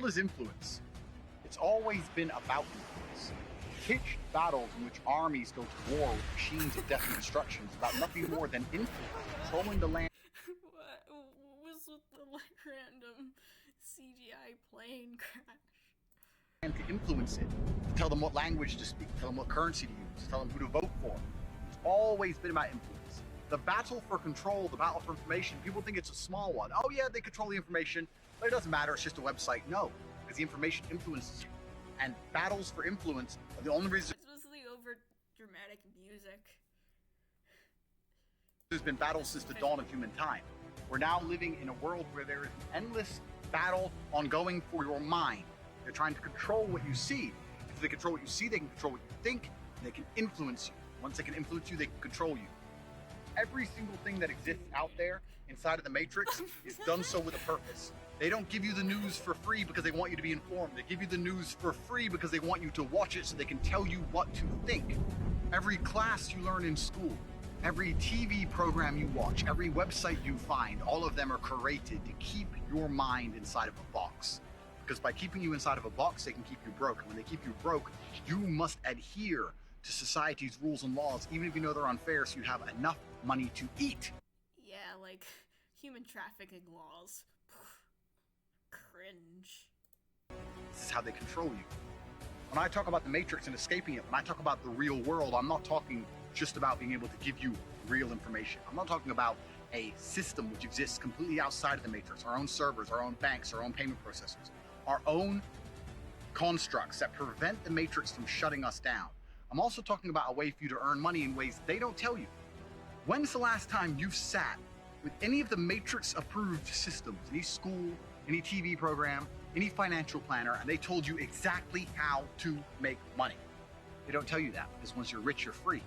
world is influence. It's always been about influence. Pitched battles in which armies go to war with machines of death and destruction is about nothing more than influence, controlling the land. What was with the random CGI plane crash? And to influence it, to tell them what language to speak, to tell them what currency to use, to tell them who to vote for. It's always been about influence. The battle for control, the battle for information, people think it's a small one. Oh yeah, they control the information, but it doesn't matter, it's just a website. No, because the information influences you. And battles for influence are the only reason It's mostly over dramatic music. there's been battles since the dawn of human time. We're now living in a world where there is an endless battle ongoing for your mind. They're trying to control what you see. If they control what you see, they can control what you think, and they can influence you. Once they can influence you, they can control you. Every single thing that exists out there inside of the Matrix is done so with a purpose. They don't give you the news for free because they want you to be informed. They give you the news for free because they want you to watch it so they can tell you what to think. Every class you learn in school, every TV program you watch, every website you find, all of them are created to keep your mind inside of a box. Because by keeping you inside of a box, they can keep you broke. And when they keep you broke, you must adhere to society's rules and laws, even if you know they're unfair, so you have enough money to eat. Yeah, like human trafficking laws. Cringe. This is how they control you. When I talk about the Matrix and escaping it, when I talk about the real world, I'm not talking just about being able to give you real information. I'm not talking about a system which exists completely outside of the Matrix, our own servers, our own banks, our own payment processors, our own constructs that prevent the Matrix from shutting us down. I'm also talking about a way for you to earn money in ways they don't tell you. When's the last time you've sat with any of the Matrix-approved systems, any school, any TV program, any financial planner, and they told you exactly how to make money? They don't tell you that, because once you're rich, you're free.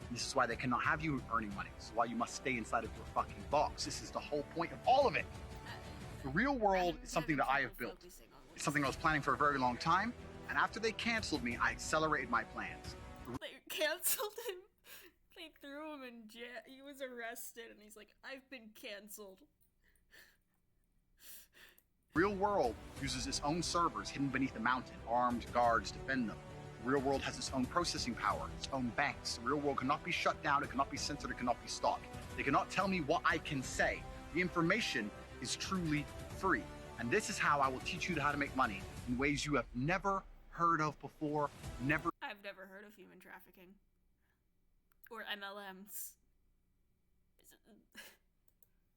And this is why they cannot have you earning money. This is why you must stay inside of your fucking box. This is the whole point of all of it. The real world is something that I have built. It's something I was planning for a very long time, and after they canceled me, I accelerated my plans. They canceled him. They threw him in jail. He was arrested, and he's like, I've been canceled. Real world uses its own servers hidden beneath a mountain. Armed guards defend them. The real world has its own processing power, its own banks. The real world cannot be shut down, it cannot be censored, it cannot be stopped. They cannot tell me what I can say. The information is truly free. And this is how I will teach you how to make money in ways you have never heard of before, never. I've never heard of human trafficking. Or MLMs.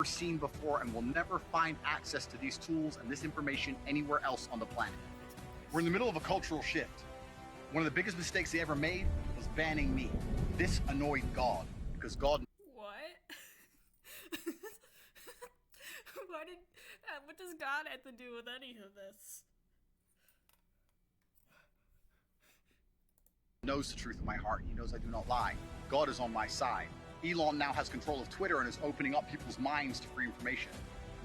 Seen before, and will never find access to these tools and this information anywhere else on the planet. We're in the middle of a cultural shift. One of the biggest mistakes they ever made was banning me. This annoyed God, because God. What? What does God have to do with any of this? Knows the truth of my heart. He knows I do not lie. God is on my side. Elon now has control of Twitter and is opening up people's minds to free information.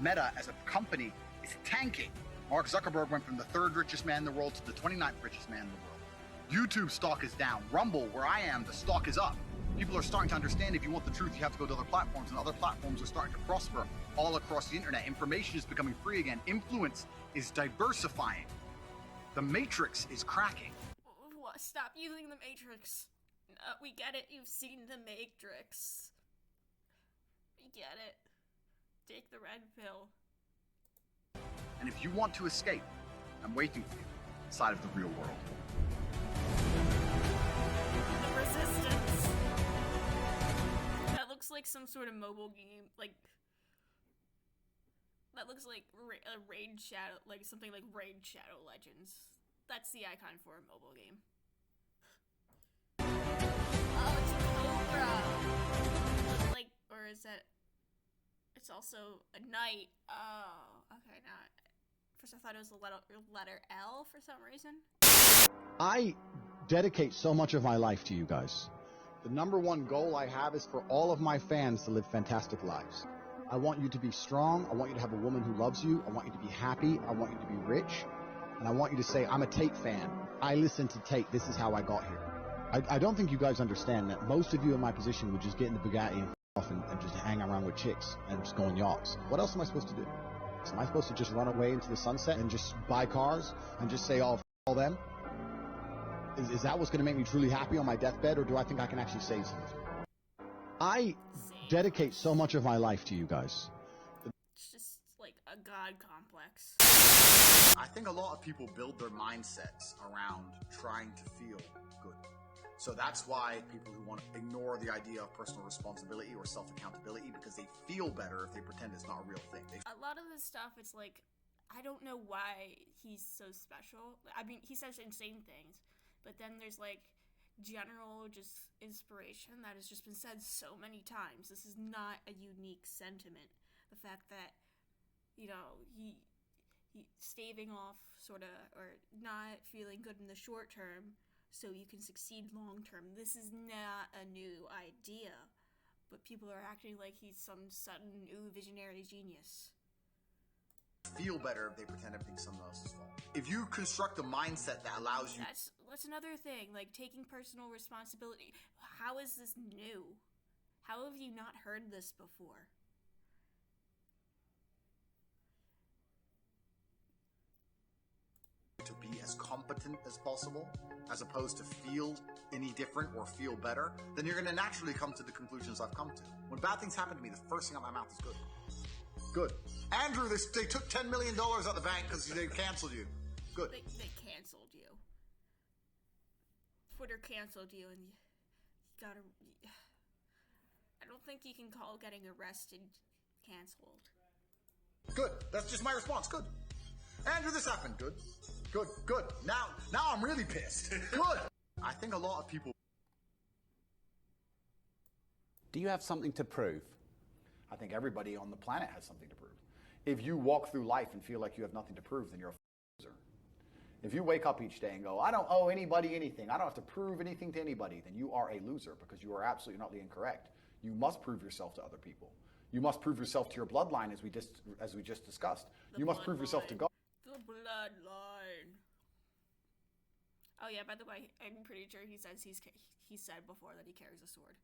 Meta, as a company, is tanking. Mark Zuckerberg went from the 3rd richest man in the world to the 29th richest man in the world. YouTube stock is down. Rumble, where I am, the stock is up. People are starting to understand if you want the truth, you have to go to other platforms, and other platforms are starting to prosper all across the internet. Information is becoming free again. Influence is diversifying. The Matrix is cracking. What? Stop using the Matrix. We get it, you've seen the Matrix. We get it. Take the red pill. And if you want to escape, I'm waiting for you inside of the real world. The Resistance. That looks like some sort of mobile game, like... That looks like a Raid Shadow, like something like Raid Shadow Legends. That's the icon for a mobile game. Oh, it's a cobra! Like, or is that... It's also a knight. Oh, okay, now... First I thought it was the letter L for some reason. I dedicate so much of my life to you guys. The number one goal I have is for all of my fans to live fantastic lives. I want you to be strong. I want you to have a woman who loves you. I want you to be happy. I want you to be rich. And I want you to say, I'm a Tate fan. I listen to Tate. This is how I got here. I don't think you guys understand that most of you in my position would just get in the Bugatti and off and just hang around with chicks and just go on yachts. What else am I supposed to do? Am I supposed to just run away into the sunset and just buy cars and just say, oh, all them? Is that what's going to make me truly happy on my deathbed, or do I think I can actually save something? I dedicate so much of my life to you guys. It's just like a god complex. I think a lot of people build their mindsets around trying to feel good. So that's why people who want to ignore the idea of personal responsibility or self-accountability, because they feel better if they pretend it's not a real thing. A lot of this stuff, it's like, I don't know why he's so special. I mean, he says insane things, but then there's like general just inspiration that has just been said so many times. This is not a unique sentiment. The fact that, you know, he staving off sort of, or not feeling good in the short term so you can succeed long term. This is not a new idea, but people are acting like he's some sudden new visionary genius. Feel better if they pretend everything's someone else's fault. If you construct a mindset that allows you... That's another thing, like taking personal responsibility. How is this new? How have you not heard this before? To be as competent as possible, as opposed to feel any different or feel better, then you're going to naturally come to the conclusions I've come to. When bad things happen to me, the first thing out of my mouth is good. Good. Andrew, they took $10 million out of the bank because they canceled you. Good. They canceled you. Twitter canceled you, and you gotta... I don't think you can call getting arrested canceled. Good. That's just my response. Good. Andrew, this happened. Good. Good. Good. Now I'm really pissed. Good. I think a lot of people... Do you have something to prove? I think everybody on the planet has something to prove. If you walk through life and feel like you have nothing to prove, then you're a loser. If you wake up each day and go, I don't owe anybody anything, I don't have to prove anything to anybody, then you are a loser, because you are absolutely not incorrect. You must prove yourself to other people. You must prove yourself to your bloodline, as we just discussed. You must prove yourself to God. The bloodline. Oh yeah, by the way, I'm pretty sure he says he said before that he carries a sword.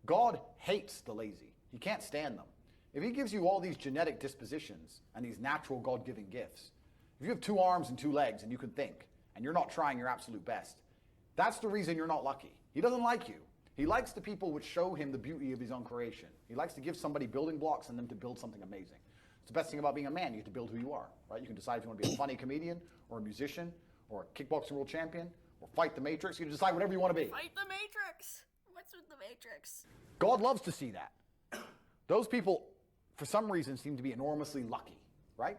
God hates the lazy. He can't stand them. If he gives you all these genetic dispositions and these natural God-given gifts, if you have 2 arms and 2 legs and you can think, and you're not trying your absolute best, that's the reason you're not lucky. He doesn't like you. He likes the people which show him the beauty of his own creation. He likes to give somebody building blocks and them to build something amazing. It's the best thing about being a man. You get to build who you are, right? You can decide if you want to be a funny comedian or a musician or a kickboxing world champion or fight the Matrix. You can decide whatever you want to be. Fight the Matrix! What's with the Matrix? God loves to see that. Those people, for some reason, seem to be enormously lucky, right?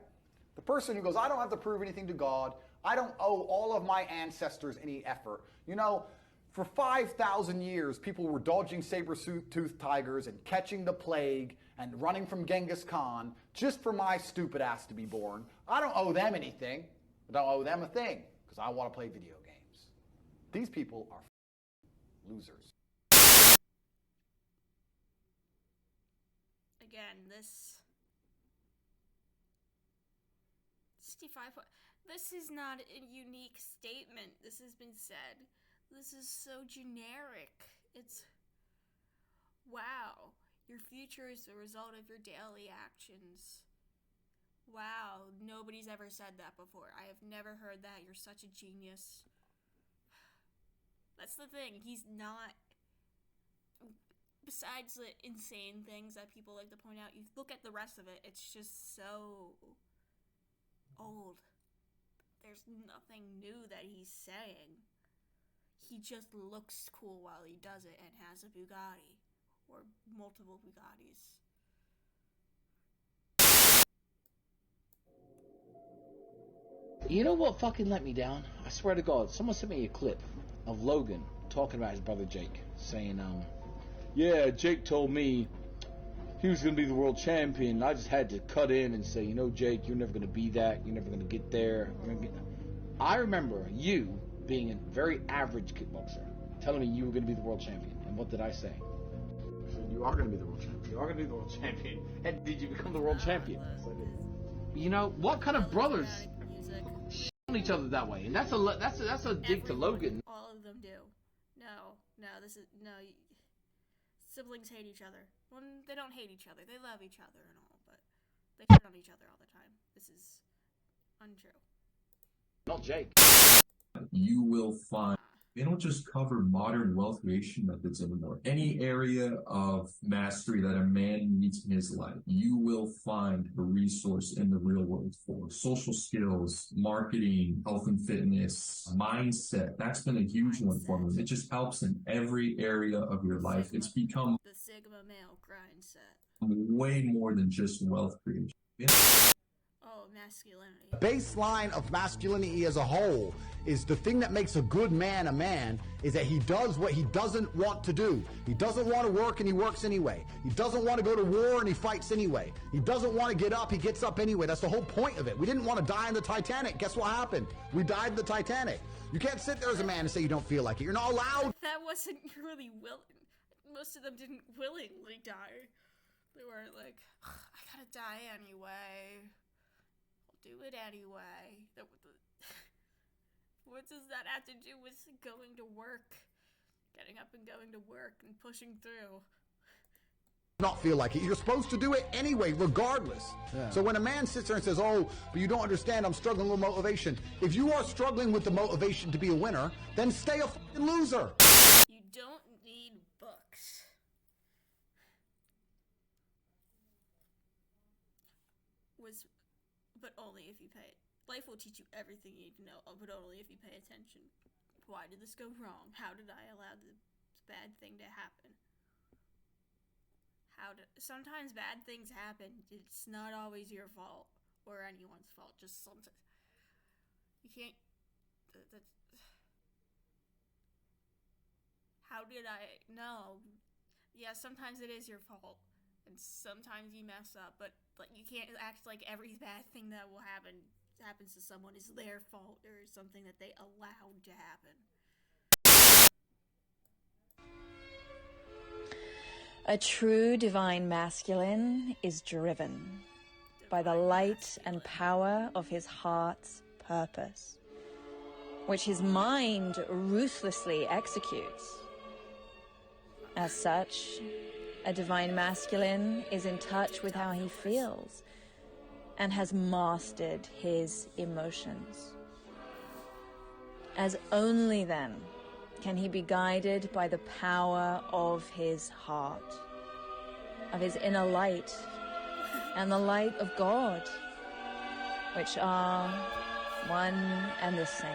The person who goes, I don't have to prove anything to God. I don't owe all of my ancestors any effort. You know, for 5,000 years, people were dodging saber-toothed tigers and catching the plague and running from Genghis Khan just for my stupid ass to be born. I don't owe them anything. I don't owe them a thing because I want to play video games. These people are losers. Again, this 65. This is not a unique statement. This has been said. This is so generic. It's, wow, your future is the result of your daily actions. Wow, nobody's ever said that before. I have never heard that. You're such a genius. That's the thing. He's not... Besides the insane things that people like to point out, you look at the rest of it, it's just so old. There's nothing new that he's saying. He just looks cool while he does it and has a Bugatti. Or multiple Bugattis. You know what fucking let me down? I swear to God, someone sent me a clip of Logan talking about his brother Jake, saying, yeah, Jake told me he was going to be the world champion. I just had to cut in and say, you know, Jake, you're never going to be that. You're never going to get there. I remember you being a very average kickboxer, telling me you were going to be the world champion. And what did I say? I said, you are going to be the world champion. You are going to be the world champion. And did you become the world champion? You know, what kind of brothers on each other that way? And that's a dig to Logan. All of them do. No, siblings hate each other. Well, they don't hate each other. They love each other and all, but They flirt on each other all the time. This is untrue. Not Jake. You will find they don't just cover modern wealth creation methods anymore. Any area of mastery that a man needs in his life, you will find a resource in the real world for. Social skills, marketing, health and fitness, mindset. That's been a huge one for me. It just helps in every area of your life. It's become the Sigma male grind set. way more than just wealth creation. Oh, masculinity. The baseline of masculinity as a whole is the thing that makes a good man a man is that he does what he doesn't want to do. He doesn't want to work and he works anyway. He doesn't want to go to war and he fights anyway. He doesn't want to get up, he gets up anyway. That's the whole point of it. We didn't want to die in the Titanic. Guess what happened? We died in the Titanic. You can't sit there as a man and say you don't feel like it. You're not allowed. That wasn't really willing. Most of them didn't willingly die. They were like, I gotta die anyway. Do it anyway. What does that have to do with going to work? Getting up and going to work and pushing through. Not feel like it. You're supposed to do it anyway, regardless. Yeah. So when a man sits there and says, oh, but you don't understand, I'm struggling with motivation. If you are struggling with the motivation to be a winner, then stay a fucking loser. You don't need books. But only if you pay. Life will teach you everything you need to know, but only if you pay attention. Why did this go wrong? How did I allow this bad thing to happen? Sometimes bad things happen. It's not always your fault or anyone's fault. Just sometimes. You can't. How did I know? Yeah, sometimes it is your fault. And sometimes you mess up, but you can't act like every bad thing that will happens to someone is their fault or something that they allowed to happen. A true divine masculine is driven by the light and power of his heart's purpose, which his mind ruthlessly executes. As such, a divine masculine is in touch with how he feels and has mastered his emotions. As only then can he be guided by the power of his heart, of his inner light, and the light of God, which are one and the same.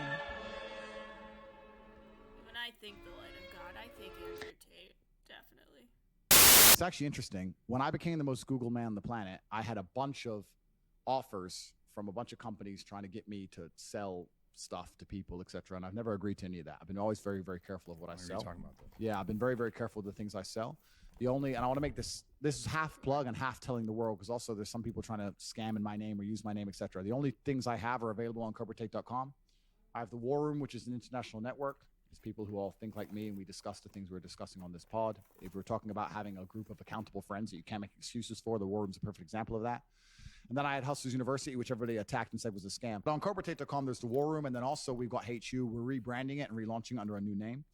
When I think the light of God, I think Andrew Tate, definitely. It's actually interesting. When I became the most Googled man on the planet, I had a bunch of offers from a bunch of companies trying to get me to sell stuff to people, etc. And I've never agreed to any of that. I've been always very, very careful of what I sell. Talking about this. Yeah, I've been very, very careful with the things I sell. And I want to make this is half plug and half telling the world, because also there's some people trying to scam in my name or use my name, etc. The only things I have are available on CobraTate.com. I have the War Room, which is an international network. It's people who all think like me, and we discuss the things we're discussing on this pod. If we're talking about having a group of accountable friends that you can't make excuses for, the War Room's a perfect example of that. And then I had Hustlers University, which everybody attacked and said was a scam. But on CobraTate.com, there's the War Room, and then also we've got HU. We're rebranding it and relaunching it under a new name.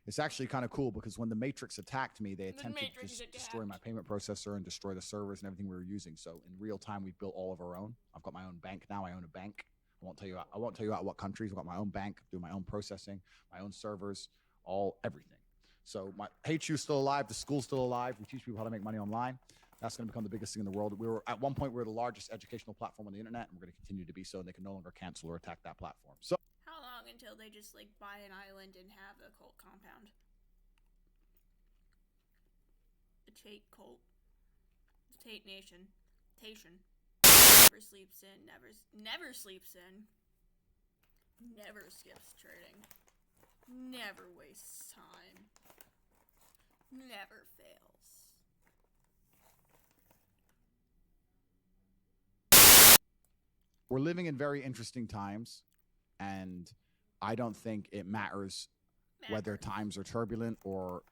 It's actually kind of cool because when the Matrix attacked me, they attempted to just destroy my payment processor and destroy the servers and everything we were using. So in real time, we've built all of our own. I've got my own bank now. I own a bank. I won't tell you out what countries. I've got my own bank, do my own processing, my own servers, everything. So my HU is still alive. The school's still alive. We teach people how to make money online. That's going to become the biggest thing in the world. At one point, we were the largest educational platform on the internet, and we're going to continue to be so, and they can no longer cancel or attack that platform. So, how long until they just buy an island and have a cult compound? The Tate cult, the Tate Nation, Tation. Never sleeps in, never sleeps in, never skips trading, never wastes time, never fails. we're living in very interesting times, and I don't think it matters whether times are turbulent or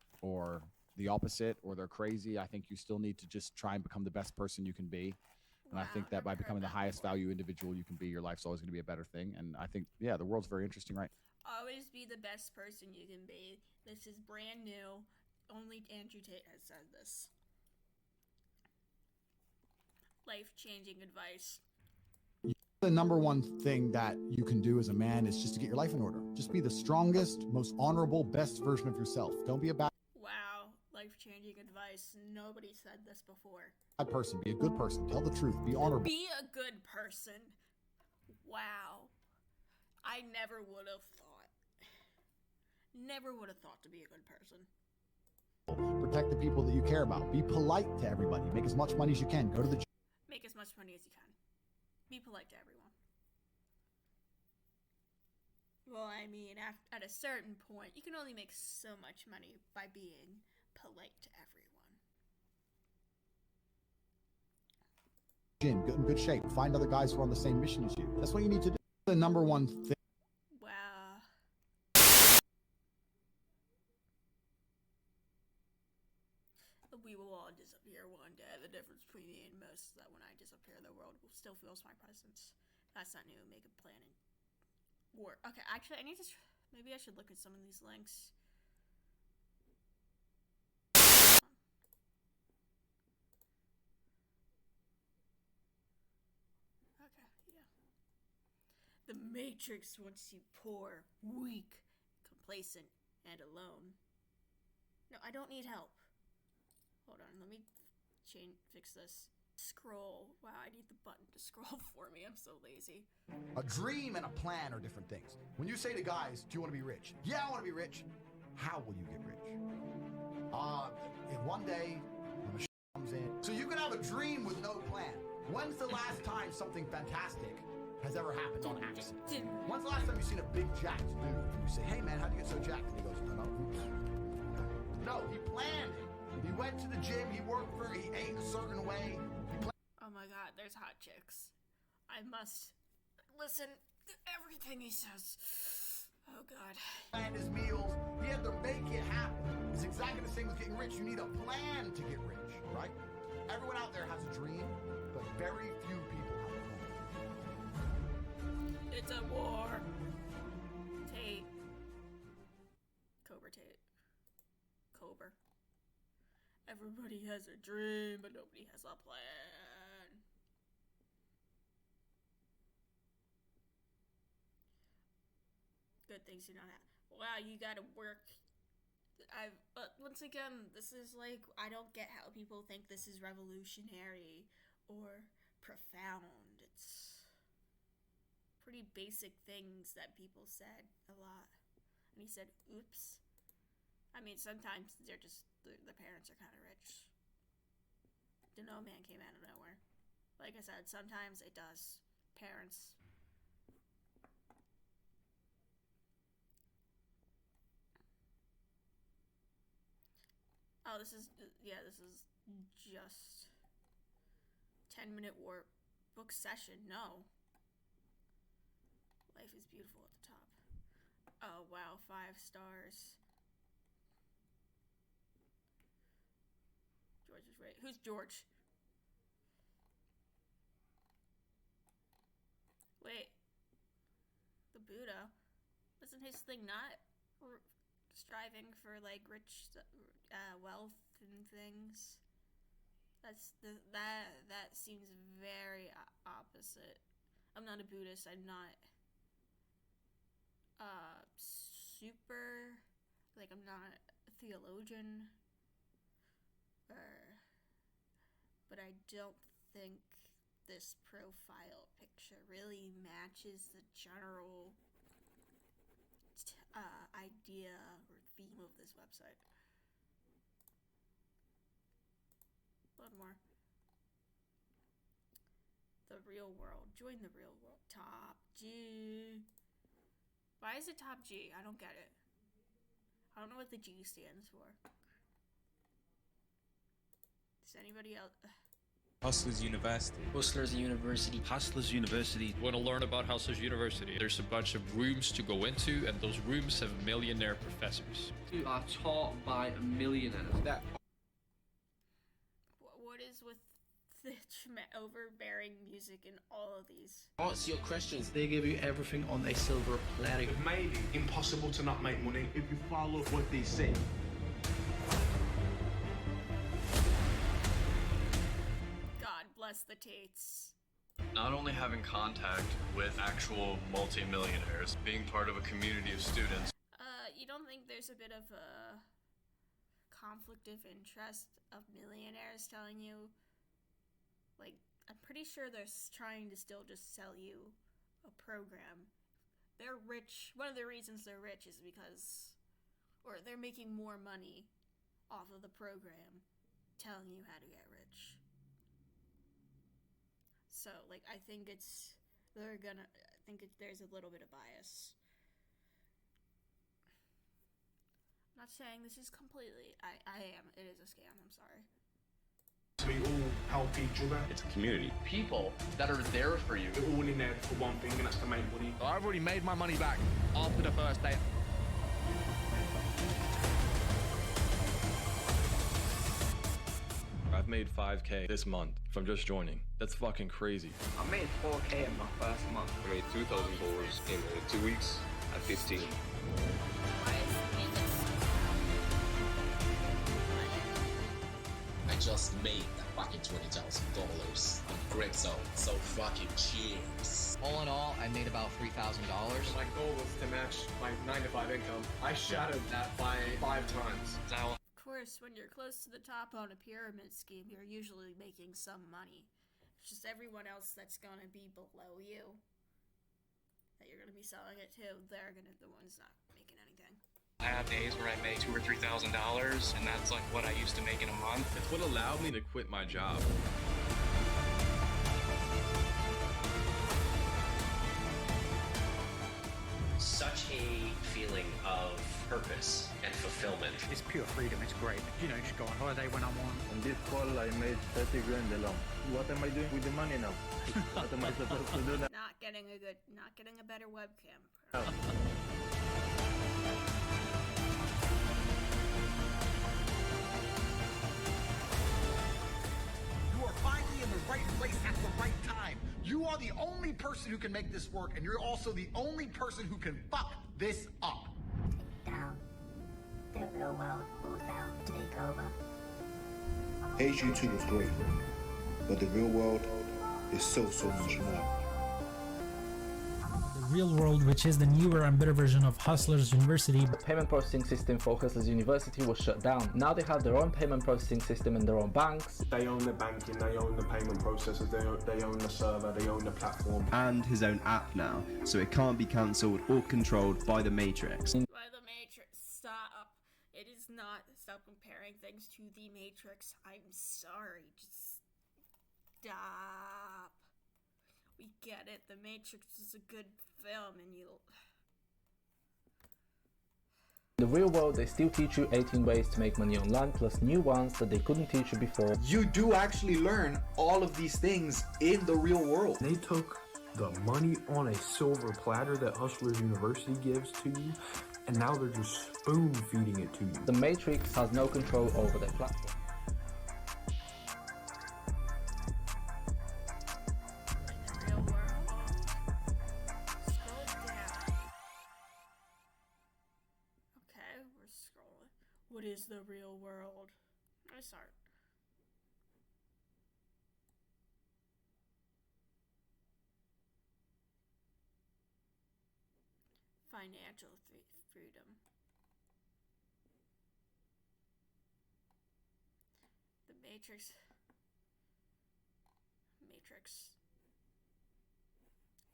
the opposite, or they're crazy. I think you still need to just try and become the best person you can be. And I think that by becoming the highest value individual you can be, your life's always going to be a better thing. And I think, yeah, the world's very interesting, right? Always be the best person you can be. This is brand new. Only Andrew Tate has said this. Life-changing advice. The number one thing that you can do as a man is just to get your life in order. Just be the strongest, most honorable, best version of yourself. Don't be a bad Wow, life-changing advice. Nobody said this before. person. Be a good person. Tell the truth. Be honorable. Be a good person. Wow. I never would have thought. Never would have thought to be a good person. Protect the people that you care about. Be polite to everybody. Make as much money as you can. Go to the gym. Make as much money as you can. Be polite to everyone. Well, I mean, at a certain point, you can only make so much money by being polite to everyone. Gym. Get in good shape. Find other guys who are on the same mission as you. That's what you need to do. The number one thing. Wow. We will all disappear one day. The difference between me and most is that when I disappear, the world still feels my presence. That's not new. Make a plan and work. Okay, actually, I need to. Maybe I should look at some of these links. Okay, yeah. The Matrix wants you poor, weak, complacent, and alone. No, I don't need help. Hold on, let me fix this. Scroll. Wow, I need the button to scroll for me. I'm so lazy. A dream and a plan are different things. When you say to guys, do you want to be rich? Yeah, I want to be rich. How will you get rich? In one day, when the comes in. So you can have a dream with no plan. When's the last time something fantastic has ever happened on accident? When's the last time you've seen a big jacked dude and you say, hey man, how'd you get so jacked? And he goes, no, oops. No, he planned it. He went to the gym, he worked for it, he ate a certain way. Oh my god, there's hot chicks. I must listen to everything he says. Oh god. Planned his meals, he had to make it happen. It's exactly the same with getting rich. You need a plan to get rich, right? Everyone out there has a dream, but very few people have a plan. It's a war. Tate. Cobra Tate. Cobra. Everybody has a dream, but nobody has a plan. Good things do not happen. Wow, you gotta work. But once again, this is like, I don't get how people think this is revolutionary or profound. It's pretty basic things that people said a lot. And he said, oops. I mean, sometimes they're just, the parents are kind of rich. The no man came out of nowhere. Like I said, sometimes it does. Parents. Oh, this is just 10-minute warp book session. No. Life is beautiful at the top. Oh, wow, 5 stars. George is right. Who's George? Wait. The Buddha? Wasn't his thing not striving for, like, rich wealth and things? That seems very opposite. I'm not a Buddhist. I'm not super, like, I'm not a theologian, but I don't think this profile picture really matches the general idea or theme of this website. One more. The real world. Join the real world. TopG. Why is it TopG? I don't get it. I don't know what the G stands for. Does anybody else? Hustlers University. Hustlers University. Hustlers University. Want to learn about Hustlers University? There's a bunch of rooms to go into, and those rooms have millionaire professors. You are taught by millionaires. What is with the overbearing music in all of these? Answer your questions. They give you everything on a silver platter. It may be impossible to not make money if you follow what they say. God bless the Tates. Not only having contact with actual multimillionaires, being part of a community of students. You don't think there's a bit of a conflict of interest of millionaires telling you, like, I'm pretty sure they're trying to still just sell you a program. They're rich. One of the reasons they're rich is because, or they're making more money off of the program telling you how to get rich. So, like, I think there's a little bit of bias. I'm not saying this is completely, it is a scam, I'm sorry. We all help each other. It's a community. People that are there for you. We're all in there for one thing, and that's to make money. I've already made my money back after the first day. I've made 5K this month from just joining. That's fucking crazy. I made 4K in my first month. I made $2,000 in 2 weeks at 15. I just made that fucking $20,000 on Great Zone, so fucking cheers. All in all, I made about $3,000. My goal was to match my 9-to-5 income. I shattered that by 5 times. Of course, when you're close to the top on a pyramid scheme, you're usually making some money. It's just everyone else that's gonna be below you, that you're gonna be selling it to, they're gonna be the ones not making anything. I have days where I make $2,000 or $3,000, and that's like what I used to make in a month. It's what allowed me to quit my job. Such a feeling of purpose and fulfillment. It's pure freedom, it's great. You know, just go on holiday when I want. On this call, I made 30 grand alone. What am I doing with the money now? What am I supposed to do now? Not getting a better webcam. Oh. You are finally in the right place at the right time. You are the only person who can make this work, and you're also the only person who can fuck this up. Down. The real world will now take over. HU2 was great, but the real world is so much more. The real world, which is the newer and better version of Hustlers University. The payment processing system for Hustlers University was shut down. Now they have their own payment processing system and their own banks. They own the banking, they own the payment processors, they own the server, they own the platform. And his own app now, so it can't be cancelled or controlled by the Matrix. By the Matrix, stop. It is not. Stop comparing things to the Matrix. I'm sorry, just stop. We get it. The Matrix is a good film, and you'll. In the real world, they still teach you 18 ways to make money online, plus new ones that they couldn't teach you before. You do actually learn all of these things in the real world. They took the money on a silver platter that Hustlers University gives to you, and now they're just spoon feeding it to you. The Matrix has no control over their platform. What is the real world? I start. Financial freedom. The Matrix.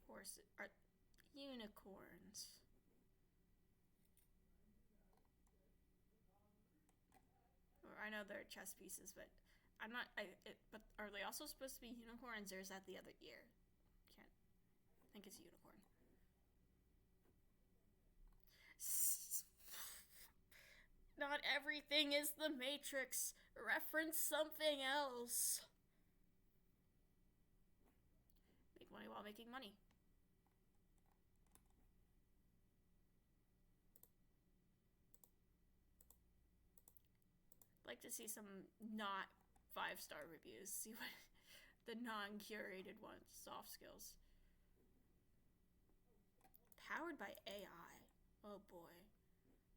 Horses are unicorns. I know they're chess pieces, but I'm not. But are they also supposed to be unicorns, or is that the other ear? I think it's a unicorn. Not everything is the Matrix. Reference something else. Make money while making money. Like to see some not 5-star reviews. See what the non-curated ones. Soft skills. Powered by AI. Oh boy.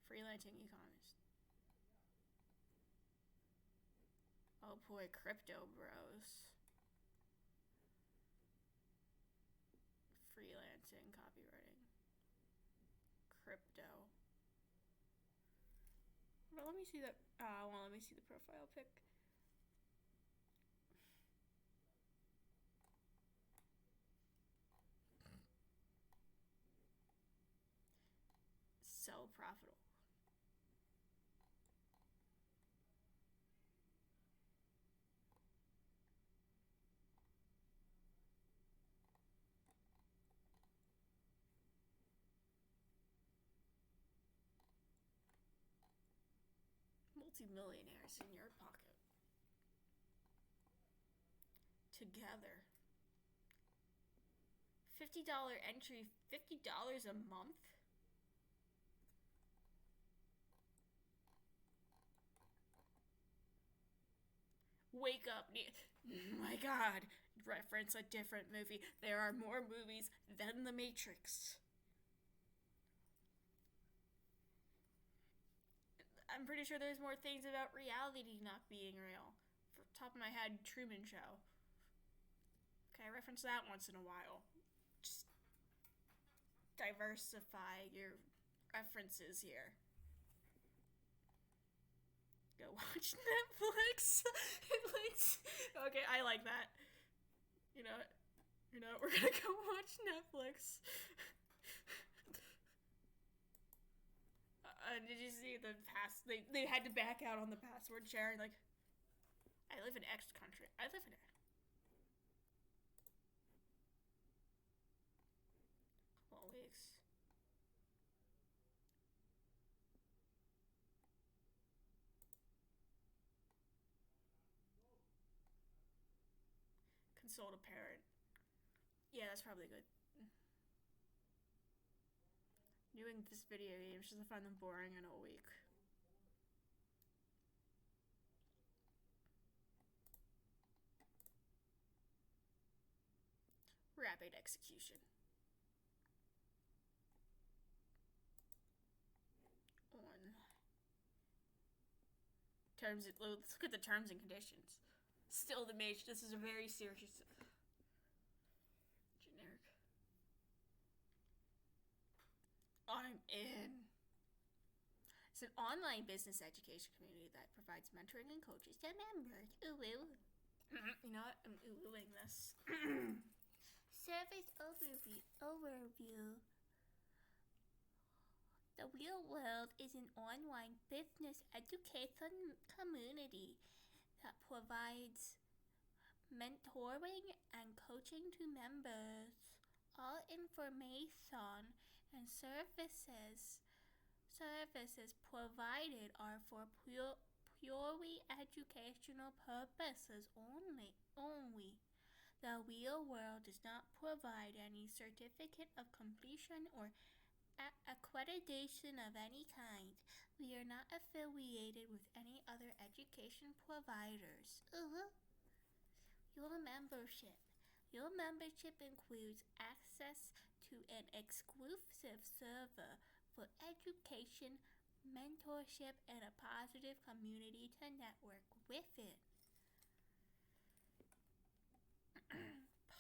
Freelancing e-commerce. Oh boy, crypto bros. content copywriting. Crypto. Well, let me see that. Well, let me see the profile pic. So profitable. Multi-millionaires in your pocket. Together. $50 entry, $50 a month? Wake up. My God. Reference a different movie. There are more movies than The Matrix. I'm pretty sure there's more things about reality not being real. For top of my head, Truman Show. Okay, I reference that once in a while. Just diversify your references here. Go watch Netflix. Okay, I like that. You know, we're gonna go watch Netflix. Did you see the they had to back out on the password sharing? Like, I live in X country. I live in it. Couple weeks. Consult a parent. Yeah, that's probably good. Doing this video games just to find them boring in a week. Rapid execution. On terms. Let's look at the terms and conditions. Still the mage. This is a very serious. Generic. I'm in. It's an online business education community that provides mentoring and coaches to members. Ooh, ooh. You know what? I'm ooh-ooing this. Service overview. The Real World is an online business education community that provides mentoring and coaching to members. All information and services provided are for purely educational purposes only. The Real World does not provide any certificate of completion or accreditation of any kind. We are not affiliated with any other education providers. Your membership includes access to an exclusive server for education, mentorship, and a positive community to network within.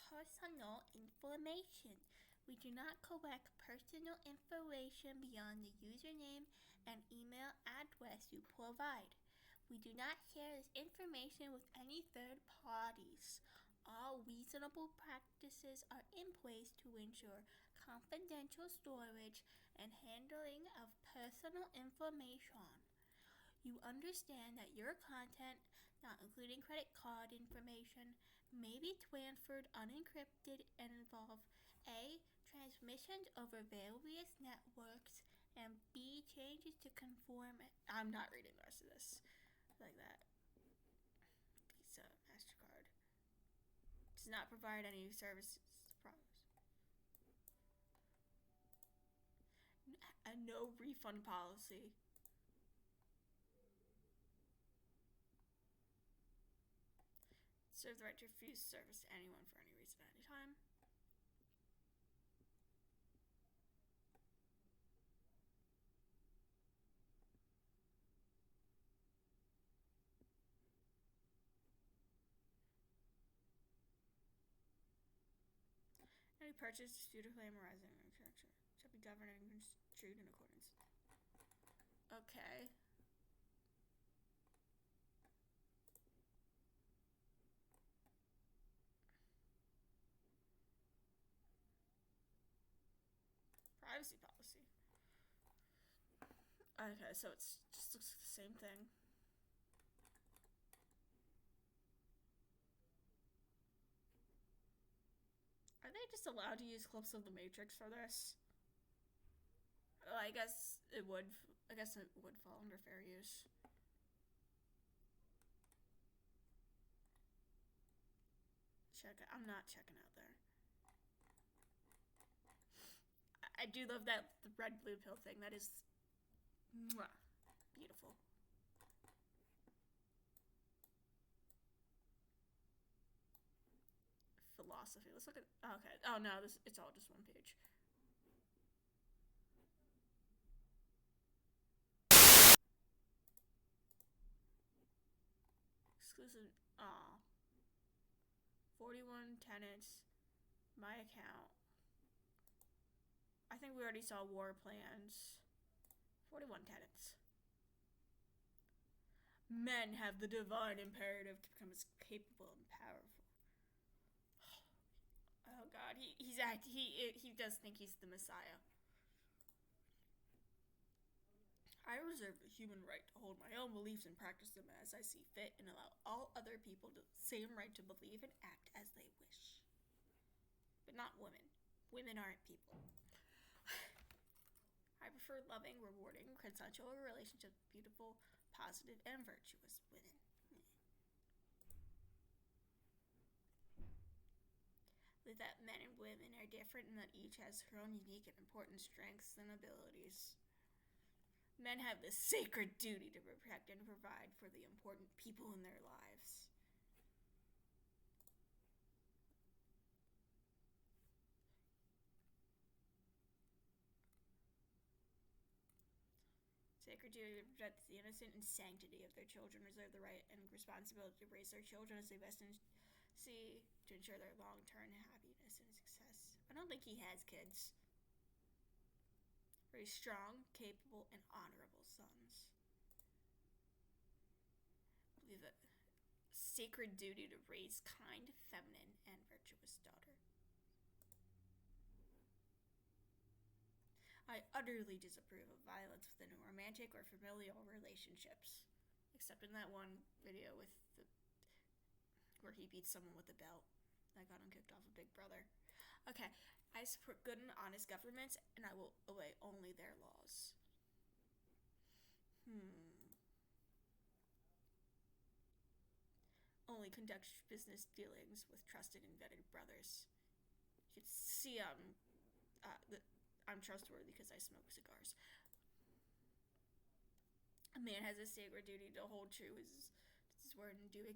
Personal information. We do not collect personal information beyond the username and email address you provide. We do not share this information with any third parties. All reasonable practices are in place to ensure confidential storage and handling of personal information. You understand that your content, not including credit card information, may be transferred unencrypted and involve A. transmissions over various networks, and B. changes to conform. I'm not reading the rest of this. Like that. Visa, MasterCard. Does not provide any services. A no refund policy. Serve the right to refuse service to anyone for any reason at any time. Any purchased due to glamorizing our character. Shall be governed and construed in accordance. Okay. Privacy policy. Okay, so it's just looks like the same thing. Are they just allowed to use clips of the Matrix for this? Well, I guess it would. I guess it would fall under fair use. I'm not checking out there. I do love that the red blue pill thing. That is mwah, beautiful. Philosophy. Let's look at. Okay. Oh no, it's all just one page. Exclusive. Aw. 41 tenants. My account. I think we already saw war plans. 41 tenants. Men have the divine imperative to become as capable and powerful. Oh God, he does think he's the Messiah. I reserve the human right to hold my own beliefs and practice them as I see fit, and allow all other people the same right to believe and act as they wish. But not women. Women aren't people. I prefer loving, rewarding, consensual relationships with beautiful, positive, and virtuous women. With that men and women are different and that each has her own unique and important strengths and abilities. Men have the sacred duty to protect and provide for the important people in their lives. Sacred duty to protect the innocent and sanctity of their children, reserve the right and responsibility to raise their children as they best see to ensure their long-term happiness and success. I don't think he has kids. Very strong, capable, and honorable sons. I believe that sacred duty to raise kind, feminine, and virtuous daughter. I utterly disapprove of violence within romantic or familial relationships. Except in that one video with where he beats someone with a belt. That got him kicked off of Big Brother. Okay, I support good and honest governments, and I will obey only their laws. Only conduct business dealings with trusted and vetted brothers. You can see I'm trustworthy because I smoke cigars. A man has a sacred duty to hold true his word and do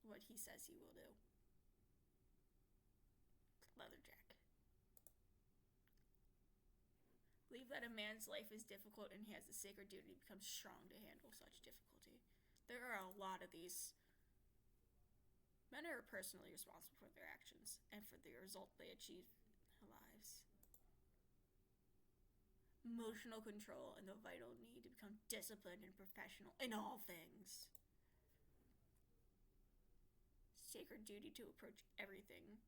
what he says he will do. Leatherjack. Believe that a man's life is difficult and he has the sacred duty to become strong to handle such difficulty. There are a lot of these. Men are personally responsible for their actions and for the result they achieve in their lives. Emotional control and the vital need to become disciplined and professional in all things. Sacred duty to approach everything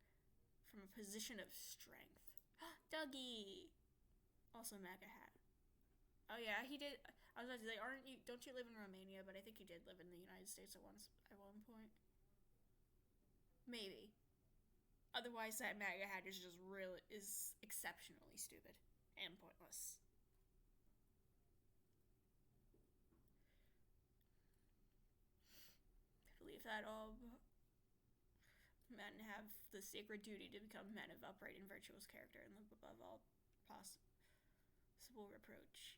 from a position of strength. Dougie! Also MAGA hat. Oh yeah, he did. I was about to say, don't you live in Romania? But I think he did live in the United States at one point. Maybe. Otherwise, that MAGA hat is just is exceptionally stupid and pointless. I believe that all men have the sacred duty to become men of upright and virtuous character and live above all possible reproach.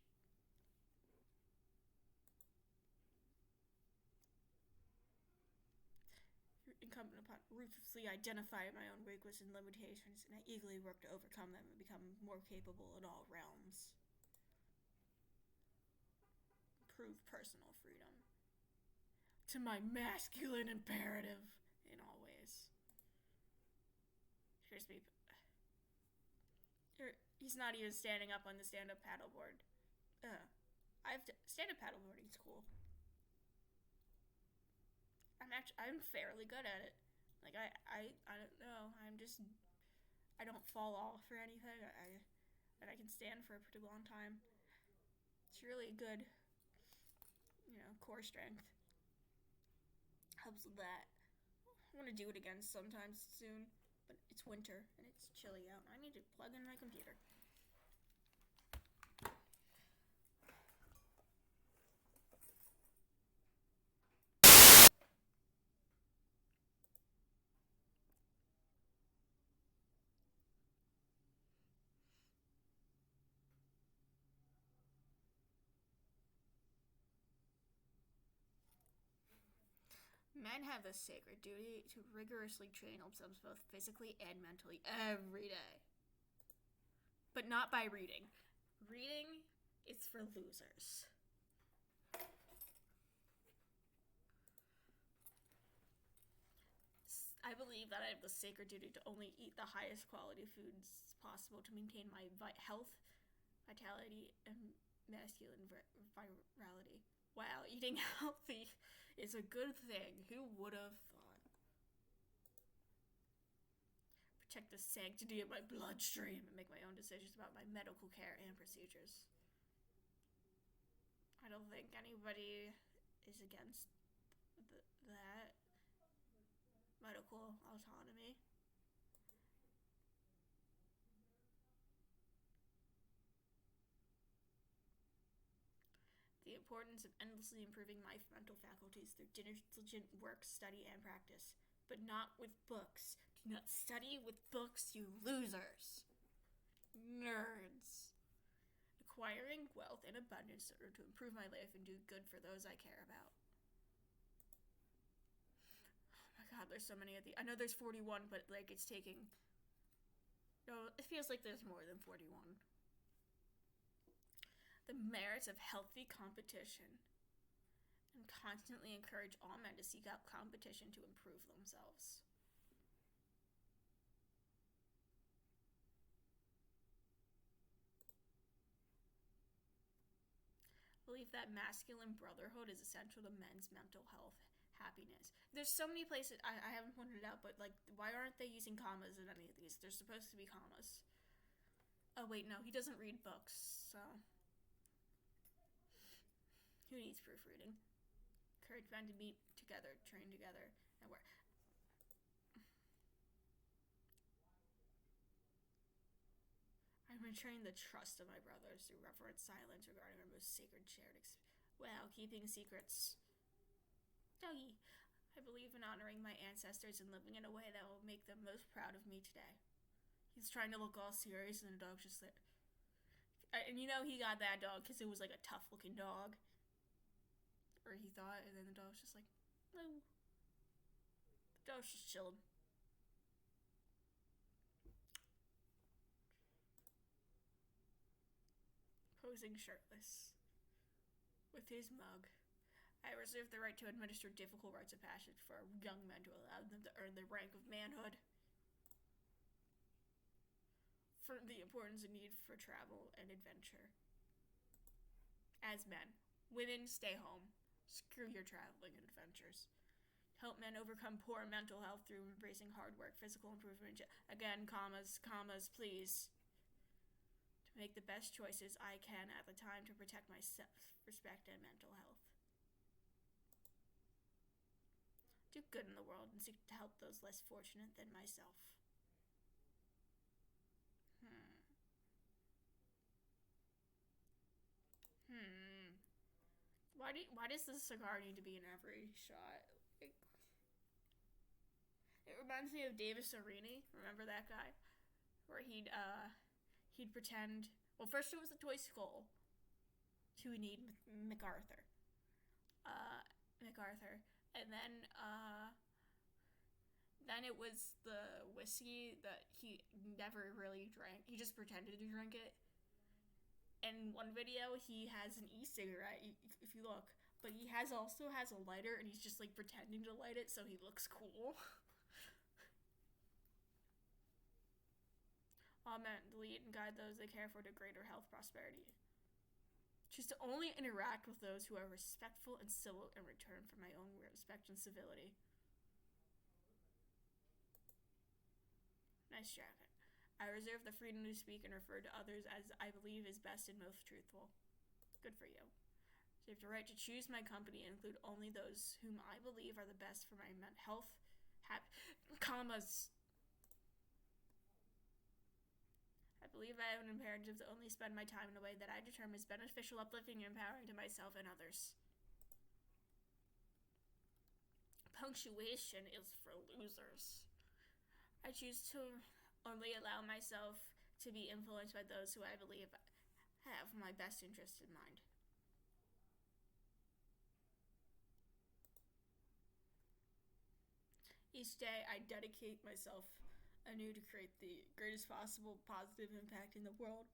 You're incumbent upon ruthlessly identify my own weaknesses and limitations, and I eagerly work to overcome them and become more capable in all realms. Improve personal freedom. To my masculine imperative in all ways. Here's me. He's not even standing up on the stand-up paddleboard. Stand-up paddleboarding's cool. I'm fairly good at it. Like, I don't know. I don't fall off or anything. And I can stand for a pretty long time. It's really good, core strength. Helps with that. I'm gonna do it again sometime soon, but it's winter and it's chilly out. I need to plug in my computer. Men have the sacred duty to rigorously train themselves both physically and mentally every day. But not by reading. Reading is for losers. I believe that I have the sacred duty to only eat the highest quality foods possible to maintain my health, vitality, and masculine virality. Wow, eating healthy is a good thing. Who would have thought? Protect the sanctity of my bloodstream and make my own decisions about my medical care and procedures. I don't think anybody is against that. Medical autonomy. The importance of endlessly improving my mental faculties through diligent work, study, and practice. But not with books. Do not study with books, you losers. Nerds. Acquiring wealth and abundance in order to improve my life and do good for those I care about. Oh my god, there's so many of these. I know there's 41, but like it's taking... No, it feels like there's more than 41. The merits of healthy competition, and constantly encourage all men to seek out competition to improve themselves. Believe that masculine brotherhood is essential to men's mental health, happiness. There's so many places, I haven't pointed it out, but like, why aren't they using commas in any of these? There's supposed to be commas. Oh wait, no, he doesn't read books, so... Who needs proofreading? Encourage men to meet together, train together, and work. I'm betraying the trust of my brothers through reverent silence regarding our most sacred shared Wow, keeping secrets. Doggy. I believe in honoring my ancestors and living in a way that will make them most proud of me today. He's trying to look all serious and the dog's just there. And you know he got that dog because it was like a tough looking dog. Or he thought, and then the dog's just like, no. The dog's just chilling. Posing shirtless. With his mug. I reserve the right to administer difficult rites of passage for young men to allow them to earn the rank of manhood. For the importance and need for travel and adventure. As men. Women, stay home. Screw your traveling and adventures. Help men overcome poor mental health through embracing hard work, physical improvement. Again, commas, please. To make the best choices I can at the time to protect my self-respect and mental health. Do good in the world and seek to help those less fortunate than myself. Why does this cigar need to be in every shot? It reminds me of Davis Arini. Remember that guy? Where he'd pretend... Well, first it was the toy skull. To need MacArthur. And then it was the whiskey that he never really drank. He just pretended to drink it. In one video, he has an e-cigarette, if you look, but he also has a lighter, and he's just like pretending to light it so he looks cool. Augment, delete, and guide those they care for to greater health prosperity. Choose to only interact with those who are respectful and civil in return for my own respect and civility. Nice jacket. I reserve the freedom to speak and refer to others as I believe is best and most truthful. Good for you. So you have the right to choose my company and include only those whom I believe are the best for my health, commas. I believe I have an imperative to only spend my time in a way that I determine is beneficial, uplifting, and empowering to myself and others. Punctuation is for losers. I choose to only allow myself to be influenced by those who I believe have my best interest in mind. Each day, I dedicate myself anew to create the greatest possible positive impact in the world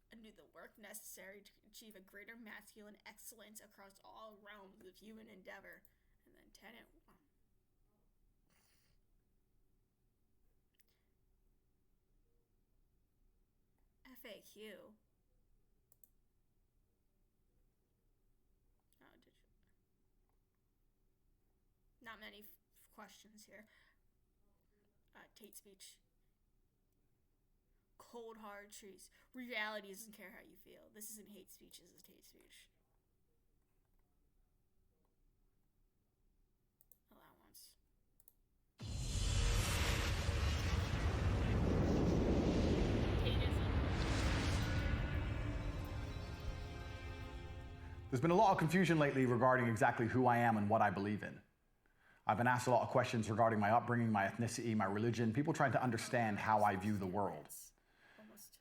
and do the work necessary to achieve a greater masculine excellence across all realms of human endeavor. And then Tenet 1. FAQ. Oh, did you? Not many questions here. Tate speech. Cold hard truths. Reality doesn't care how you feel. This isn't hate speech, this is Tate speech. Allowance. There's been a lot of confusion lately regarding exactly who I am and what I believe in. I've been asked a lot of questions regarding my upbringing, my ethnicity, my religion, people trying to understand how I view the world.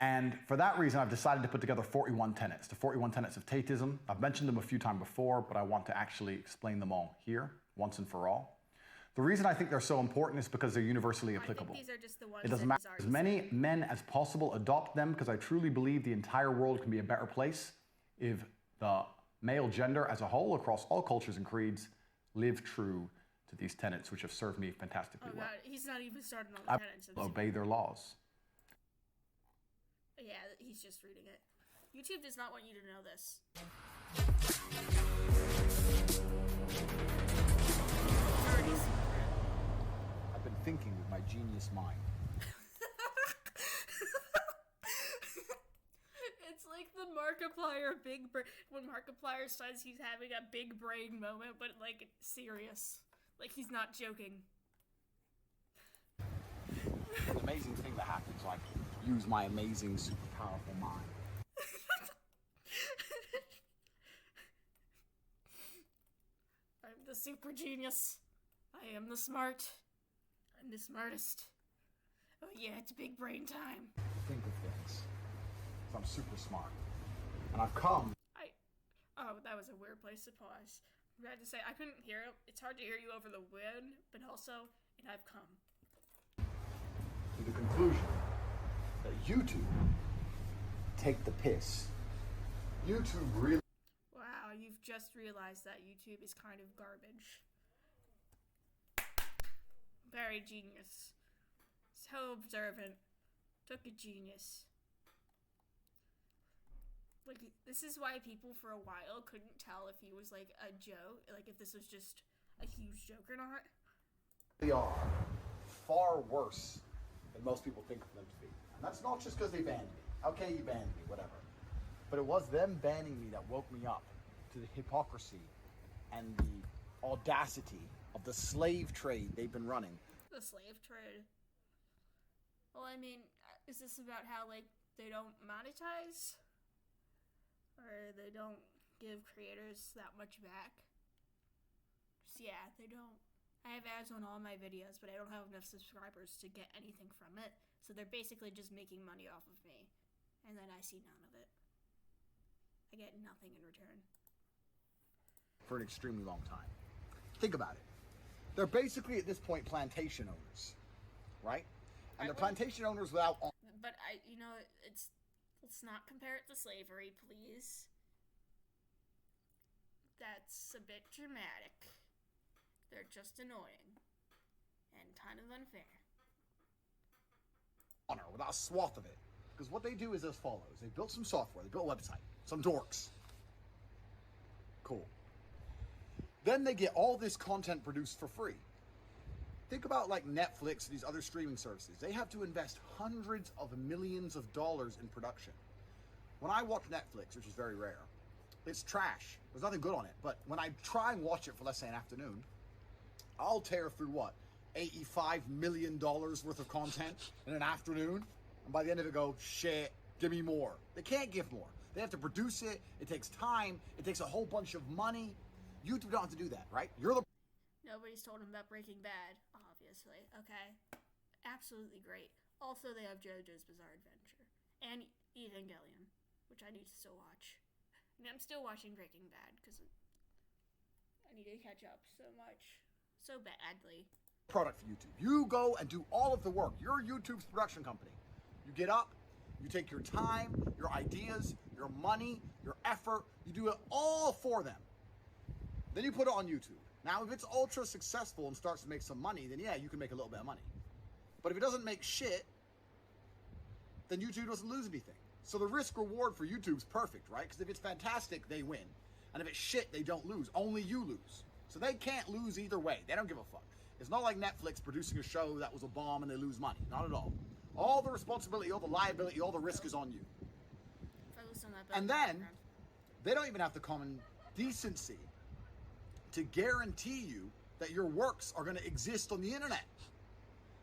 And for that reason, I've decided to put together 41 tenets, the 41 tenets of Tateism. I've mentioned them a few times before, but I want to actually explain them all here, once and for all. The reason I think they're so important is because they're universally applicable. These are just the ones it doesn't matter. As many men as possible adopt them because I truly believe the entire world can be a better place if the male gender as a whole, across all cultures and creeds, live true to these tenets, which have served me fantastically well. God, he's not even starting on the tenets. I obey their laws. Yeah, he's just reading it. YouTube does not want you to know this. I've been thinking with my genius mind. It's like the Markiplier big brain. When Markiplier says he's having a big brain moment, but like serious. Like he's not joking. An amazing thing that happens, like use my amazing, super powerful mind. I'm the super genius. I am the smart. I'm the smartest. Oh yeah, it's big brain time. Think of things. I'm super smart. And I've come. Oh, that was a weird place to pause. I had to say, I couldn't hear it. It's hard to hear you over the wind, but also, and I've come. To the conclusion that YouTube take the piss. YouTube really. Wow, you've just realized that YouTube is kind of garbage. Very genius. So observant. Took a genius. Like, this is why people for a while couldn't tell if he was like a joke, like if this was just a huge joke or not. They are far worse than most people think of them to be. And that's not just because they banned me. Okay, you banned me, whatever. But it was them banning me that woke me up to the hypocrisy and the audacity of the slave trade they've been running. The slave trade? Well, I mean, is this about how, like, they don't monetize? Or they don't give creators that much back? Yeah, they don't. I have ads on all my videos, but I don't have enough subscribers to get anything from it. So they're basically just making money off of me. And then I see none of it. I get nothing in return. For an extremely long time. Think about it. They're basically, at this point, plantation owners. Right? And they're plantation owners without... But you know, let's not compare it to slavery, please. That's a bit dramatic. They're just annoying. And kind of unfair. honor, without a swath of it. Because what they do is as follows. They built some software, they built a website, some dorks. Cool. Then they get all this content produced for free. Think about like Netflix, these other streaming services. They have to invest hundreds of millions of dollars in production. When I watch Netflix, which is very rare, it's trash. There's nothing good on it. But when I try and watch it for, let's say, an afternoon, I'll tear through what? $85 million worth of content in an afternoon. And by the end of it, go, shit, give me more. They can't give more. They have to produce it. It takes time. It takes a whole bunch of money. YouTube don't have to do that, right? You're the... Nobody's told him about Breaking Bad, obviously. Okay. Absolutely great. Also, they have JoJo's Bizarre Adventure. And Evangelion, which I need to still watch. I mean, I'm still watching Breaking Bad, because I need to catch up so much. So badly. Product for YouTube. You go and do all of the work. You're YouTube's production company. You get up, you take your time, your ideas, your money, your effort, you do it all for them. Then you put it on YouTube. Now, if it's ultra successful and starts to make some money, then yeah, you can make a little bit of money. But if it doesn't make shit, then YouTube doesn't lose anything. So the risk reward for YouTube's perfect, right? Because if it's fantastic, they win. And if it's shit, they don't lose. Only you lose. So they can't lose either way. They don't give a fuck. It's not like Netflix producing a show that was a bomb and they lose money. Not at all. All the responsibility, all the liability, all the risk is on you. And then, they don't even have the common decency to guarantee you that your works are going to exist on the internet.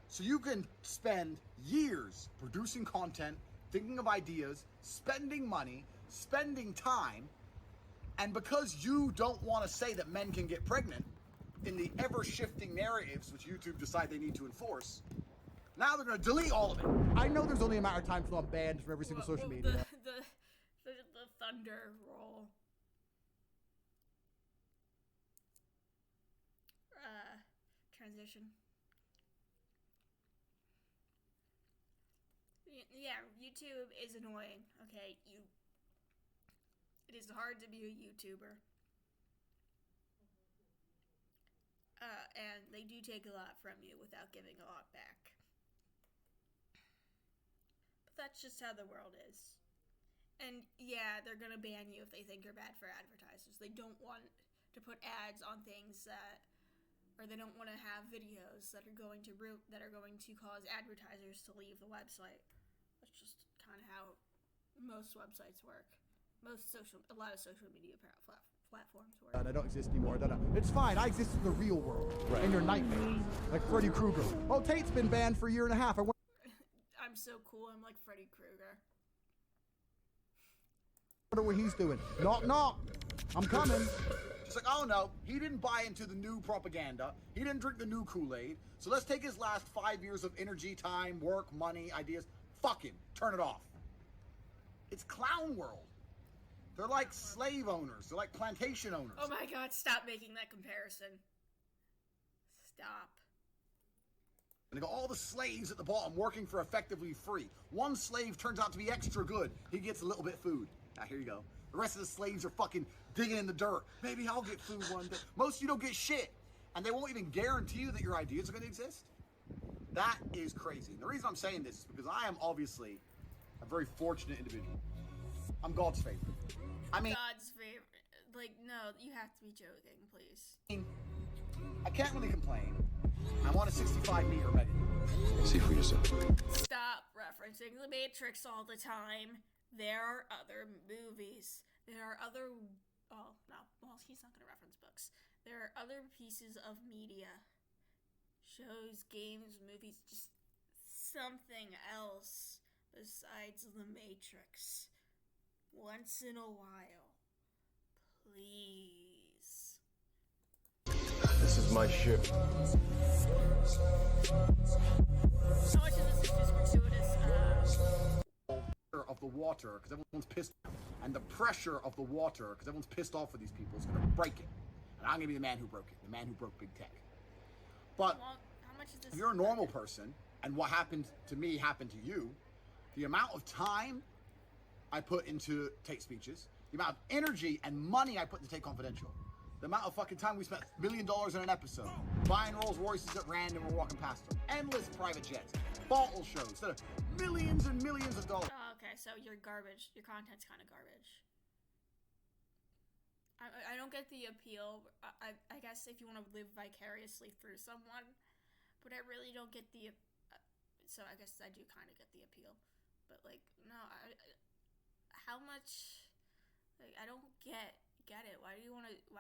So you can spend years producing content, thinking of ideas, spending money, spending time, and because you don't want to say that men can get pregnant in the ever-shifting narratives which YouTube decide they need to enforce, now they're going to delete all of it. I know there's only a matter of time until I'm banned from every single social media. The thunder roll. Transition. Yeah, YouTube is annoying. Okay, it is hard to be a YouTuber. And they do take a lot from you without giving a lot back. But that's just how the world is. And yeah, they're gonna ban you if they think you're bad for advertisers. They don't want to put ads on things that, or they don't want to have videos that are going to cause advertisers to leave the website. That's just kind of how most websites work. A lot of social media platforms work. And I don't exist anymore. I don't know. It's fine. I exist in the real world. Right. In your nightmares. Like Freddy Krueger. Oh, Tate's been banned for a year and a half. I'm so cool. I'm like Freddy Krueger. Wonder what he's doing. Knock, knock. I'm coming. Just like, oh no, he didn't buy into the new propaganda. He didn't drink the new Kool-Aid. So let's take his last 5 years of energy, time, work, money, ideas. Fuck him. Turn it off. It's clown world. They're like slave owners. They're like plantation owners. Oh my god, stop making that comparison. Stop. And they got all the slaves at the bottom working for effectively free. One slave turns out to be extra good. He gets a little bit of food. Ah, here you go. The rest of the slaves are fucking digging in the dirt. Maybe I'll get food one day. Most of you don't get shit. And they won't even guarantee you that your ideas are going to exist. That is crazy. And the reason I'm saying this is because I am obviously a very fortunate individual. I'm God's favorite. I mean... God's favorite. Like, no, you have to be joking, please. I can't really complain. I'm on a 65-meter mega. See for yourself. Stop referencing The Matrix all the time. There are other movies. There are other... Oh, no. Well, he's not going to reference books. There are other pieces of media. Shows, games, movies, just something else besides The Matrix. Once in a while. Please. This is my ship. How much of this is just gratuitous? Of the water, because everyone's pissed, and the pressure of the water, because everyone's pissed off with these people, is going to break it. And I'm going to be the man who broke it, the man who broke big tech. But how much is this? If you're a normal person, and what happened to me happened to you, the amount of time I put into Tate speeches, the amount of energy and money I put into Tate Confidential, the amount of fucking time we spent $1 million in an episode, buying Rolls Royces at random or walking past them, endless private jets, bottle shows that are millions and millions of dollars. Oh, okay, so you're garbage. Your content's kind of garbage. I don't get the appeal. I guess if you want to live vicariously through someone, but I really don't get the. So I guess I do kind of get the appeal, but like no, how much? Like I don't get it. Why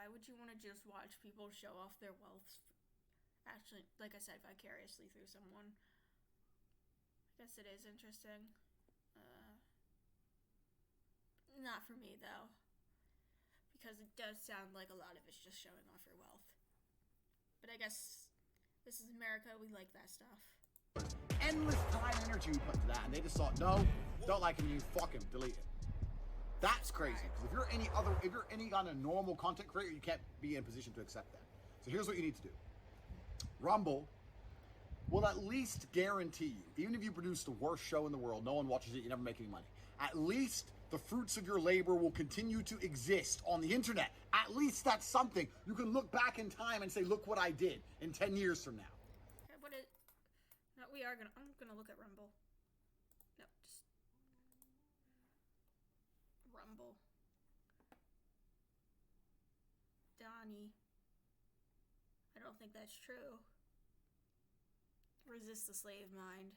would you want to just watch people show off their wealth? Actually, like I said, vicariously through someone. I guess it is interesting. Not for me though, because it does sound like a lot of it's just showing off your wealth. But I guess this is America. We like that stuff. Endless time and energy we put into that, and they just thought, no, don't like it, and you fucking delete it. That's crazy. Because if you're any kind of normal content creator, you can't be in a position to accept that. So here's what you need to do. Rumble will at least guarantee you, even if you produce the worst show in the world, no one watches it, you never make any money. At least the fruits of your labor will continue to exist on the internet. At least that's something. You can look back in time and say, look what I did in 10 years from now. Okay, but I'm gonna look at Rumble. No, just Rumble. Donnie. I don't think that's true. Resist the slave mind.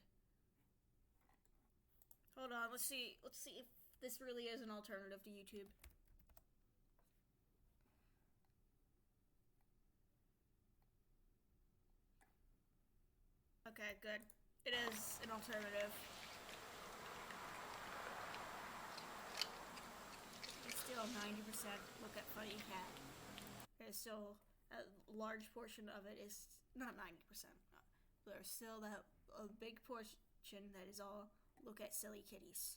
Hold on, let's see if this really is an alternative to YouTube. Okay, good. It is an alternative. It's still 90% look at funny cat. There's still a large portion of it is not 90%. There's still a big portion that is all look at silly kitties.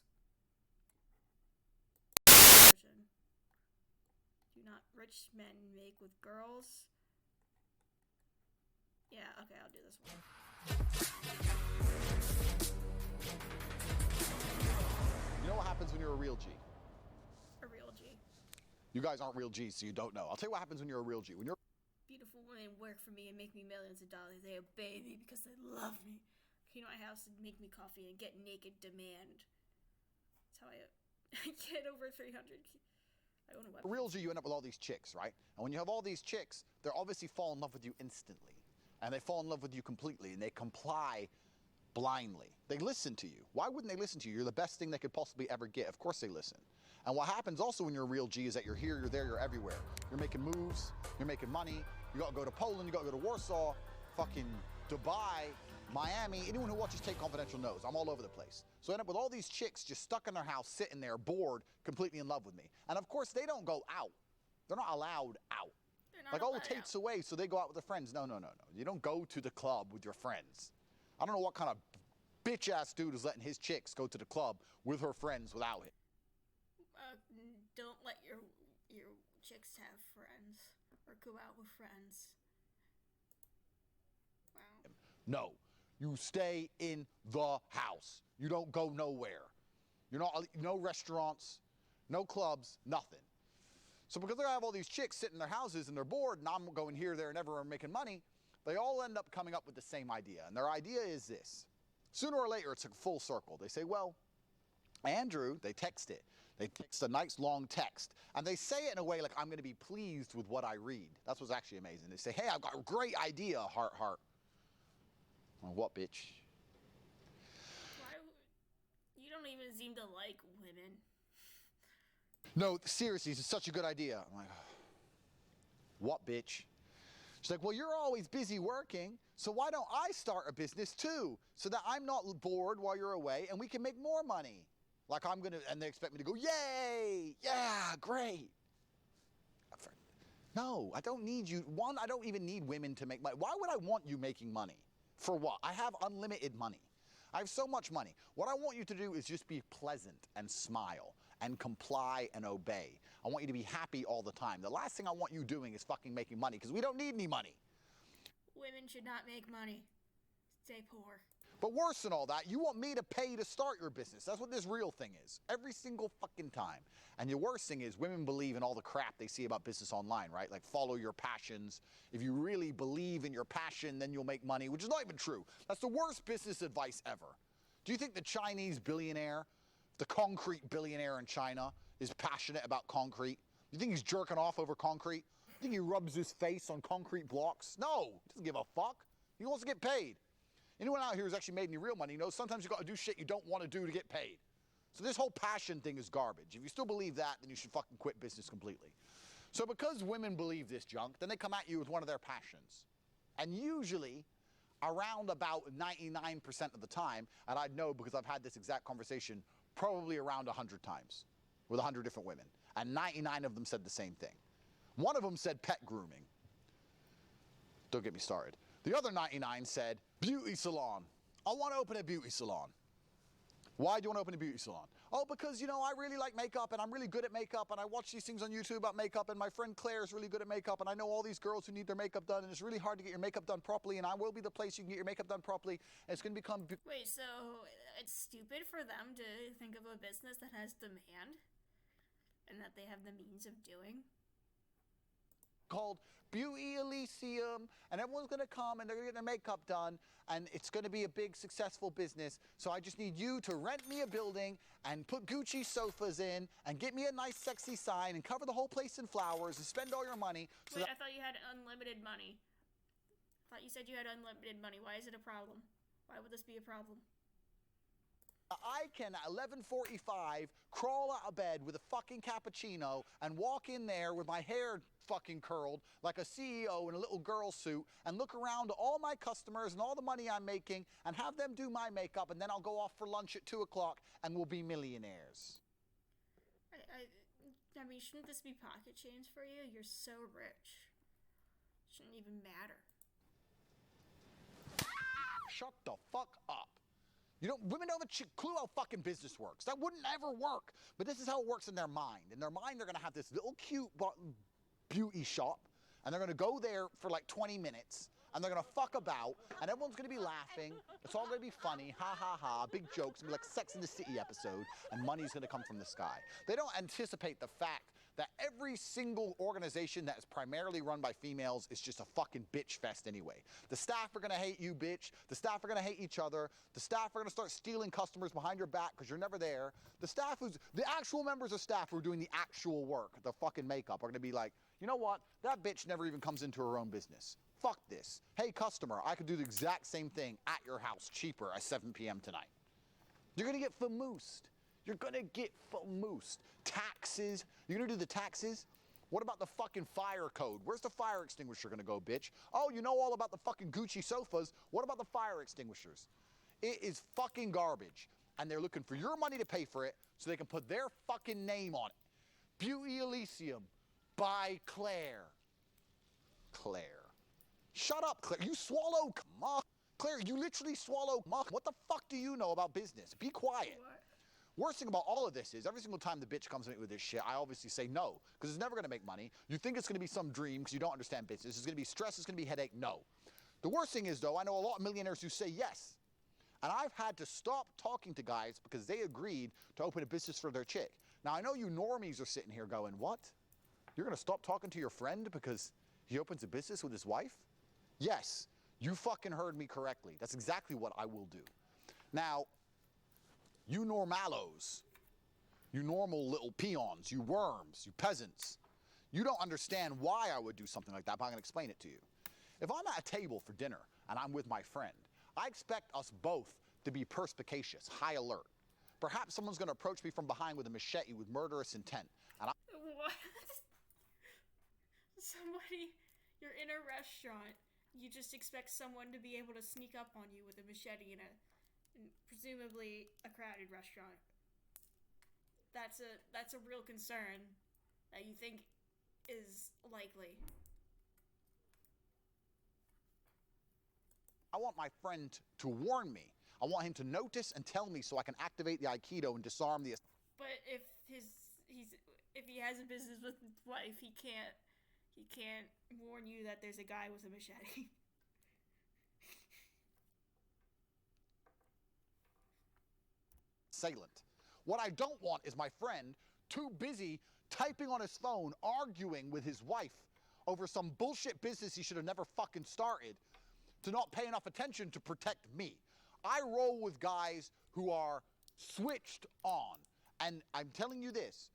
Do not rich men make with girls. Yeah, okay, I'll do this one. You know what happens when you're a real G? A real G. You guys aren't real G's, so you don't know. I'll tell you what happens when you're a real G. When you're beautiful women work for me and make me millions of dollars. They obey me because they love me. Clean my house and make me coffee and get naked demand. That's how I get over 300. I own a website. a real G, you end up with all these chicks, right? And when you have all these chicks, they're obviously fall in love with you instantly. And they fall in love with you completely, and they comply blindly. They listen to you. Why wouldn't they listen to you? You're the best thing they could possibly ever get. Of course they listen. And what happens also when you're a real G is that you're here, you're there, you're everywhere. You're making moves, you're making money. You gotta go to Poland, you gotta go to Warsaw, fucking Dubai, Miami. Anyone who watches Tate Confidential knows I'm all over the place. So I end up with all these chicks just stuck in their house, sitting there, bored, completely in love with me. And of course they don't go out. They're not allowed out. Like, oh, Tate's away, so they go out with their friends. No. You don't go to the club with your friends. I don't know what kind of bitch-ass dude is letting his chicks go to the club with her friends without him. Don't let your chicks have friends or go out with friends. Wow. No, you stay in the house. You don't go nowhere. You're not, no restaurants, no clubs, nothing. So because I have all these chicks sitting in their houses and they're bored and I'm going here, there, and everywhere and making money, they all end up coming up with the same idea. And their idea is this. Sooner or later, it's a full circle. They say, well, Andrew, they text it. They text a nice long text. And they say it in a way like, I'm going to be pleased with what I read. That's what's actually amazing. They say, hey, I've got a great idea, heart, heart. Well, what, bitch? Why? You don't even seem to like women. No, seriously, it's such a good idea. I'm like, what, bitch? She's like, well, you're always busy working, so why don't I start a business too, so that I'm not bored while you're away and we can make more money. Like I'm gonna, and they expect me to go, yay, yeah, great. No, I don't need you. One, I don't even need women to make money. Why would I want you making money? For what? I have unlimited money. I have so much money. What I want you to do is just be pleasant and smile and comply and obey. I want you to be happy all the time. The last thing I want you doing is fucking making money because we don't need any money. Women should not make money. Stay poor. But worse than all that, you want me to pay to start your business. That's what this real thing is. Every single fucking time. And the worst thing is women believe in all the crap they see about business online, right? Like follow your passions. If you really believe in your passion, then you'll make money, which is not even true. That's the worst business advice ever. Do you think the Chinese billionaire, the concrete billionaire in China, is passionate about concrete? You think he's jerking off over concrete? You think he rubs his face on concrete blocks? No, he doesn't give a fuck. He wants to get paid. Anyone out here who's actually made any real money knows sometimes you got to do shit you don't want to do to get paid. So this whole passion thing is garbage. If you still believe that, then you should fucking quit business completely. So because women believe this junk, then they come at you with one of their passions. And usually, around about 99% of the time, and I'd know because I've had this exact conversation probably around 100 times with 100 different women. And 99 of them said the same thing. One of them said pet grooming. Don't get me started. The other 99 said, beauty salon. I want to open a beauty salon. Why do you want to open a beauty salon? Oh, because, you know, I really like makeup and I'm really good at makeup and I watch these things on YouTube about makeup and my friend Claire is really good at makeup and I know all these girls who need their makeup done and it's really hard to get your makeup done properly and I will be the place you can get your makeup done properly and it's going to become... Wait, so it's stupid for them to think of a business that has demand and that they have the means of doing? Called Beauty Elysium, and everyone's gonna come and they're gonna get their makeup done, and it's gonna be a big successful business. So I just need you to rent me a building and put Gucci sofas in and get me a nice sexy sign and cover the whole place in flowers and spend all your money. So wait, I thought you had unlimited money. I thought you said you had unlimited money. Why is it a problem? Why would this be a problem? I can, at 11:45, crawl out of bed with a fucking cappuccino and walk in there with my hair fucking curled like a CEO in a little girl suit and look around at all my customers and all the money I'm making and have them do my makeup and then I'll go off for lunch at 2 o'clock and we'll be millionaires. I mean, shouldn't this be pocket change for you? You're so rich. Shouldn't even matter. Shut the fuck up. You know, women don't have a clue how fucking business works. That wouldn't ever work. But this is how it works in their mind. In their mind, they're going to have this little cute beauty shop, and they're going to go there for like 20 minutes, and they're going to fuck about, and everyone's going to be laughing. It's all going to be funny. Ha, ha, ha. Big jokes. It's going to be like Sex in the City episode, and money's going to come from the sky. They don't anticipate the fact that every single organization that is primarily run by females is just a fucking bitch fest anyway. The staff are gonna hate you, bitch. The staff are gonna hate each other. The staff are gonna start stealing customers behind your back because you're never there. The actual members of staff who are doing the actual work, the fucking makeup, are gonna be like, you know what? That bitch never even comes into her own business. Fuck this. Hey, customer, I could do the exact same thing at your house, cheaper at 7 p.m. tonight. You're gonna get famoosed. You're gonna get famoosed. Taxes. You're gonna do the taxes? What about the fucking fire code? Where's the fire extinguisher gonna go, bitch? Oh, you know all about the fucking Gucci sofas. What about the fire extinguishers? It is fucking garbage. And they're looking for your money to pay for it so they can put their fucking name on it. Beauty Elysium by Claire. Claire. Shut up, Claire. You swallow muck. Claire, you literally swallow muck. What the fuck do you know about business? Be quiet. What? Worst thing about all of this is every single time the bitch comes to me with this shit, I obviously say no, because it's never gonna make money. You think it's gonna be some dream because you don't understand business. It's gonna be stress, it's gonna be headache, no. The worst thing is though, I know a lot of millionaires who say yes. And I've had to stop talking to guys because they agreed to open a business for their chick. Now I know you normies are sitting here going, what? You're gonna stop talking to your friend because he opens a business with his wife? Yes, you fucking heard me correctly. That's exactly what I will do. Now, you normalos, you normal little peons, you worms, you peasants, you don't understand why I would do something like that, but I'm gonna explain it to you. If I'm at a table for dinner and I'm with my friend, I expect us both to be perspicacious, high alert. Perhaps someone's gonna approach me from behind with a machete with murderous intent, and What? Somebody, you're in a restaurant, you just expect someone to be able to sneak up on you with a machete in presumably a crowded restaurant. That's a real concern that you think is likely. I want my friend to warn me. I want him to notice and tell me so I can activate the Aikido and disarm the... But if he has a business with his wife, he can't warn you that there's a guy with a machete. assailant. What I don't want is my friend too busy typing on his phone, arguing with his wife over some bullshit business he should have never fucking started, to not pay enough attention to protect me. I roll with guys who are switched on. And I'm telling you this,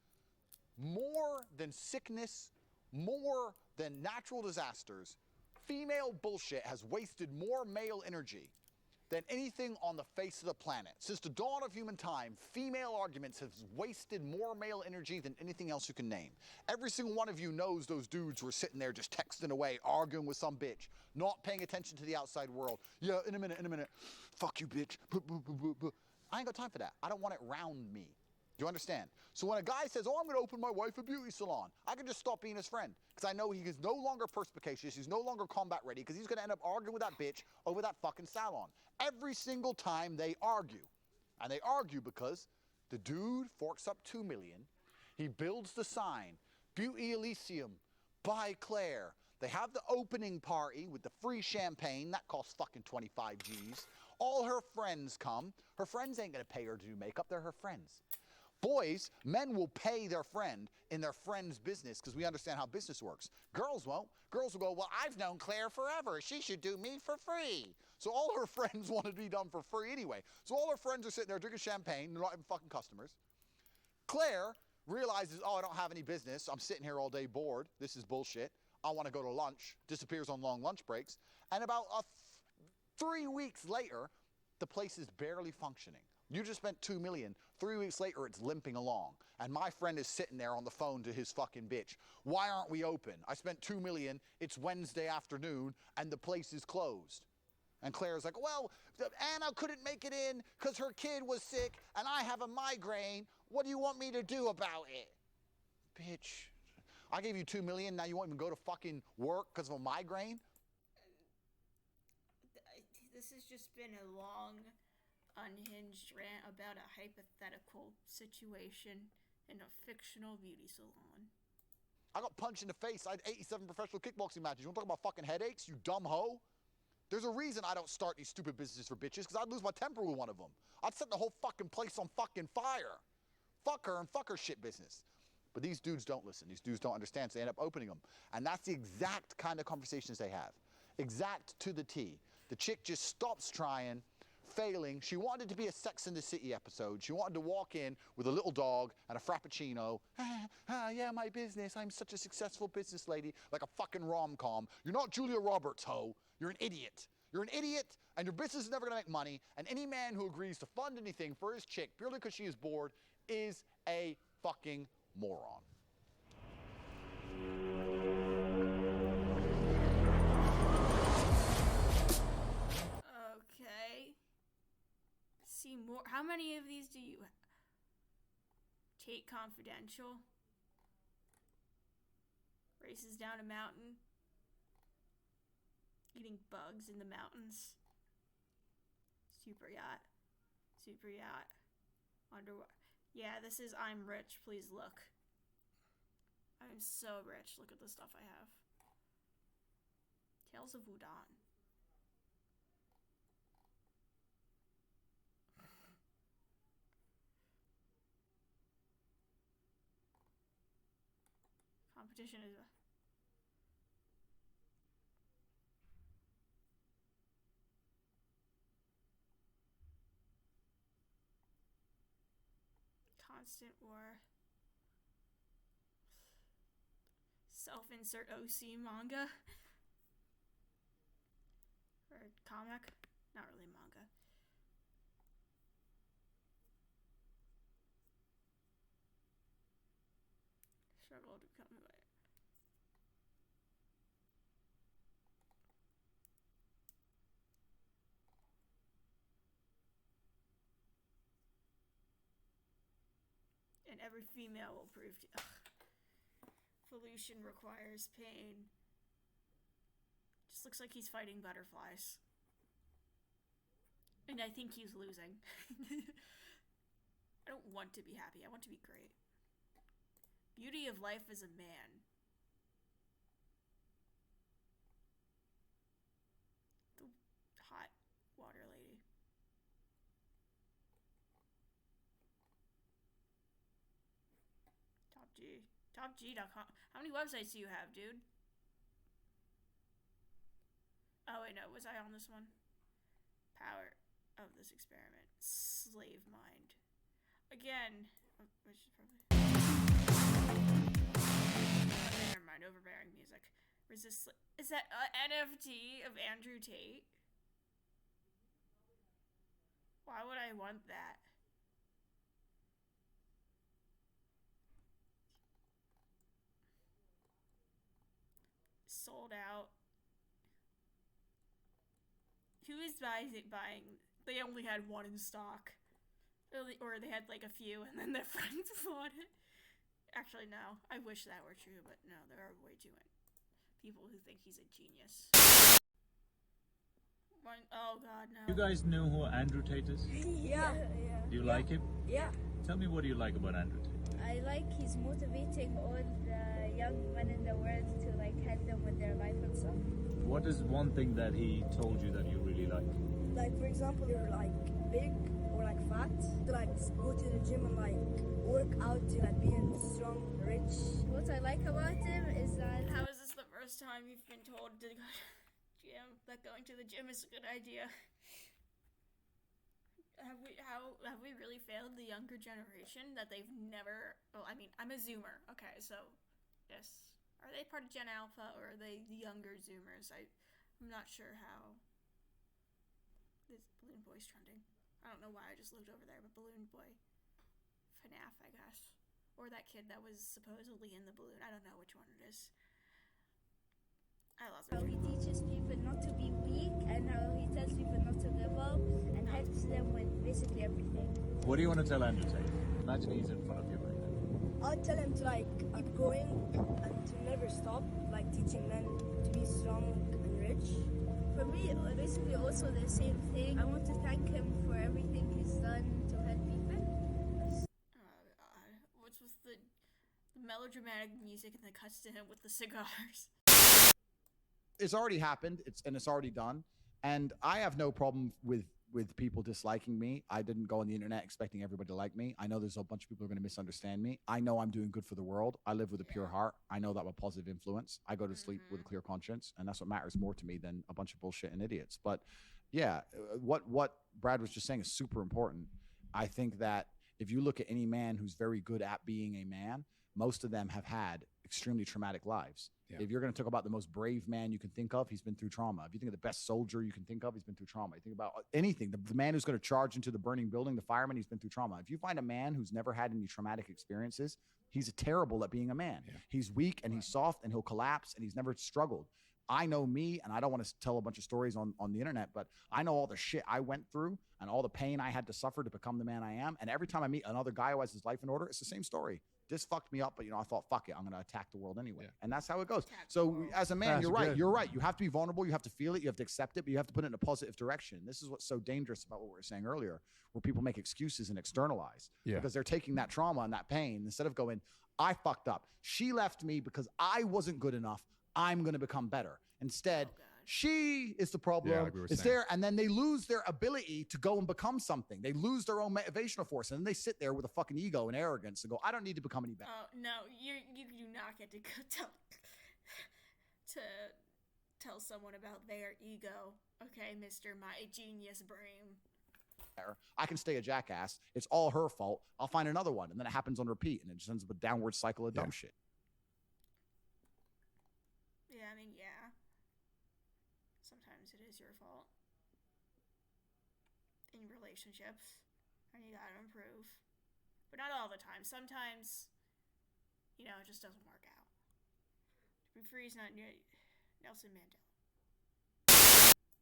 more than sickness, more than natural disasters, female bullshit has wasted more male energy than anything on the face of the planet. Since the dawn of human time, female arguments have wasted more male energy than anything else you can name. Every single one of you knows those dudes who are sitting there just texting away, arguing with some bitch, not paying attention to the outside world. Yeah, in a minute. Fuck you, bitch. I ain't got time for that. I don't want it round me. Do you understand? So when a guy says, oh, I'm gonna open my wife a beauty salon, I can just stop being his friend. Because I know he is no longer perspicacious, he's no longer combat ready, because he's gonna end up arguing with that bitch over that fucking salon. Every single time they argue. And they argue because the dude forks up $2 million, he builds the sign, Beauty Elysium, by Claire. They have the opening party with the free champagne, that costs fucking 25 G's. All her friends come. Her friends ain't gonna pay her to do makeup, they're her friends. Boys, men will pay their friend in their friend's business because we understand how business works. Girls won't. Girls will go, well, I've known Claire forever. She should do me for free. So all her friends want to be done for free anyway. So all her friends are sitting there drinking champagne. They're not even fucking customers. Claire realizes, oh, I don't have any business. I'm sitting here all day bored. This is bullshit. I want to go to lunch. Disappears on long lunch breaks. And about 3 weeks later, the place is barely functioning. You just spent $2 million. 3 weeks later, it's limping along. And my friend is sitting there on the phone to his fucking bitch. Why aren't we open? I spent $2 million. It's Wednesday afternoon, and the place is closed. And Claire's like, well, Anna couldn't make it in because her kid was sick, and I have a migraine. What do you want me to do about it? Bitch, I gave you $2 million. Now you won't even go to fucking work because of a migraine? This has just been a long, unhinged rant about a hypothetical situation in a fictional beauty salon. I got punched in the face. I had 87 professional kickboxing matches. You want to talk about fucking headaches, you dumb hoe? There's a reason I don't start these stupid businesses for bitches, because I'd lose my temper with one of them. I'd set the whole fucking place on fucking fire. Fuck her and fuck her shit business. But these dudes don't listen. These dudes don't understand, so they end up opening them. And that's the exact kind of conversations they have. Exact to the T. The chick just stops trying, failing. She wanted to be a Sex and the City episode. She wanted to walk in with a little dog and a frappuccino. Yeah, my business. I'm such a successful business lady. Like a fucking rom-com. You're not Julia Roberts, ho. You're an idiot. You're an idiot, and your business is never gonna make money, and any man who agrees to fund anything for his chick purely because she is bored is a fucking moron. Okay. See more. How many of these do you Tate Confidential? Races down a mountain. Eating bugs in the mountains. Super yacht. Super yacht. Underwater. Yeah, this is I'm rich. Please look. I'm so rich. Look at the stuff I have. Tales of Wudon. Competition is constant war. Self-insert OC manga. Or comic. Not really manga. Struggle to become aware. And every female will prove to. Pollution requires pain. Just looks like he's fighting butterflies. And I think he's losing. I don't want to be happy. I want to be great. Beauty of life as a man. The hot water lady. TopG.com. How many websites do you have, dude? Oh wait, no, was I on this one? Power of this experiment. Slave mind. Again, which is probably... Never mind, overbearing music. Resist... Is that NFT of Andrew Tate? Why would I want that? Sold out. Who is buying? They only had one in stock. Or they had like a few and then their friends bought it. Actually, no. I wish that were true, but no, there are way too many people who think he's a genius. Oh god, no. You guys know who Andrew Tate is? Yeah. Do you like him? Yeah. Tell me, what do you like about Andrew Tate? I like he's motivating all the young men in the world to like help them with their life and stuff. What is one thing that he told you that you really like? Like for example, you're like big or like fat, to like go to the gym and like work out to like being strong, rich. What I like about him is that... How is this the first time you've been told to go to the gym, that going to the gym is a good idea? Have we really failed the younger generation that they've never... Well, I mean, I'm a Zoomer. Okay, so, yes. Are they part of Gen Alpha, or are they the younger Zoomers? I'm not sure how this Balloon Boy's trending. I don't know why I just looked over there, but Balloon Boy. FNAF, I guess. Or that kid that was supposedly in the balloon. I don't know which one it is. I lost it. How he teaches people not to be weak, and how he tells people not to give up, and helps them with basically everything. What do you want to tell Andrew Tate? Imagine he's in front of you right now. I'll tell him to like keep going and to never stop, like teaching men to be strong and rich. For me, basically also the same thing. I want to thank him for everything he's done to help people. What's with the melodramatic music and the cuts to him with the cigars? It's already happened. It's already done. And I have no problem with people disliking me. I didn't go on the internet expecting everybody to like me. I know there's a bunch of people who are going to misunderstand me. I know I'm doing good for the world. I live with a pure heart. I know that I'm a positive influence. I go to sleep with a clear conscience, and that's what matters more to me than a bunch of bullshit and idiots. But yeah, what Brad was just saying is super important. I think that if you look at any man who's very good at being a man, most of them have had extremely traumatic lives. Yeah. If you're going to talk about the most brave man you can think of, he's been through trauma. If you think of the best soldier you can think of, he's been through trauma. You think about anything, the man who's going to charge into the burning building, the fireman, he's been through trauma. If you find a man who's never had any traumatic experiences, he's terrible at being a man. Yeah. He's weak and he's soft and he'll collapse and he's never struggled. I know me, and I don't want to tell a bunch of stories on the internet, but I know all the shit I went through and all the pain I had to suffer to become the man I am. And every time I meet another guy who has his life in order, it's the same story. This fucked me up, but I thought, fuck it, I'm going to attack the world anyway. Yeah. And that's how it goes. So as a man, you're right. You're right. You have to be vulnerable. You have to feel it. You have to accept it, but you have to put it in a positive direction. This is what's so dangerous about what we were saying earlier, where people make excuses and externalize because they're taking that trauma and that pain instead of going, I fucked up. She left me because I wasn't good enough. I'm going to become better. Instead, she is the problem. Yeah, like it's there, and then they lose their ability to go and become something. They lose their own motivational force, and then they sit there with a fucking ego and arrogance and go, I don't need to become any better. Oh, no, you do not get to go tell someone about their ego. Okay, Mr. My Genius Brain. I can stay a jackass. It's all her fault. I'll find another one, and then it happens on repeat, and it just ends up a downward cycle of dumb shit. Yeah, I mean, yeah. Sometimes it is your fault. In relationships. And you gotta improve. But not all the time. Sometimes, it just doesn't work out. To be free is not Nelson Mandela.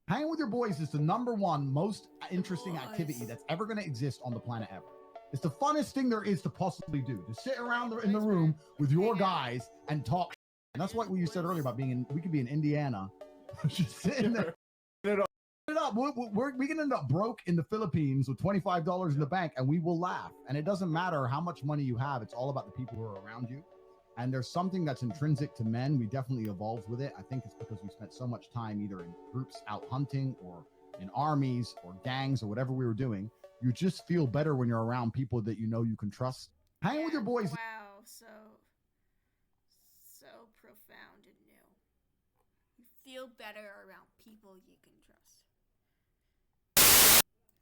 Hanging with your boys is the #1 most interesting activity that's ever going to exist on the planet ever. It's the funnest thing there is to possibly do. To sit around in the room with your guys and talk. And that's what you said earlier about we could be in Indiana, just sitting there. We can end up broke in the Philippines with $25 in the bank, and we will laugh. And it doesn't matter how much money you have. It's all about the people who are around you. And there's something that's intrinsic to men. We definitely evolved with it. I think it's because we spent so much time either in groups out hunting or in armies or gangs or whatever we were doing. You just feel better when you're around people that you know you can trust. Hang with your boys. Wow, so to new. You feel better around people you can trust.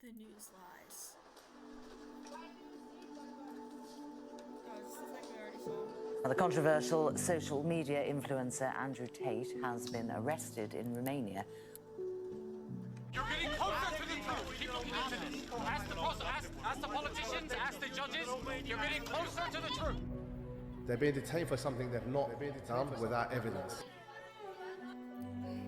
The news lies. The controversial social media influencer Andrew Tate has been arrested in Romania. You're getting closer to the truth. Keep looking into this. Ask the politicians, ask the judges. You're getting closer to the truth. They're being detained for something they've not done without evidence.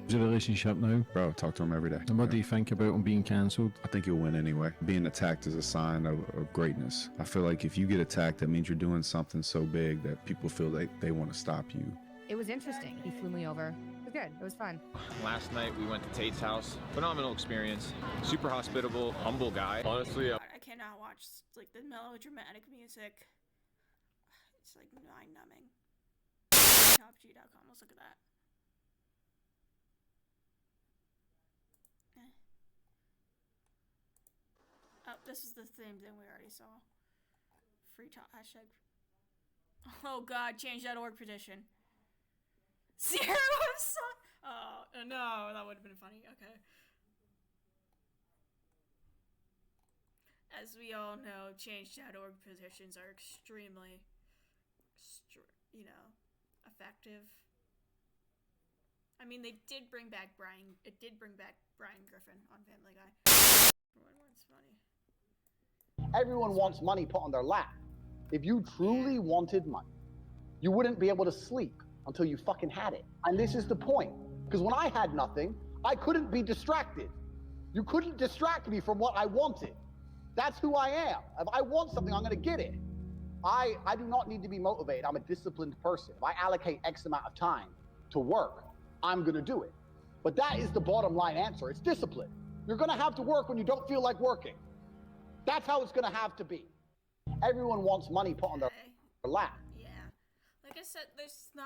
Is a relationship now? Bro, talk to him every day. And what do you think about him being cancelled? I think you'll win anyway. Being attacked is a sign of greatness. I feel like if you get attacked, that means you're doing something so big that people feel they want to stop you. It was interesting. He flew me over. It was good. It was fun. Last night we went to Tate's house. Phenomenal experience. Super hospitable, humble guy. Honestly, I cannot watch like the melodramatic music. It's like mind-numbing. TopG.com. Let's look at that. Oh, this is the same thing we already saw. Free top hashtag. Oh god, change.org petition. 0 song. Oh no, that would have been funny. Okay. As we all know, change.org petitions are extremely, effective. I mean, it did bring back Brian Griffin on Family Guy. It's funny. Everyone wants money put on their lap. If you truly wanted money, you wouldn't be able to sleep until you fucking had it. And this is the point. Because when I had nothing, I couldn't be distracted. You couldn't distract me from what I wanted. That's who I am. If I want something, I'm gonna get it. I do not need to be motivated. I'm a disciplined person. If I allocate X amount of time to work, I'm gonna do it. But that is the bottom line answer. It's discipline. You're gonna have to work when you don't feel like working. That's how it's gonna have to be. Everyone wants money put on their lap. Yeah. Like I said, there's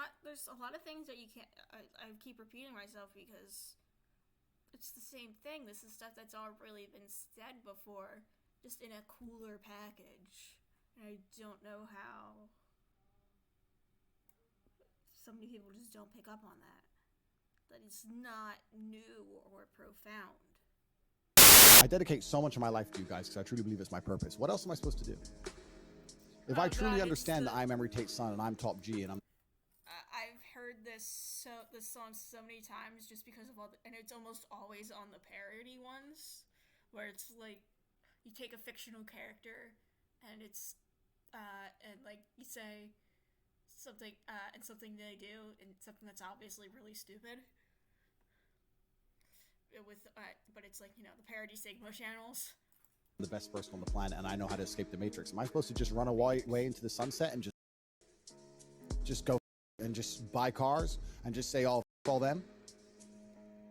a lot of things that you can't, I keep repeating myself because it's the same thing. This is stuff that's already been said before, just in a cooler package. And I don't know how so many people just don't pick up on that. That it's not new or profound. I dedicate so much of my life to you guys because I truly believe it's my purpose. What else am I supposed to do? If I truly understand that I'm Emery Tate's son and I'm TopG and I'm... I've heard this song so many times just because of and it's almost always on the parody ones, where it's like, you take a fictional character and it's, and like you say something, and something they do, and something that's obviously really stupid. But it's like, the parody Sigma channels. the best person on the planet and I know how to escape the Matrix. Am I supposed to just run away into the sunset and just go and just buy cars and just say, oh, all them?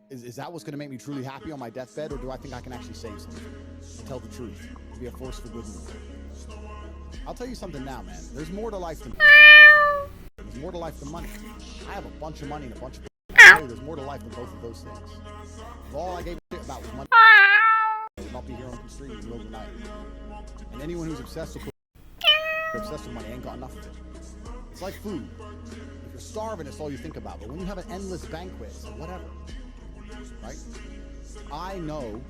Is that what's going to make me truly happy on my deathbed, or do I think I can actually save something and tell the truth, be a force for good? I'll tell you something now, man. There's more to life than there's more to life than money. I have a bunch of money and a bunch of there's more to life than both of those things. If all I gave a shit about was money, I would not be here on the street in the middle of the night. And anyone who's obsessed with money ain't got enough of it. It's like food. If you're starving, it's all you think about. But when you have an endless banquet, it's like whatever. Right? I know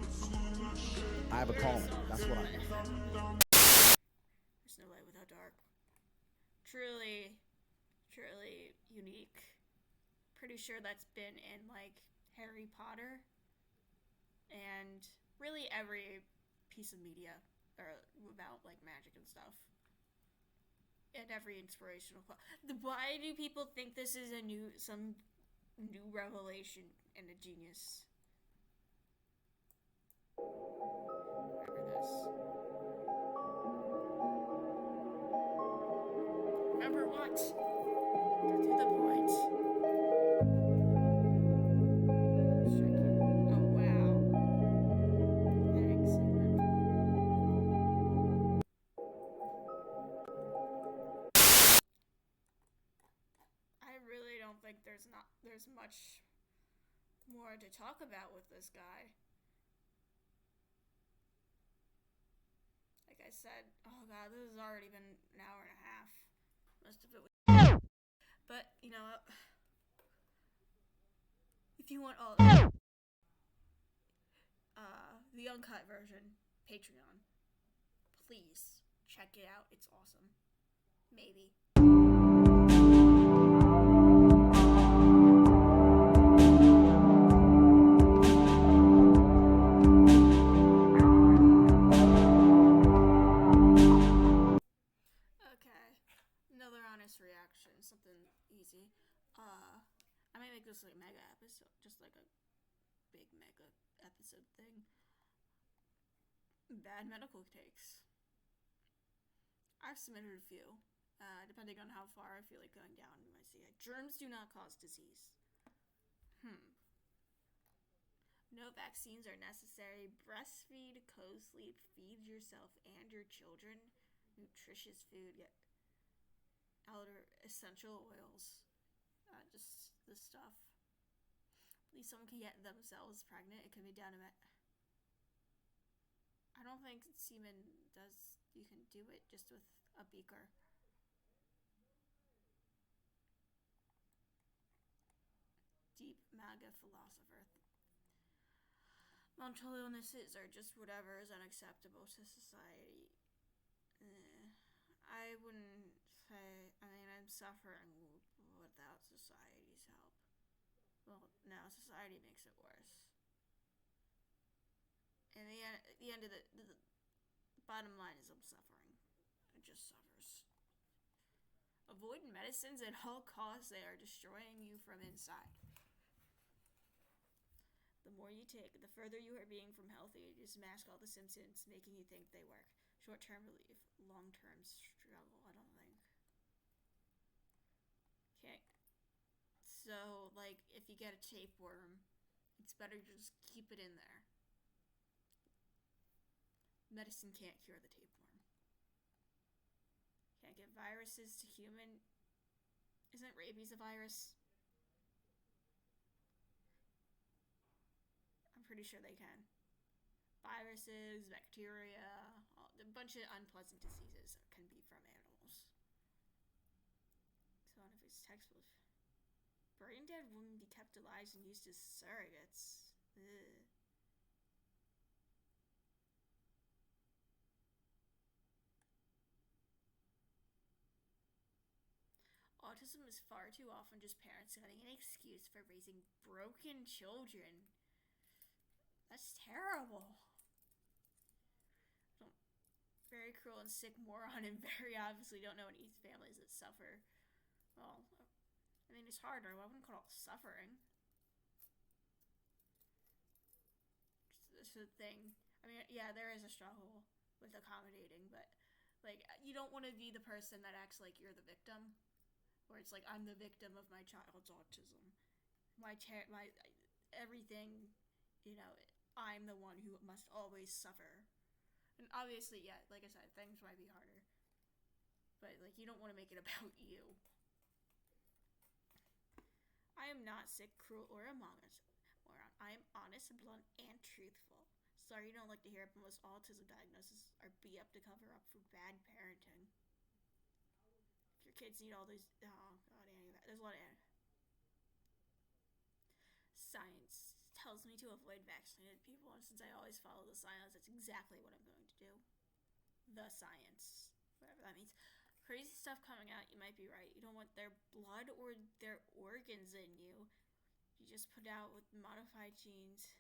I have a calling. That's what I am. There's no light without dark. Truly, truly unique. Pretty sure that's been in like Harry Potter and really every piece of media about like magic and stuff. And every inspirational quote. Why do people think this is some new revelation and a genius? Remember this. Remember what? Get to the point. Oh wow. Thanks. I really don't think there's much more to talk about with this guy. Like I said, oh god, this has already been an hour and a half. Most of it was, but If you want all the uncut version, Patreon, please check it out. It's awesome. Maybe. Okay. Another honest reaction. Something easy. I might make this like mega episode, just like a big mega episode thing. Bad medical takes. I've submitted a few, depending on how far I feel like going down. You might see it. Germs do not cause disease. No vaccines are necessary. Breastfeed, co-sleep, feed yourself and your children nutritious food. Get outer essential oils. Just the stuff. At least someone can get themselves pregnant. It can be done. I don't think semen does. You can do it just with a beaker. Deep MAGA philosopher. Mental illnesses are just whatever is unacceptable to society. I wouldn't say. I mean, I'm suffering without society's help. Well, no, society makes it worse. And the end of the bottom line is I'm suffering. It just suffers. Avoid medicines at all costs. They are destroying you from inside. The more you take, the further you are being from healthy. You just mask all the symptoms, making you think they work. Short-term relief, long-term struggle. I don't think. Okay. So, like, if you get a tapeworm, it's better to just keep it in there. Medicine can't cure the tapeworm. Can't get viruses to human. Isn't rabies a virus? I'm pretty sure they can. Viruses, bacteria, a bunch of unpleasant diseases can be from animals. So if it's textbook. Brain dead women be kept alive and used as surrogates. Ugh. Autism is far too often just parents getting an excuse for raising broken children. That's terrible. Very cruel and sick moron, and very obviously don't know any families that suffer. Well, I mean, it's harder. I wouldn't call it suffering. It's the thing. I mean, yeah, there is a struggle with accommodating, but like, you don't want to be the person that acts like you're the victim, where it's like, I'm the victim of my child's autism. My everything, you know, I'm the one who must always suffer. And obviously, yeah, like I said, things might be harder. But, like, you don't want to make it about you. I am not sick, cruel, or a moron. I am honest, blunt, and truthful. Sorry you don't like to hear it, but most autism diagnoses are beat up to cover up for bad parenting. If your kids need all these... Oh, God, there's a lot of... Science tells me to avoid vaccinated people, and since I always follow the science, that's exactly what I'm going to do. The science. Whatever that means. Crazy stuff coming out, you might be right. You don't want their blood or their organs in you. You just put out with modified genes.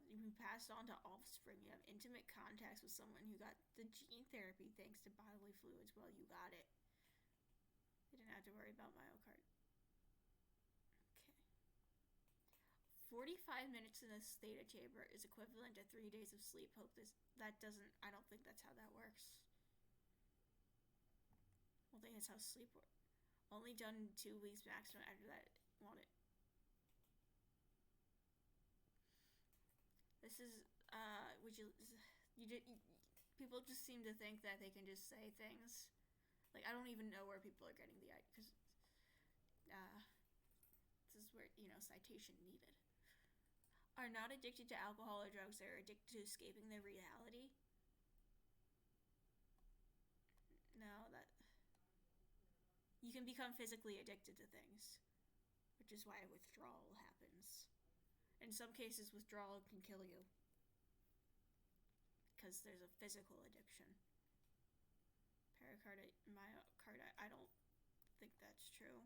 You can pass it on to offspring. You have intimate contacts with someone who got the gene therapy thanks to bodily fluids. Well, you got it. You didn't have to worry about myocard. 45 minutes in a theta chamber is equivalent to 3 days of sleep. I don't think that's how that works. I don't think that's how sleep works. Only done 2 weeks maximum. After that, want it. This is, people just seem to think that they can just say things. Like, I don't even know where people are getting the idea, because, this is where, citation needed. Are not addicted to alcohol or drugs. They're addicted to escaping their reality. No, that... You can become physically addicted to things. which is why withdrawal happens. In some cases, withdrawal can kill you because there's a physical addiction. Pericarditis, myocarditis, I don't think that's true.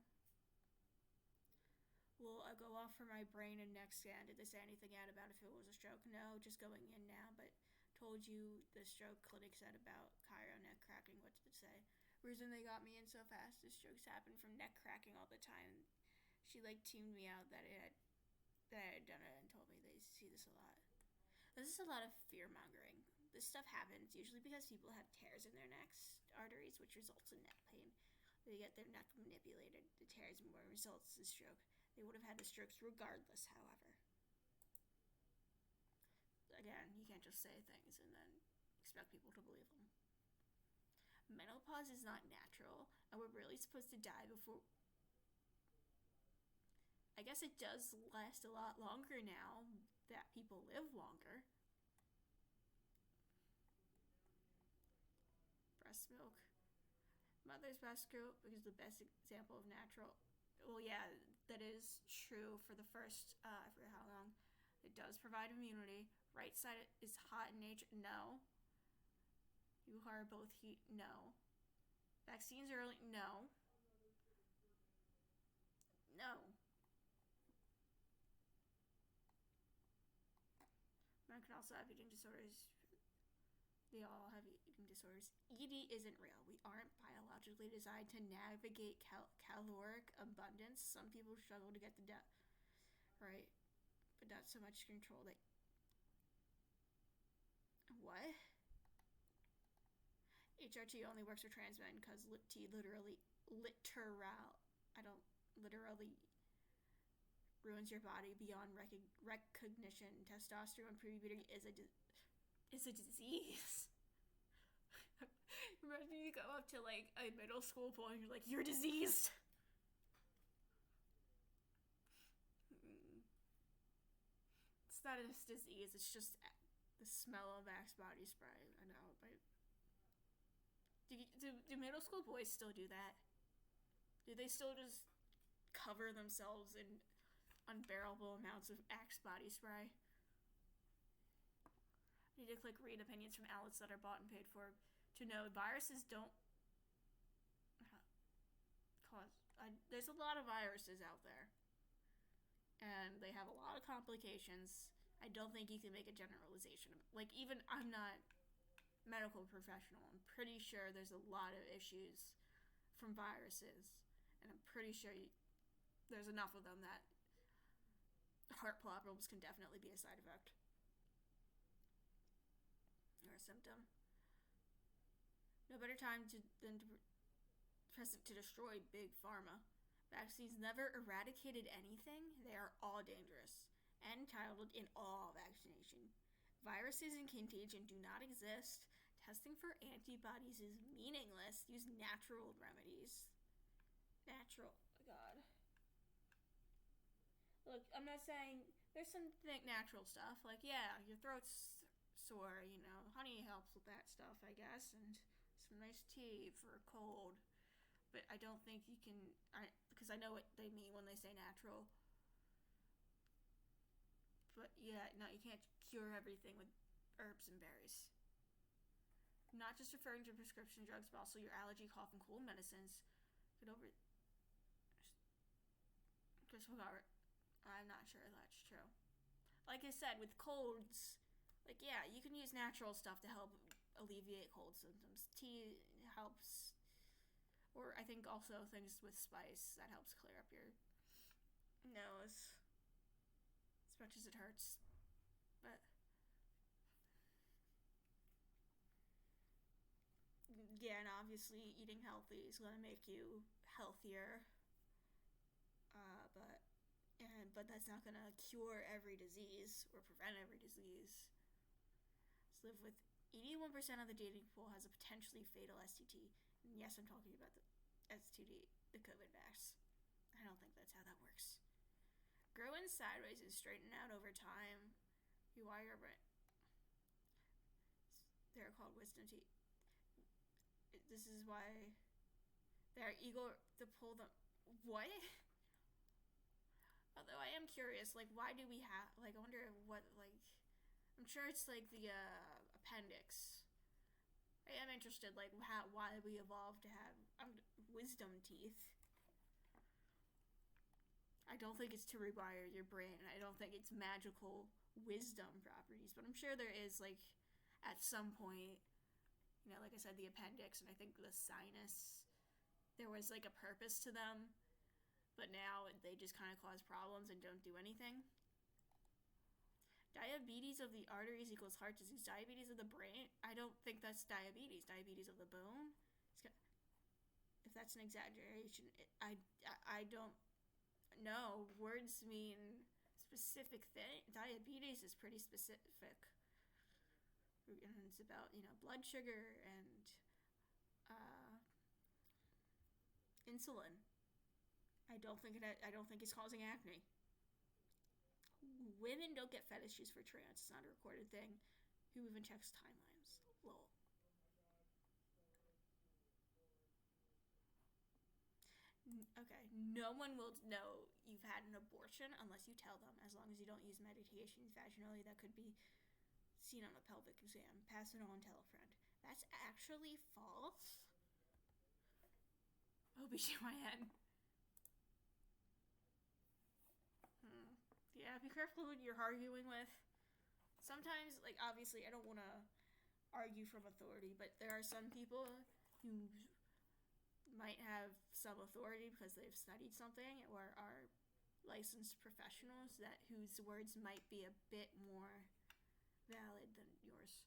Will I go off for my brain and neck scan? Did they say anything yet about if it was a stroke? No, just going in now, but told you the stroke clinic said about Cairo neck cracking. What did it say? Reason they got me in so fast is strokes happen from neck cracking all the time. She like tuned me out that I had done it and told me they see this a lot. This is a lot of fear mongering. This stuff happens usually because people have tears in their necks, arteries, which results in neck pain. They get their neck manipulated. The tears more results in stroke. They would have had the strokes regardless, however. Again, you can't just say things and then expect people to believe them. Menopause is not natural, and we're really supposed to die before... I guess it does last a lot longer now that people live longer. Breast milk. Mother's breast milk is the best example of natural. Well, yeah, that is true for the first, I forget how long. It does provide immunity. Right side is hot in nature. No. You are both heat. No. Vaccines early. No. No. Men can also have eating disorders. They all have eating disorders. ED isn't real. We aren't biologically designed to navigate caloric abundance. Some people struggle to get the right, but not so much control. That what? HRT only works for trans men because T literally ruins your body beyond recognition. Testosterone pre-puberty is a disease. Imagine you go up to like a middle school boy and you're like, you're diseased. It's not a disease, it's just the smell of Axe body spray. I know, but do middle school boys still do that? Do they still just cover themselves in unbearable amounts of Axe body spray? I need to click read opinions from outlets that are bought and paid for to know viruses don't cause. There's a lot of viruses out there, and they have a lot of complications. I don't think you can make a generalization. Like, even I'm not a medical professional. I'm pretty sure there's a lot of issues from viruses, and I'm pretty sure there's enough of them that heart problems can definitely be a side effect. Or a symptom. No better time than present to destroy big pharma. Vaccines never eradicated anything. They are all dangerous. End childhood in all vaccination. Viruses and contagion do not exist. Testing for antibodies is meaningless. Use natural remedies. Natural. Oh God. Look, I'm not saying there's some natural stuff. Like, yeah, your throat's sore, you know, honey helps with that stuff, I guess, and some nice tea for a cold. But I don't think you can, because I know what they mean when they say natural. But yeah, no, you can't cure everything with herbs and berries. Not just referring to prescription drugs, but also your allergy, cough, and cold medicines. Get over it. I'm not sure that's true. Like I said, with colds, like, yeah, you can use natural stuff to help alleviate cold symptoms. Tea helps, or I think also things with spice that helps clear up your nose as much as it hurts. But yeah, and obviously eating healthy is going to make you healthier, but that's not going to cure every disease or prevent every disease. Let's live with 81% of the dating pool has a potentially fatal STD. And yes, I'm talking about the STD, the COVID vax. I don't think that's how that works. Grow in sideways and straighten out over time. You are your brain. They're called wisdom teeth. This is why they're eager to pull them. What? curious, like, why do we have, like, I wonder what, like, I'm sure it's, like, the, appendix. I am interested, like, why we evolved to have wisdom teeth. I don't think it's to rewire your brain. I don't think it's magical wisdom properties, but I'm sure there is, like, at some point, you know, like I said, the appendix, and I think the sinus, there was, like, a purpose to them, but now they just kind of cause problems and don't do anything. Diabetes of the arteries equals heart disease. Diabetes of the brain? I don't think that's diabetes. Diabetes of the bone? If that's an exaggeration, I don't know. Words mean specific thing. Diabetes is pretty specific. And it's about, you know, blood sugar and insulin. I don't think it's causing acne. Women don't get fetishes for trans. It's not a recorded thing. Who even checks timelines? Lol. Okay, no one will know you've had an abortion unless you tell them, as long as you don't use medications vaginally that could be seen on a pelvic exam. Pass it on, tell a friend. That's actually false? OBGYN. Yeah, be careful who you're arguing with. Sometimes, like, obviously, I don't want to argue from authority, but there are some people who might have some authority because they've studied something or are licensed professionals whose words might be a bit more valid than yours.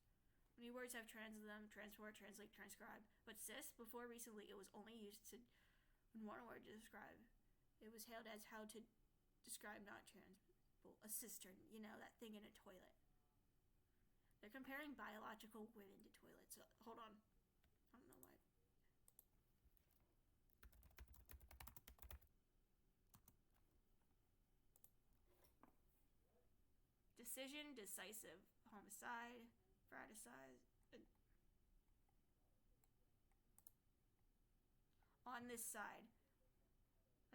Many words have trans in them: transport, translate, transcribe. But cis, before recently, it was only used in one word to describe. It was hailed as how to describe not trans. A cistern, you know, that thing in a toilet. They're comparing biological women to toilets. Hold on. I don't know why. Decision, decisive, homicide, fratricide. On this side.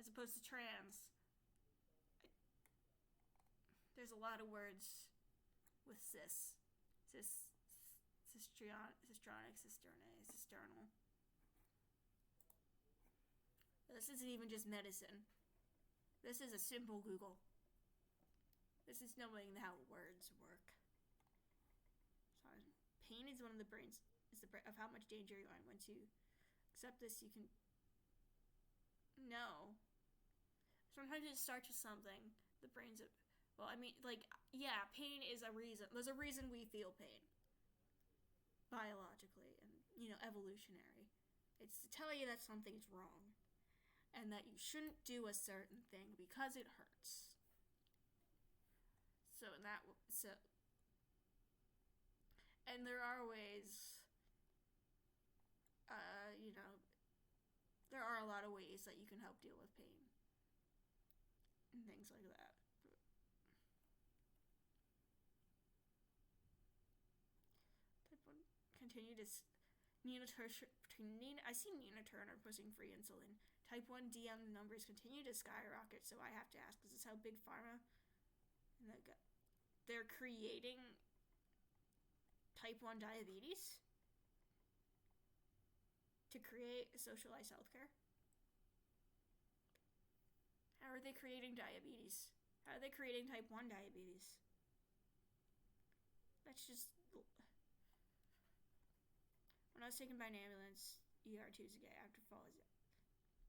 As opposed to trans. There's a lot of words with cis. Cistronic, cisternal. This isn't even just medicine. This is a simple Google. This is knowing how words work. Sorry. Pain is one of the brains of how much danger you're in. Once you accept this, you can. No. Sometimes it starts with something. The brain's. Well, I mean, like, yeah, pain is a reason. There's a reason we feel pain. Biologically and, you know, evolutionary. It's to tell you that something's wrong. And that you shouldn't do a certain thing because it hurts. And there are ways, you know, there are a lot of ways that you can help deal with pain. And things like that. Continue to I see Nina Turner pushing free insulin. Type 1 DM numbers continue to skyrocket, so I have to ask, is this how Big Pharma and they're creating type 1 diabetes to create socialized healthcare? How are they creating diabetes? How are they creating type 1 diabetes? That's just... When I was taken by an ambulance ER Tuesday after falls,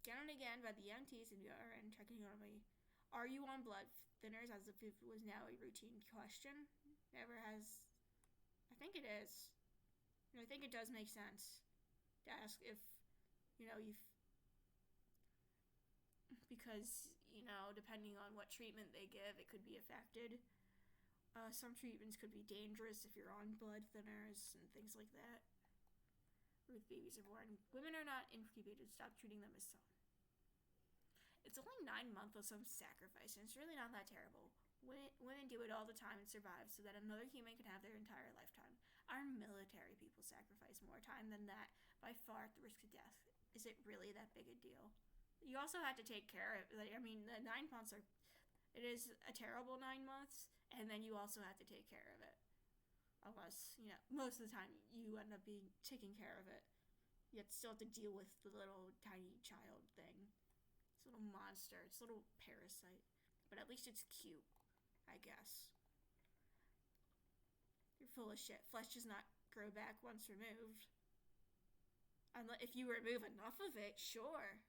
down again by the EMTs and RN checking on me. Are you on blood thinners? As if it was now a routine question. Never has. I think it is. And I think it does make sense to ask if, you know, because, you know, depending on what treatment they give, it could be affected. Some treatments could be dangerous if you're on blood thinners and things like that. With babies are born. Women are not incubated. Stop treating them as so. It's only 9 months with some sacrifice, and it's really not that terrible. Women do it all the time and survive so that another human can have their entire lifetime. Our military people sacrifice more time than that, by far at the risk of death. Is it really that big a deal? You also have to take care of, like, I mean, the 9 months are, It is a terrible 9 months, and then you also have to take care of it. Unless, you know, most of the time you end up being taking care of it. You still have to deal with the little tiny child thing. This little monster. It's a little parasite. But at least it's cute, I guess. You're full of shit. Flesh does not grow back once removed. Unless if you remove enough of it, sure.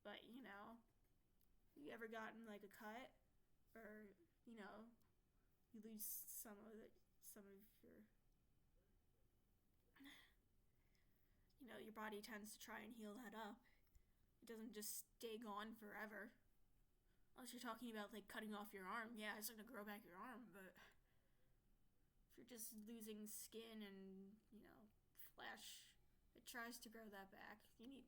But, you know, you ever gotten like a cut? Or, you know, you lose some of your you know, your body tends to try and heal that up. It doesn't just stay gone forever. Unless you're talking about like cutting off your arm. Yeah, it's gonna grow back your arm, but if you're just losing skin and, you know, flesh, it tries to grow that back. You need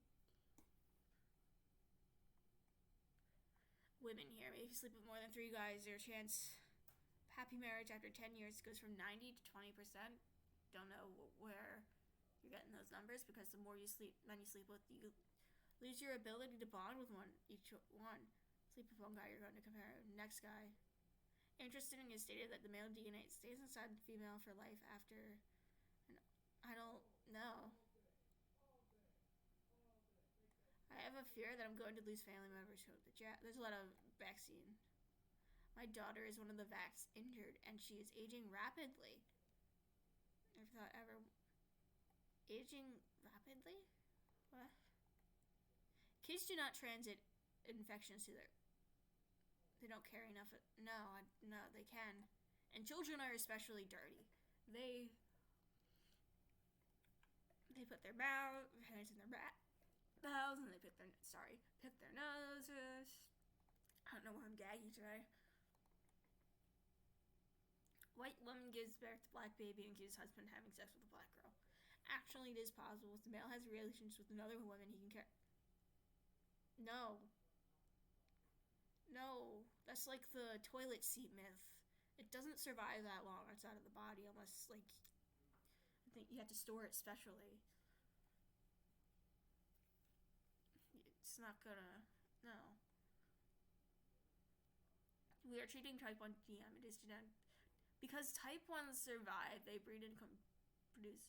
women here. Maybe if you sleep with more than 3 guys, your chance happy marriage after 10 years goes from 90 to 20%. Don't know where you're getting those numbers, because the more men you sleep with, you lose your ability to bond with each one. Sleep with one guy, you're going to compare to the next guy. Interesting is stated that the male DNA stays inside the female for life after, and I don't know. I have a fear that I'm going to lose family members to the jab. There's a lot of vaccine. My daughter is one of the vax injured, and she is aging rapidly. Never thought ever. Aging rapidly? What? Kids do not transit infections to their. They don't carry enough. No, they can. And children are especially dirty. They put their hands in their mouths, and they pick their noses. I don't know why I'm gagging today. White woman gives birth to black baby and accuses husband having sex with a black girl. Actually, it is possible. If the male has relations with another woman, he can carry. No, that's like the toilet seat myth. It doesn't survive that long outside of the body unless, like, I think you have to store it specially. It's not gonna, no. We are treating type 1 DM. It is genetic. Because type 1s survive, they breed and produce.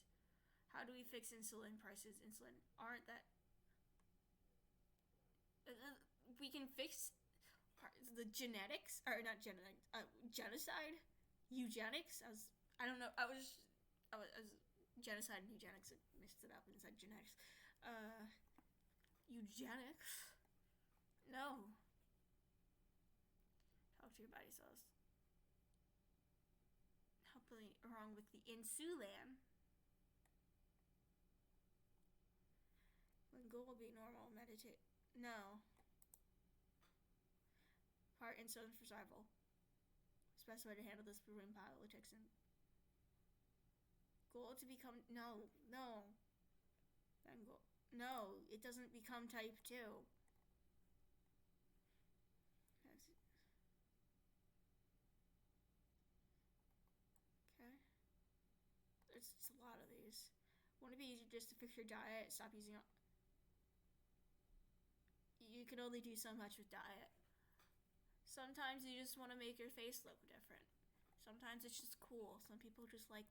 How do we fix insulin prices? Insulin aren't that. We can fix the genetics, or not genetics, genocide, eugenics. I don't know. I was genocide and eugenics. I mixed it up and said genetics. Eugenics? No. Talk to your body cells. Hopefully wrong with the insulin. When goal will be normal, meditate. No. Heart insulin for survival. Best way to handle this proven politics and goal to become no. Then goal. No, it doesn't become type 2. Okay. There's just a lot of these. Want to be easy just to fix your diet, stop using it. You can only do so much with diet. Sometimes you just want to make your face look different. Sometimes it's just cool. Some people just like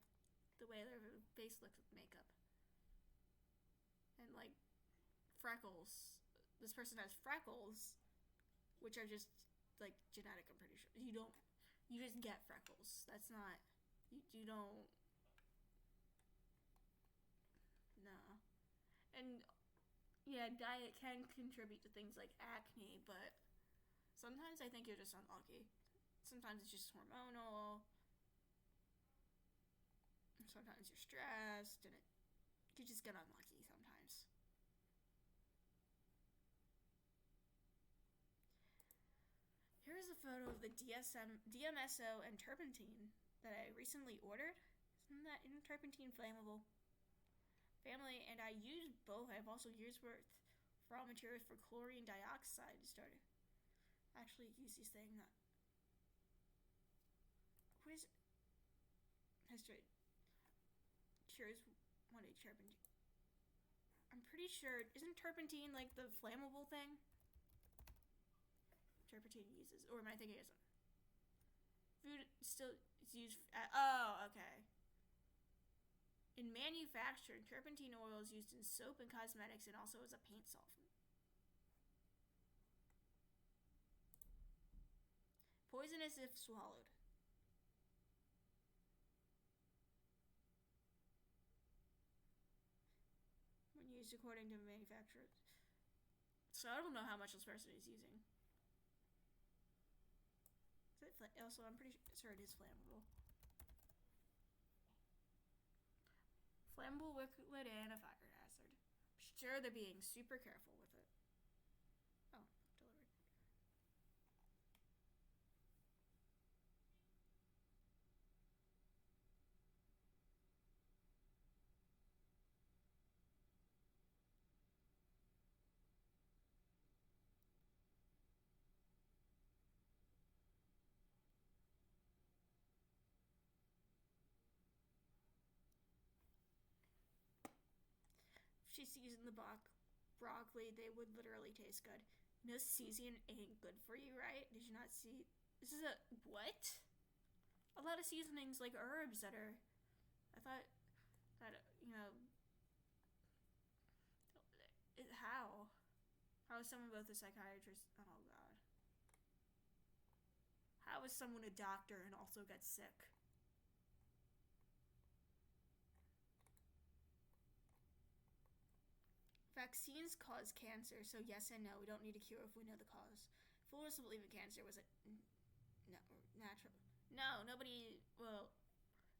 the way their face looks with makeup. And like freckles. This person has freckles, which are just like genetic, I'm pretty sure. You just get freckles. That's not, you don't, no. And yeah, diet can contribute to things like acne, but sometimes I think you're just unlucky. Sometimes it's just hormonal. Sometimes you're stressed, and you just get unlucky sometimes. Here's a photo of the DMSO and turpentine that I recently ordered. Isn't that turpentine flammable? Family, and I used both. I've also used raw materials for chlorine dioxide to start it. Actually use these things. What is it? History. Cures one day turpentine. I'm pretty sure, isn't turpentine like the flammable thing? Turpentine. continue uses, or am I thinking it isn't? Food still is used. Oh, okay. In manufacturing, turpentine oil is used in soap and cosmetics, and also as a paint solvent. Poisonous if swallowed. When used according to manufacturers. So I don't know how much this person is using. Is it also, I'm pretty sure it is flammable. Flammable liquid and a fire hazard. I'm sure they're being super careful with it. Oh, delivered. If she seasoned the broccoli, they would literally taste good. You know, seasoning ain't good for you, right? Did you not see? This is a what? A lot of seasonings like herbs that are. I thought that how? How is someone both a psychiatrist? Oh god. How is someone a doctor and also get sick? Vaccines cause cancer, so yes and no. We don't need a cure if we know the cause. Foolish to believe in cancer was natural. No, nobody. Well,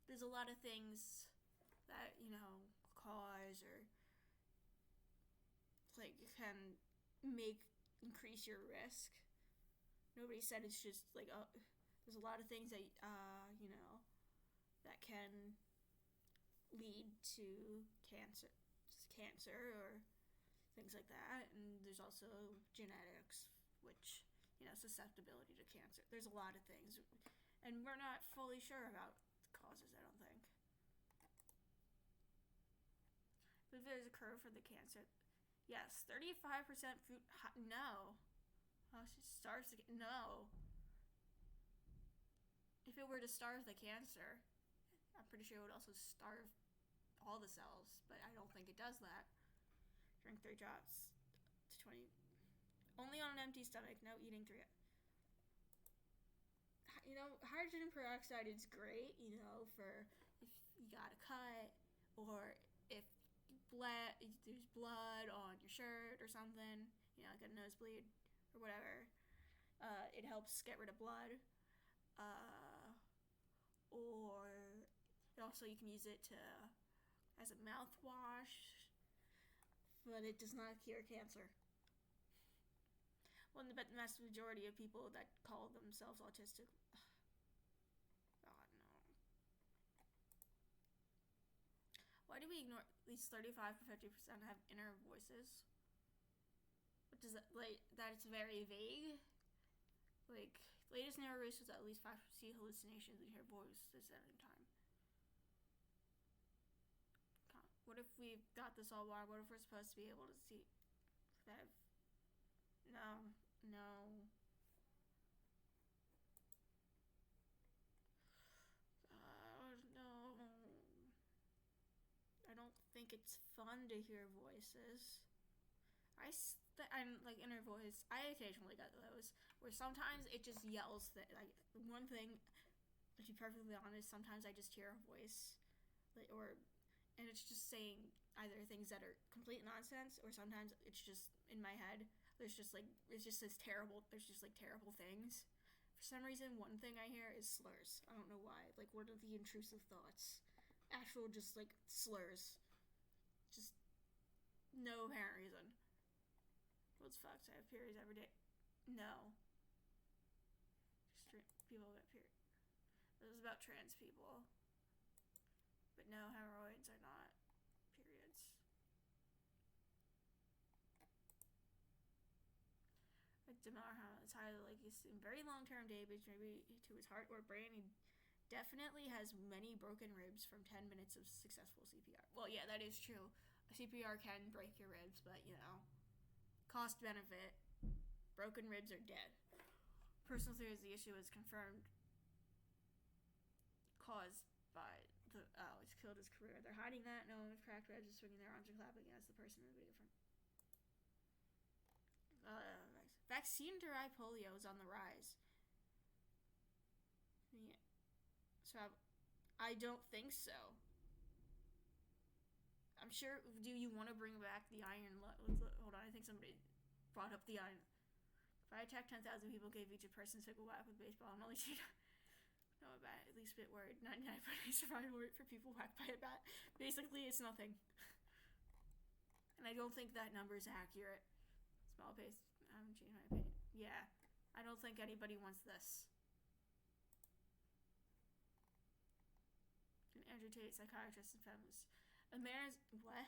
there's a lot of things that cause or like can increase your risk. Nobody said it's just like there's a lot of things that that can lead to cancer or things like that, and there's also genetics, which susceptibility to cancer. There's a lot of things, and we're not fully sure about the causes, I don't think. But if there's a curve for the cancer, yes, 35% food. No, she starves the no. If it were to starve the cancer, I'm pretty sure it would also starve all the cells, but I don't think it does that. Drink 3 drops to 20. Only on an empty stomach, no eating 3. Hydrogen peroxide is great, for if you got a cut or if there's blood on your shirt or something, like a nosebleed or whatever. It helps get rid of blood. Or also you can use it as a mouthwash, but it does not cure cancer. Well, but the vast majority of people that call themselves autistic, God no. Why do we ignore at least 35 to 50% have inner voices? What does that like? That's very vague. Like, latest narrow race was at least 5% hallucinations and hear voices at a time. What if we got this all wrong? What if we're supposed to be able to see that? No. No. I don't think it's fun to hear voices. I'm like inner voice. I occasionally get those where sometimes it just yells that like one thing. To be perfectly honest, sometimes I just hear a voice, and it's just saying either things that are complete nonsense, or sometimes it's just in my head. There's just terrible things. For some reason, one thing I hear is slurs. I don't know why. Like, what are the intrusive thoughts? Actual just like slurs. Just no apparent reason. What's fucked? I have periods every day. No. People get periods. This is about trans people. But no, hemorrhoids are not periods. Like Damar, it's highly like he's in very long-term damage, maybe to his heart or brain. He definitely has many broken ribs from 10 minutes of successful CPR. Well, yeah, that is true. A CPR can break your ribs, but cost benefit, broken ribs are dead. Personal theory is the issue is confirmed caused by the it's killed his career. They're hiding that. No one with cracked ribs is swinging their arms and clapping as the person would be different. Vaccine-derived polio is on the rise. Yeah. So I don't think so. I'm sure. Do you want to bring back the iron? Hold on, I think somebody brought up the iron. If I attacked 10,000 people, gave each a person a single whack with baseball, and only no, about at least a bit worried. 99% survival rate for people whacked by a bat. Basically, it's nothing. And I don't think that number is accurate. Small pace. I haven't changed my opinion. Yeah, I don't think anybody wants this. And Andrew Tate, psychiatrist and feminist. America's what?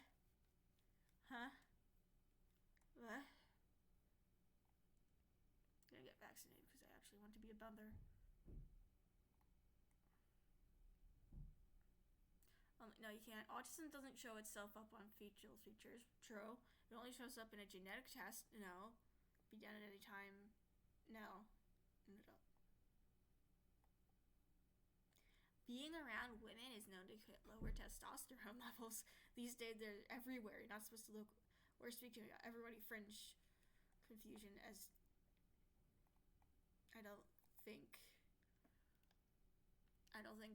Huh? What? I'm gonna get vaccinated because I actually want to be a bumper. No, you can't. Autism doesn't show itself up on features. True. It only shows up in a genetic test. No. Be done at any time. No. No. Being around women is known to lower testosterone levels. These days, they're everywhere. You're not supposed to look. We're speaking about everybody fringe confusion as. I don't think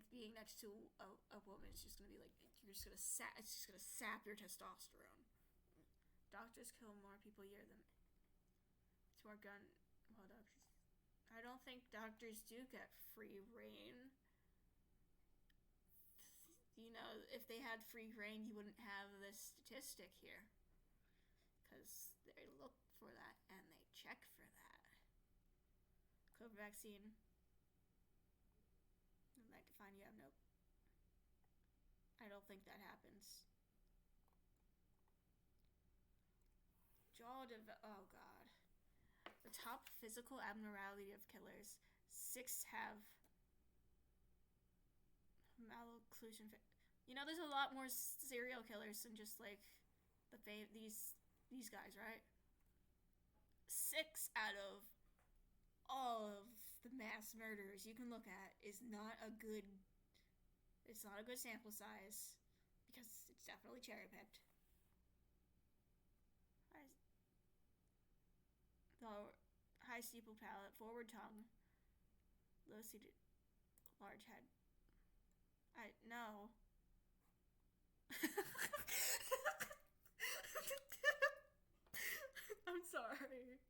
being next to a woman is just gonna be like you're just gonna it's just gonna sap your testosterone. Doctors kill more people a year than it's more gun. Well, doctors. I don't think doctors do get free reign. You know, if they had free reign, you wouldn't have this statistic here, because they look for that and they check for that. COVID vaccine. I'd like to find you have no. I don't think that happens. Oh god. The top physical abnormality of killers. 6 have malocclusion. You know, there's a lot more serial killers than just like these guys, right? 6 out of all of the mass murders you can look at is not a good. It's not a good sample size because it's definitely cherry picked. The high steeple palate, forward tongue, low seated, large head. No. I'm sorry.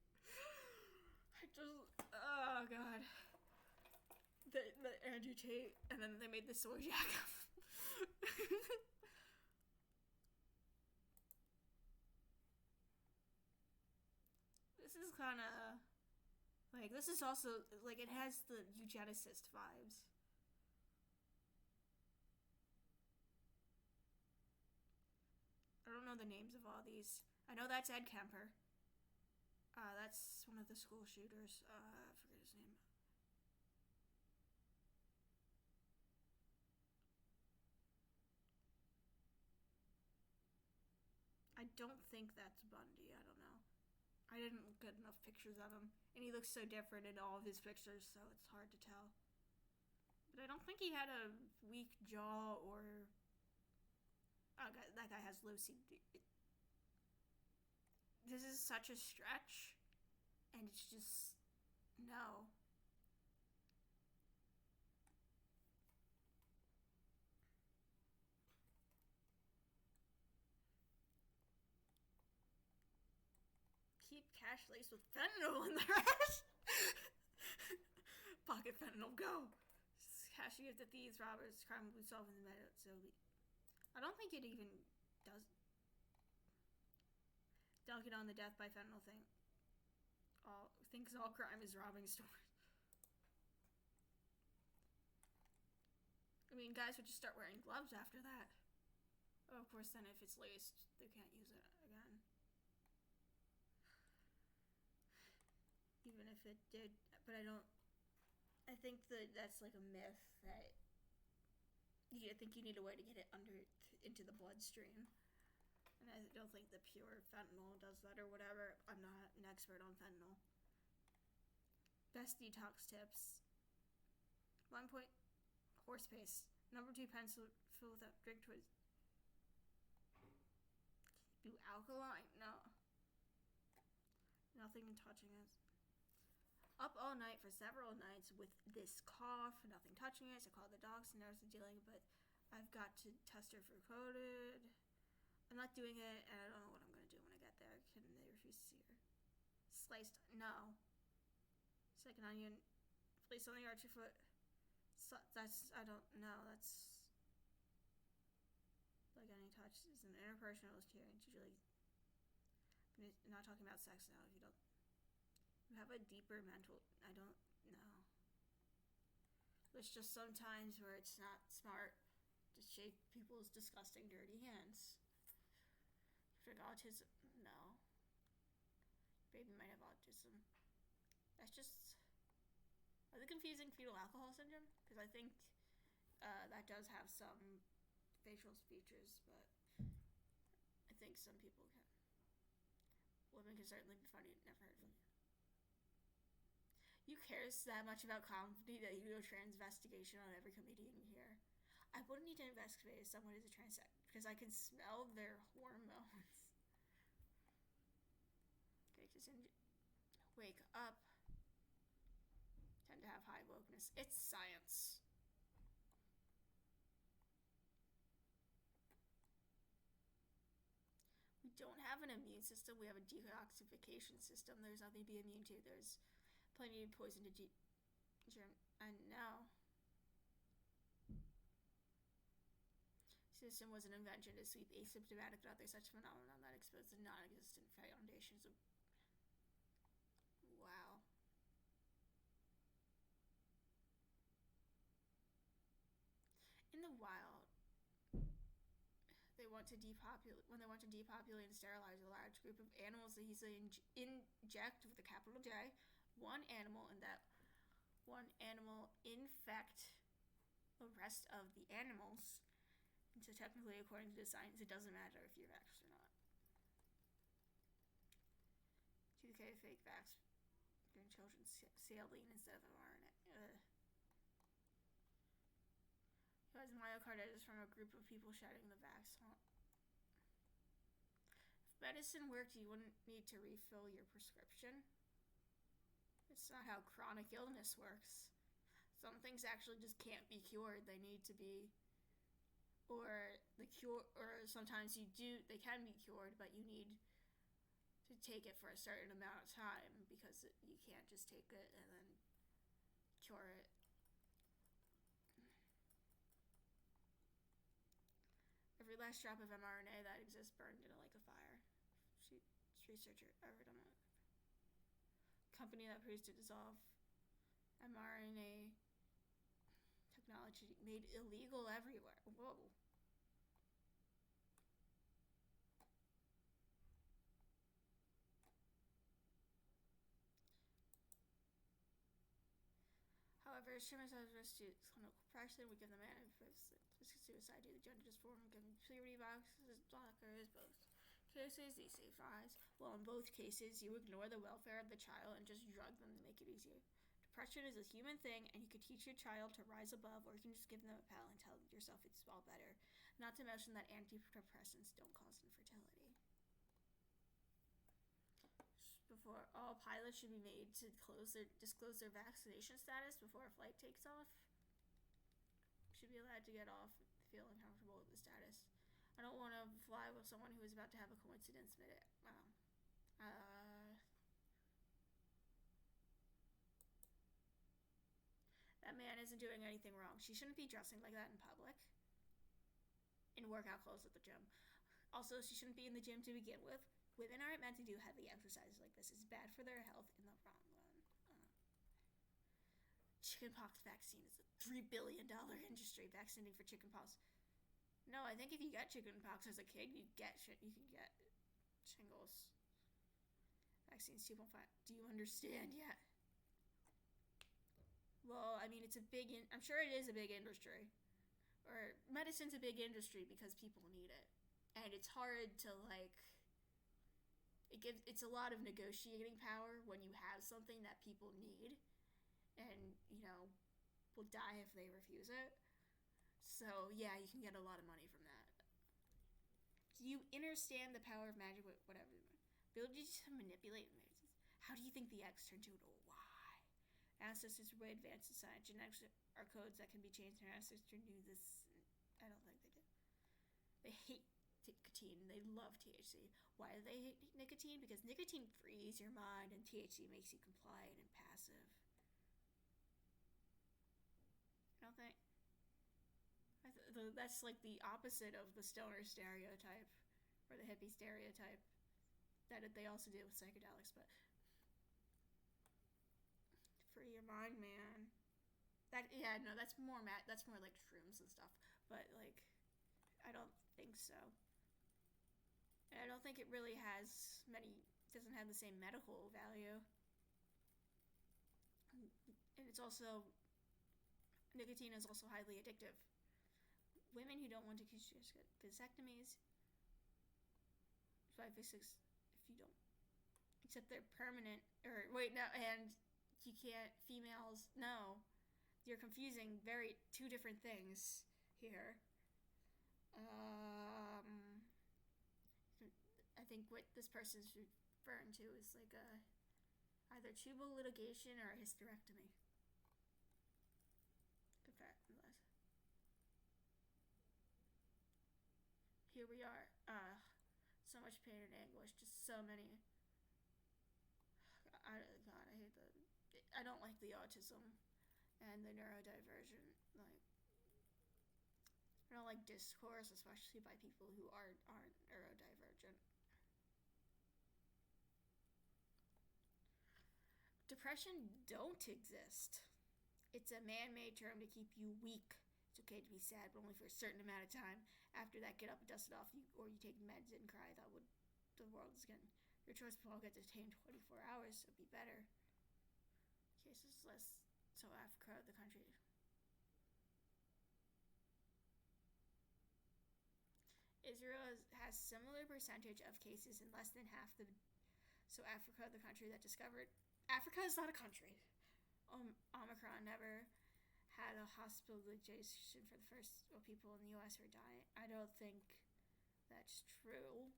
Oh god. The Andrew Tate, and then they made the soy jack. This is kind of like, this is also like, it has the eugenicist vibes. I don't know the names of all these. I know that's Ed Kemper. That's one of the school shooters. I forget his name. I don't think that's Bundy. I don't know. I didn't get enough pictures of him. And he looks so different in all of his pictures, so it's hard to tell. But I don't think he had a weak jaw or... Oh, God, that guy has low CD. This is such a stretch. And it's just... No. Keep cash laced with fentanyl in the rest. Pocket fentanyl, go. Cash you give to thieves, robbers, crime will be solved in the minute. So I don't think it even does. Don't get on the death by fentanyl thing. Thinks all crime is robbing stores. I mean, guys would just start wearing gloves after that. Oh, of course, then if it's laced, they can't use it again. Even if it did, but I think that that's like a myth that I think you need a way to get it into the bloodstream. And I don't think the pure fentanyl does that or whatever. I'm not an expert on fentanyl. Best detox tips. 1 point, horse paste. Number 2, pencil fill with up drink towards. Do alkaline? No. Nothing touching us. Up all night for several nights with this cough, nothing touching it. So I called the docs and nurse dealing, but I've got to test her for COVID. I'm not doing it, and I don't know what I'm gonna do when I get there. Can they refuse to see her? Sliced? No. Second onion. Place on the arch your foot. So, that's, I don't know. That's like any touch is an interpersonal experience. Usually, I'm not talking about sex now. If you don't. You have a deeper mental, I don't know. There's just sometimes where it's not smart to shake people's disgusting, dirty hands. For autism, no. Baby might have autism. That's just, are they confusing fetal alcohol syndrome? Because I think that does have some facial features, but I think some people can. Women can certainly be funny, never heard from you. You cares that much about comedy that you do a transvestigation on every comedian here. I wouldn't need to investigate if someone is a transsex because I can smell their hormones. Okay, just wake up. Tend to have high wokeness. It's science. We don't have an immune system. We have a detoxification system. There's nothing to be immune to. There's plenty of poison to germ. And now, system was an invention to sweep asymptomatic and other such phenomenon that exposed the non-existent foundations of. Wow. In the wild, when they want to depopulate and sterilize a large group of animals, they easily inject with a capital J one animal, and that one animal infect the rest of the animals. And so technically, according to the science, it doesn't matter if you're vaxxed or not. 2K fake vax during children's saline instead of mRNA. Who has myocarditis from a group of people shedding the vax. If medicine worked, you wouldn't need to refill your prescription. It's not how chronic illness works. Some things actually just can't be cured. They need to be, or sometimes they can be cured, but you need to take it for a certain amount of time because you can't just take it and then cure it. Every last drop of mRNA that exists burned in it like a fire. Researcher ever done it. Company that produced to dissolve mRNA technology made illegal everywhere. Whoa. However, extremists have risk to clinical practice. We give the man risk of suicide due to gender dysphoria, giving puberty boxes, blockers, both cases, these save lives. Well, in both cases, you ignore the welfare of the child and just drug them to make it easier. Depression is a human thing, and you could teach your child to rise above, or you can just give them a pat and tell yourself it's all better. Not to mention that antidepressants don't cause infertility. Before all pilots should be made to disclose their vaccination status before a flight takes off. Should be allowed to get off feeling comfortable with the status. I don't want to fly with someone who is about to have a coincidence minute. That man isn't doing anything wrong. She shouldn't be dressing like that in public. In workout clothes at the gym. Also, she shouldn't be in the gym to begin with. Women aren't meant to do heavy exercises like this. It's bad for their health in the long run. Chickenpox vaccine is a $3 billion industry. Vaccinating for chickenpox. No, I think if you get chickenpox as a kid, you can get shingles. Vaccines 2.5. Do you understand yet? Well, I mean, I'm sure it is a big industry. Or medicine's a big industry because people need it. And it's hard to, it's a lot of negotiating power when you have something that people need, will die if they refuse it. So yeah, you can get a lot of money from that. Do you understand the power of magic? Whatever. Ability to manipulate. How do you think the X turned to a Y? Ancestors were way advanced in science. Genetics are codes that can be changed. Their ancestors knew this. I don't think they did. They hate nicotine. They love THC. Why do they hate nicotine? Because nicotine frees your mind and THC makes you compliant and passive. I don't think. That's like the opposite of the stoner stereotype or the hippie stereotype that they also do with psychedelics, but free your mind, man. That's more like shrooms and stuff, but like I don't think so. And I don't think it really doesn't have the same medical value. And it's also, nicotine is also highly addictive. Women who don't want to get vasectomies, if you don't, except they're permanent, and you can't, females, no. You're confusing two different things here. I think what this person's referring to is like either tubal litigation or a hysterectomy. Here we are. So much pain and anguish. Just so many. I hate I don't like the autism and the neurodivergent. Like, I don't like discourse, especially by people who aren't neurodivergent. Depression don't exist. It's a man-made term to keep you weak. It's okay to be sad, but only for a certain amount of time. After that, get up and dust it off, or you take meds and cry. The world is gonna. Your choice will get detained 24 hours, so be better. Cases less. So Africa, the country. Israel has similar percentage of cases in less than half the. So Africa, the country that discovered. Africa is not a country. Omicron never had a hospitalization for the first people in the U.S. who are dying. I don't think that's true.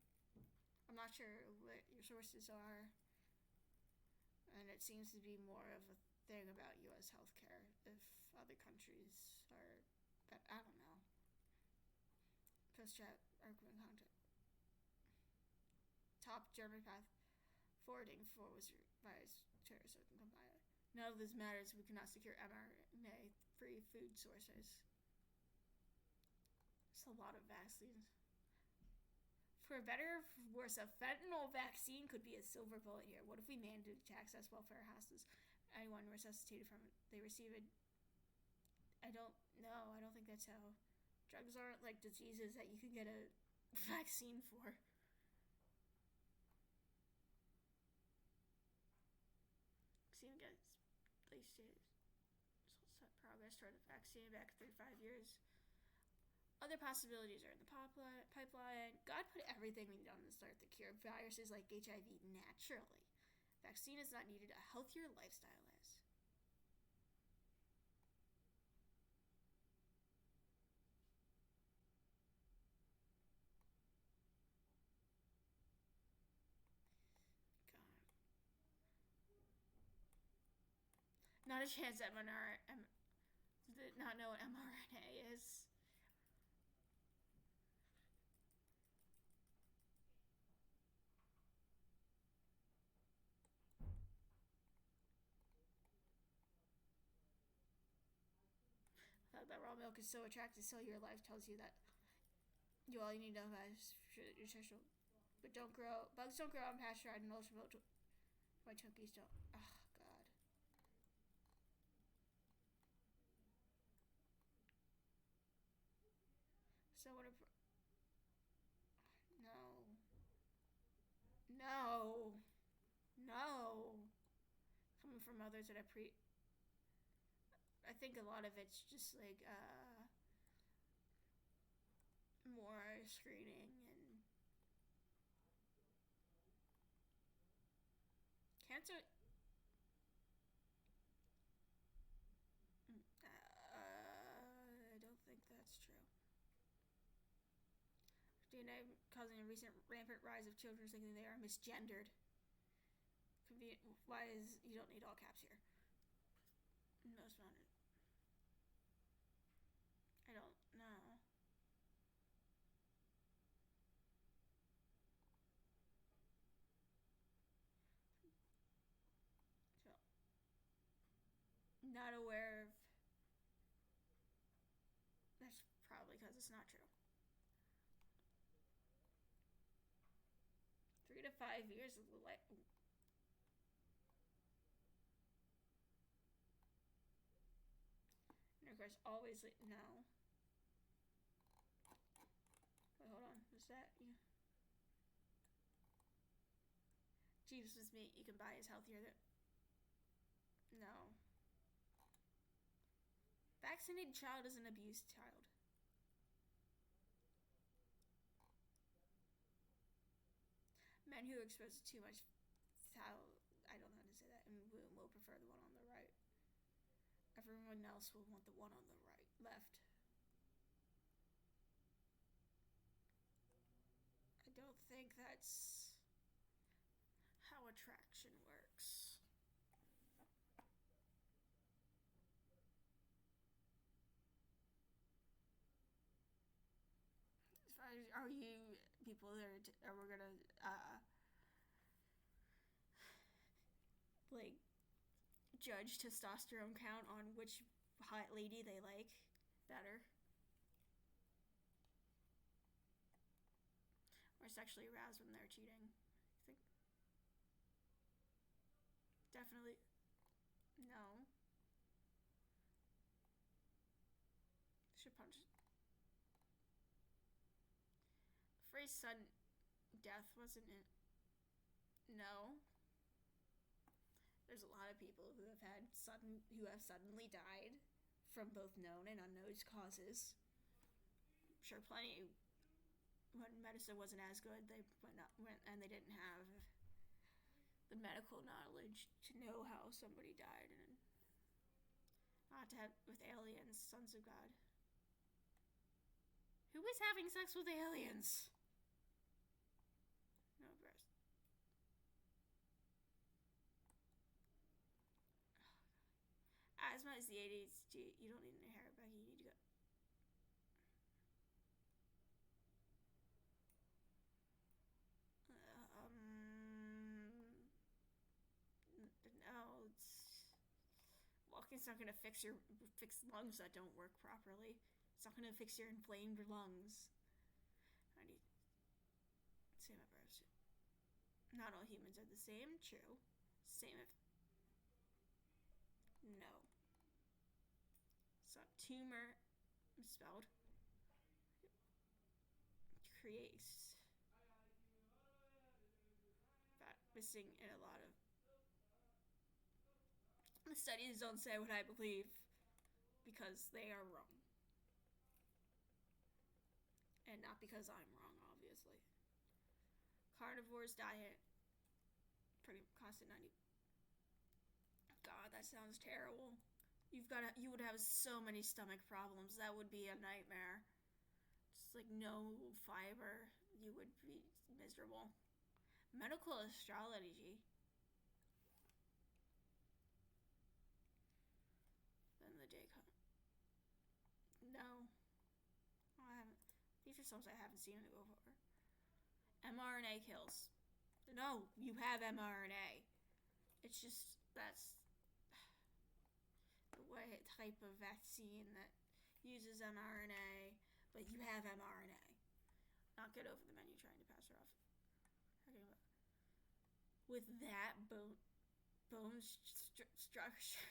I'm not sure what your sources are, and it seems to be more of a thing about U.S. healthcare. If other countries are, I don't know. Post chat argument content. Top German path forwarding for was revised so it can combine it. None of this matters. We cannot secure mRNA-free food sources. It's a lot of vaccines. For better or worse, a fentanyl vaccine could be a silver bullet here. What if we mandated to access welfare houses? Anyone resuscitated from it, they receive it. I don't know. I don't think that's how. Drugs aren't like diseases that you can get a vaccine for. Vaccine gets late stage progress toward the vaccine back 35 years. Other possibilities are in the pipeline. God put everything we need on to start the cure. Viruses like HIV naturally. Vaccine is not needed. A healthier lifestyle is. Not a chance that not know what mRNA is. I thought that raw milk is so attractive. Cellular Life tells you that all you need to know about is nutritional. But bugs don't grow on pasteurized and ultra milk. Why chunkies don't. Oh, God. So what if... No. Coming from others that I think a lot of it's just like, more screening and... Cancer... DNA causing a recent rampant rise of children thinking they are misgendered. Why is you don't need all caps here? Most wanted. I don't know. So, not aware of. That's probably because it's not true. 3 to 5 years of the life. Intercourse always no. Wait, hold on. Is that you? Jesus' meat you can buy is healthier than. No. Vaccinated child is an abused child. Men who are exposed to too much I don't know how to say that, and will prefer the one on the right. Everyone else will want the one on the right, left. I don't think that's how attraction works. As far as, are you people that are we're gonna like judge testosterone count on which hot lady they like better, or sexually aroused when they're cheating? I think definitely no. Should punch. The phrase sudden death wasn't it? No. There's a lot of people who have suddenly died from both known and unknown causes. I'm sure plenty when medicine wasn't as good, they went and they didn't have the medical knowledge to know how somebody died, and not to have with aliens, sons of God. Who is having sex with aliens? No breast. Asthma is the ADHD. You don't need any hair, Becky. You need to go. No, walking's not gonna fix lungs that don't work properly. It's not gonna fix your inflamed lungs. I need same approach. Not all humans are the same. True. Same if no. So tumor spelled creates that missing in a lot of the studies. Don't say what I believe because they are wrong, and not because I'm wrong, obviously. Carnivore's diet pretty constant 90. God, that sounds terrible. You would have so many stomach problems. That would be a nightmare. Just like no fiber, you would be miserable. Medical astrology. Then the day comes. No, I haven't. These are songs I haven't seen it before. mRNA kills. No, you have mRNA. It's just that's the way type of vaccine that uses mRNA, but you have mRNA. Not get over the menu trying to pass her off. Okay, with that bone structure.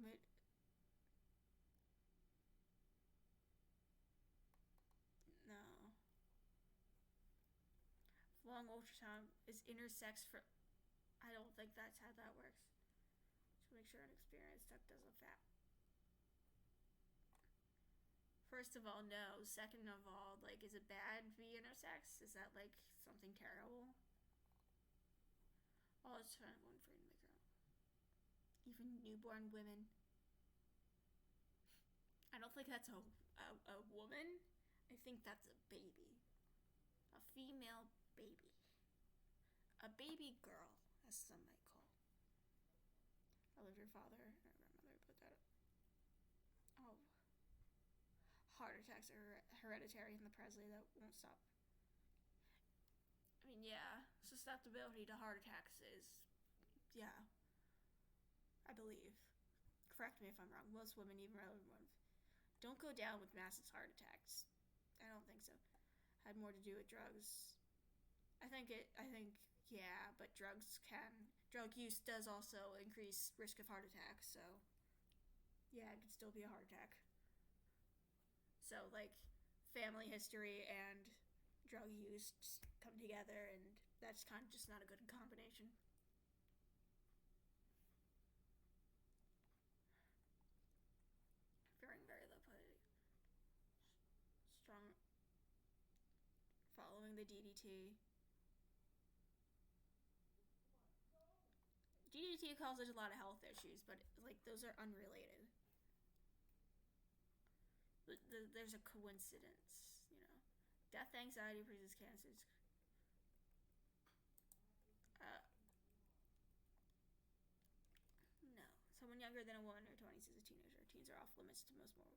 But no. Long ultrasound is intersex for. I don't think that's how that works. Just make sure an experienced tech doesn't fap. First of all, no. Second of all, like, is it bad to be intersex? Is that like something terrible? Oh, it's fine. One free to make her own. even newborn women. I don't think that's a woman. I think that's a baby. A female baby. A baby girl, as some might call. I lived your father or grandmother put that up. Oh. Heart attacks are hereditary in the Presley that won't stop. I mean, yeah, susceptibility to heart attacks is, yeah, I believe. Correct me if I'm wrong. Most women, even relevant ones, don't go down with massive heart attacks. I don't think so. Had more to do with drugs. I think, yeah, but drug use does also increase risk of heart attacks, so, yeah, it could still be a heart attack. So, like, family history and drug use just come together, and that's kind of just not a good combination. Very low quality. Strong. Following the DDT. DDT causes a lot of health issues, but, like, those are unrelated. There's a coincidence, you know. Death, anxiety, produces cancers. No. Someone younger than a woman in her 20s is a teenager. Teens are off limits to most more.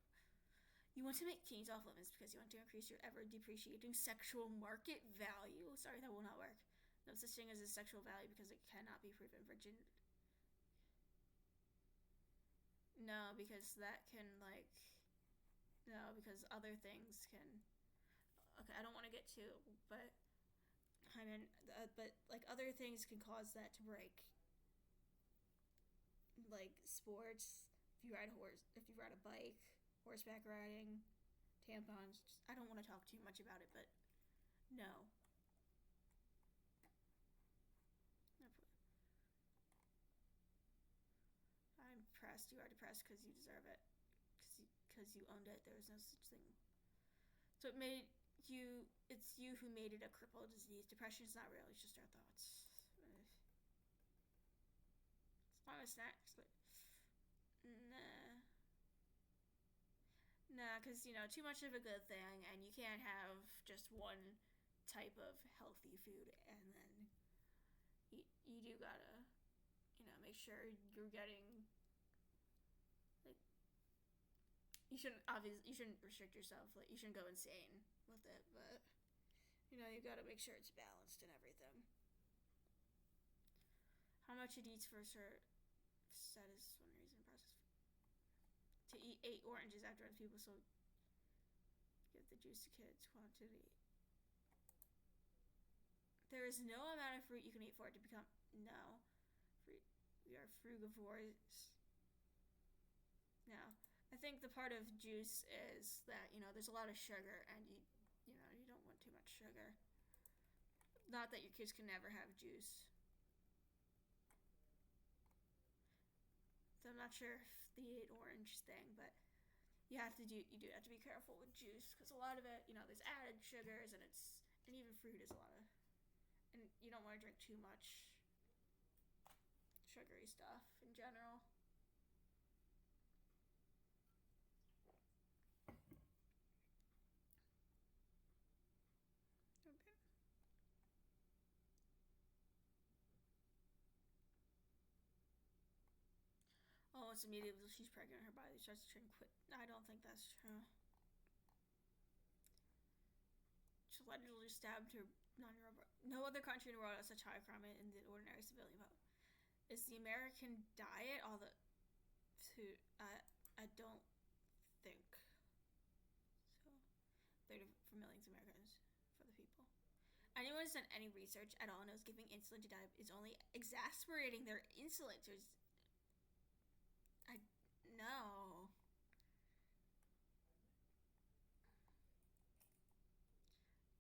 You want to make teens off limits because you want to increase your ever-depreciating sexual market value. Sorry, that will not work. No such thing as a sexual value because it cannot be proven for gender. No, because that can, like... No, because other things can... Okay, I don't want to get too, but... I mean, but, like, other things can cause that to break. Like, sports, if you ride a bike, horseback riding, tampons. I don't want to talk too much about it, but no. I'm depressed. You are depressed because you deserve it. Because you owned it. There was no such thing. So it's you who made it a crippled disease. Depression is not real. It's just our thoughts. It's not a snack. Nah, because, you know, too much of a good thing, and you can't have just one type of healthy food, and then you do gotta, you know, make sure you're getting, like, you shouldn't restrict yourself, like, you shouldn't go insane with it, but, you know, you gotta make sure it's balanced and everything. How much it eats for sure, that is one reason process. To eat 8 oranges after other people, so give the juice to kids quantity. There is no amount of fruit you can eat for it to become, no. We are frugivores. Now, I think the part of juice is that, you know, there's a lot of sugar, and you know, you don't want too much sugar. Not that your kids can never have juice. So I'm not sure if the 8 orange thing, but you do have to be careful with juice, because a lot of it, you know, there's added sugars, and even fruit is a lot of, and you don't want to drink too much sugary stuff in general. Okay. Oh, it's immediately she's pregnant, her body starts to shrink quick. I don't think that's true. She allegedly stabbed her 9-year-old brother. No other country in the world has such high crime in the ordinary civilian vote. Is the American diet all the food? I don't think so. 30 for millions of Americans, for the people. Anyone who's done any research at all knows giving insulin to diabetes is only exasperating their insulin. No.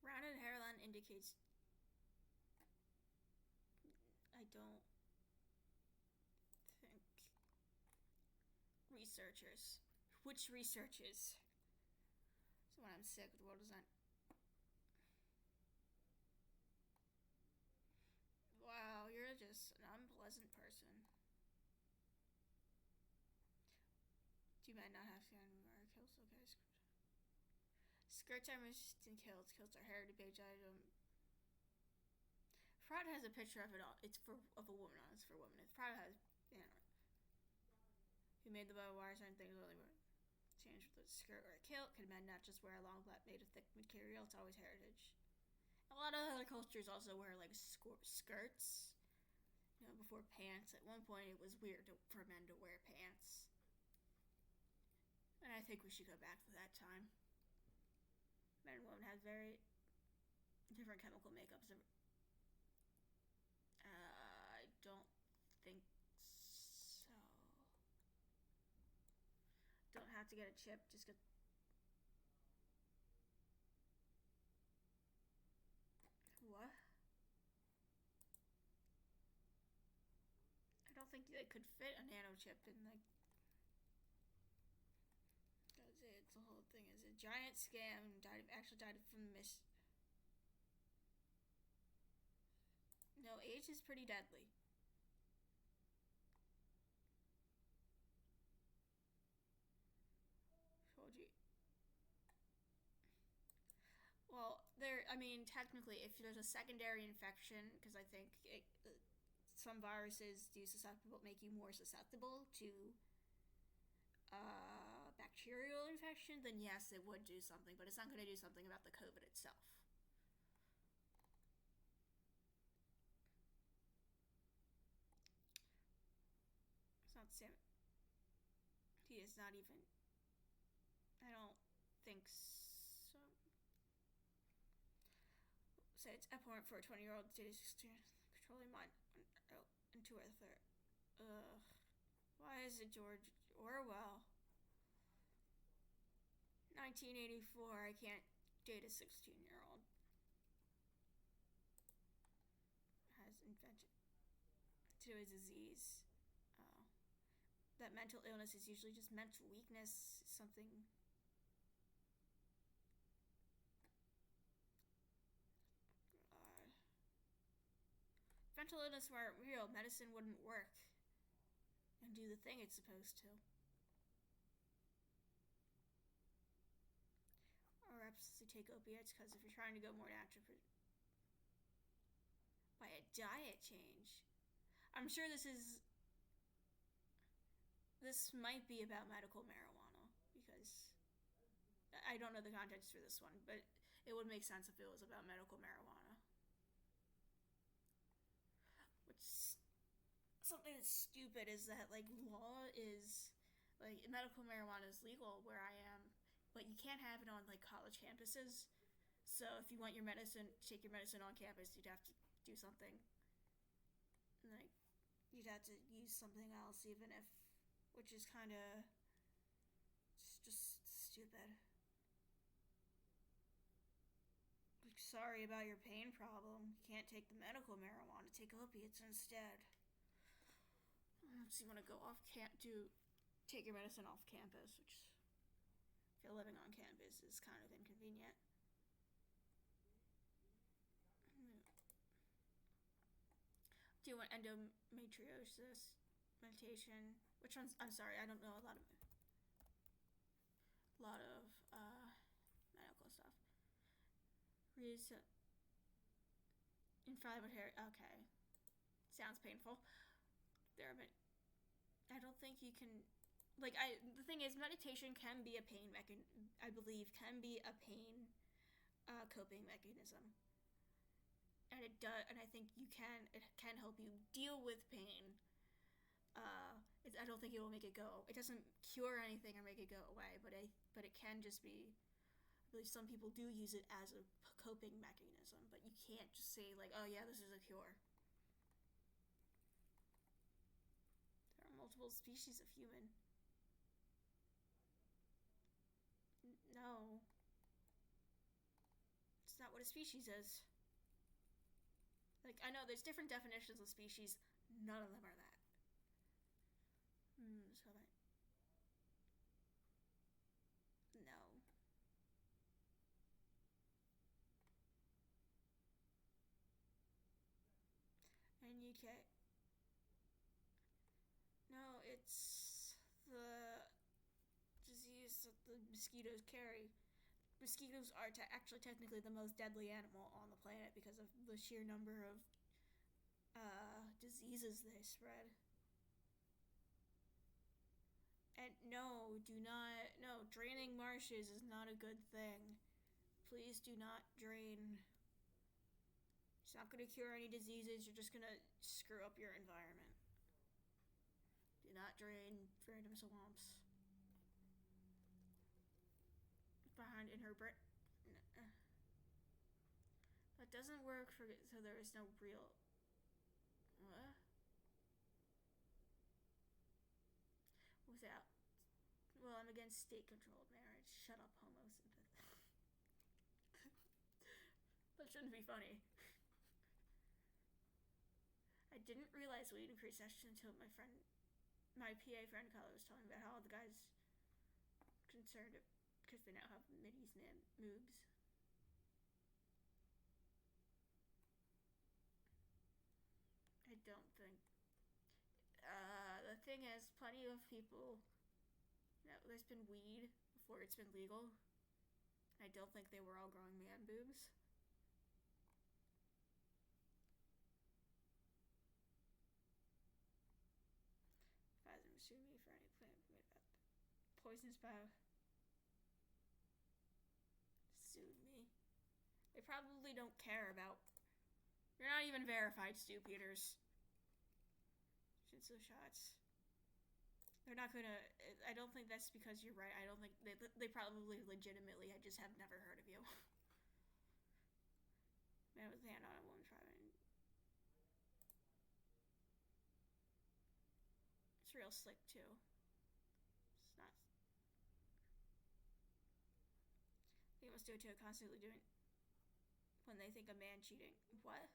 Rounded hairline indicates. I don't think. Researchers. Which researchers? So when I'm sick, the world doesn't. Wow, you're just an unpleasant person. Do men not have to wear kilts? Okay. Skirts are missed in kilts. Kilts are heritage item. Prada has a picture of it all. It's of a woman on it. It's for women. If Prada has, who made the bow wires and things only were changed with a skirt or a kilt. Could men not just wear a long black made of thick material? It's always heritage. A lot of other cultures also wear like skirts. Before pants. At one point, it was weird for men to wear pants. And I think we should go back to that time. Men and women have very different chemical makeups. I don't think so. Don't have to get a chip, just get... What? I don't think they could fit a nano chip in the... That's it. The whole thing is a giant scam. Actually died from the No, age is pretty deadly. Told you. Well, technically, if there's a secondary infection, because I think some viruses make you more susceptible to bacterial infection, then yes, it would do something, but it's not going to do something about the COVID itself. It's not Sam. He is not even. I don't think so. Say it's abhorrent for a 20-year-old dating controlling mind into a third. Ugh. Why is it George Orwell? 1984. I can't date a 16-year-old. Has invented to a disease. That mental illness is usually just mental weakness, something. If mental illness weren't real, medicine wouldn't work and do the thing it's supposed to. Or absolutely take opiates, because if you're trying to go more natural, by a diet change. I'm sure this might be about medical marijuana, because I don't know the context for this one, but it would make sense if it was about medical marijuana. Which, something that's stupid is that, law is, medical marijuana is legal where I am, but you can't have it on, college campuses. So if you want your medicine, take your medicine on campus, you'd have to do something. You'd have to use something else, even if, which is kind of just stupid. Sorry about your pain problem. You can't take the medical marijuana. Take opiates instead. So you want to go take your medicine off campus, which, if you're living on campus, is kind of inconvenient. Do you want endometriosis meditation? Which one's? I'm sorry, I don't know a lot of medical stuff. Inflammatory hair. Okay, sounds painful. I don't think you can. The thing is, meditation can be a pain I believe can be a pain coping mechanism. And it does, and I think it can help you deal with pain. I don't think it will make it go. It doesn't cure anything or make it go away, but it can just be. I believe some people do use it as a coping mechanism, but you can't just say oh yeah, this is a cure. There are multiple species of human. No. It's not what a species is. I know there's different definitions of species. None of them are that. No. And you can't. No, it's that the mosquitoes carry. Mosquitoes are actually technically the most deadly animal on the planet because of the sheer number of diseases they spread. And no, draining marshes is not a good thing. Please do not drain. It's not going to cure any diseases, you're just going to screw up your environment. Do not drain random swamps. Behind in her that doesn't work for, so there is no real, what? Without, well, I'm against state-controlled marriage. Shut up, homos. That shouldn't be funny. I didn't realize we'd increase estrogen until my PA friend Carla was telling me about how the guys concerned because they now have middies, man, moobs. I don't think. The thing is, plenty of people, there's been weed before it's been legal. I don't think they were all growing man boobs. Pfizer sued me for any claim made about poisonous bio. Sued me. They probably don't care about. You're not even verified, Stu Peters. Shinzo shots. They're not gonna. I don't think that's because you're right. I don't think they probably legitimately. I just have never heard of you. Man with a hand on a woman's private. It's real slick too. It's not. They must do it too. Constantly doing. When they think a man cheating. What?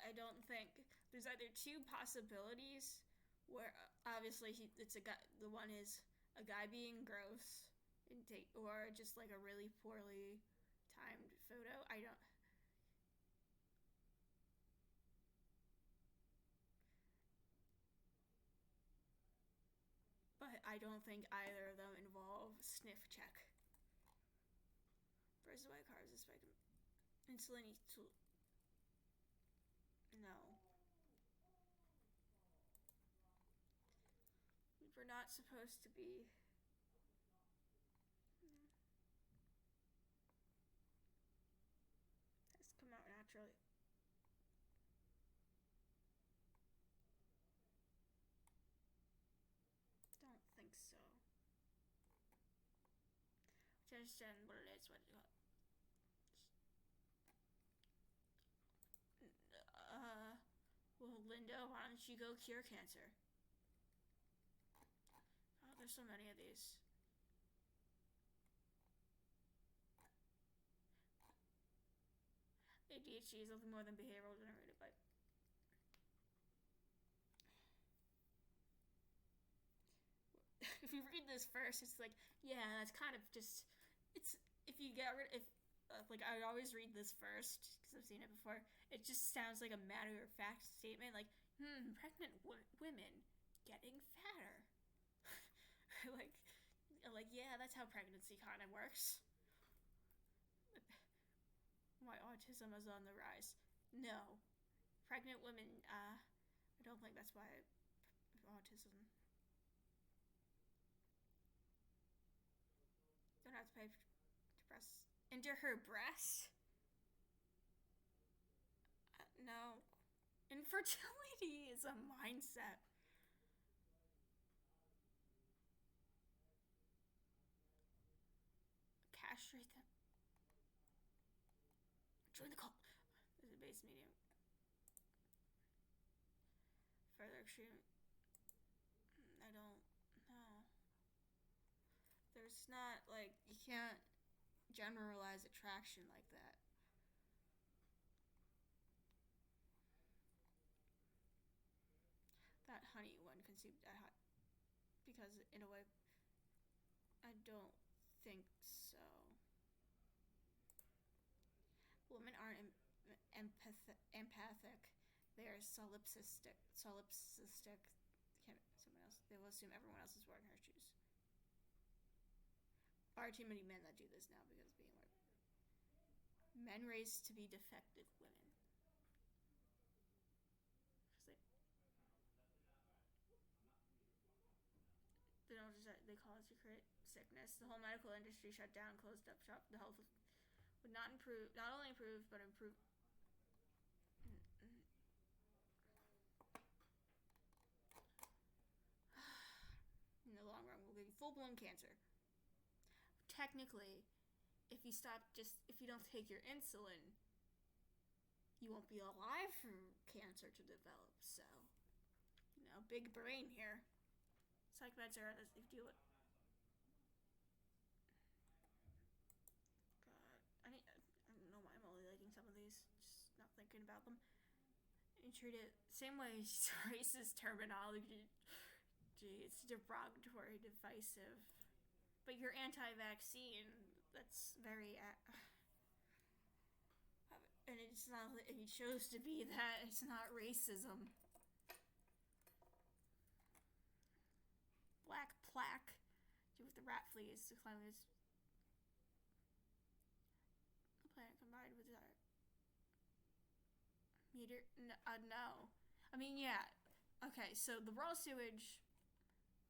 I don't think there's either two possibilities where obviously it's a guy. The one is a guy being gross and or just like a really poorly timed photo. I don't. But I don't think either of them involve sniff check. Versus white cars is spectrum. Insulin to. No. We're not supposed to be. Has to come out naturally. Don't think so. Just what it is, what it is. Well, Linda, why don't you go cure cancer? Oh, there's so many of these. ADHD is nothing more than behavioral generated by. If you read this first, it's like, yeah, that's kind of just. It's if you get rid like I would always read this first because I've seen it before. It just sounds like a matter-of-fact statement, like, pregnant women getting fatter. like yeah, that's how pregnancy kind of works. Why autism is on the rise? No, pregnant women. I don't think that's why autism. Don't have to pay to press into her breast. No, infertility is a mindset. Castrate them. Join the cult. There's a base medium. Further extreme. I don't know. There's not, like, you can't generalize attraction like that. That honey one conceived that hot. Because, in a way, I don't think so. Women aren't They're solipsistic. Someone else. They will assume everyone else is wearing her shoes. Far too many men that do this now because of being white. Men raised to be defective women. They call it to create sickness. The whole medical industry shut down, closed up shop. The health would not only improve, but improve. In the long run, will give you full-blown cancer. Technically, if you don't take your insulin, you won't be alive for cancer to develop. So, big brain here. Psych meds are if you do it. God, I don't know why I'm only liking some of these. Just not thinking about them. You treat it same way. Racist terminology. Gee, it's derogatory, divisive. But you're anti-vaccine. That's very. And it's not. It chose to be that. It's not racism. Black plaque. With the rat fleas to climb this. The planet combined with our meter. No. I mean, yeah. Okay, so the raw sewage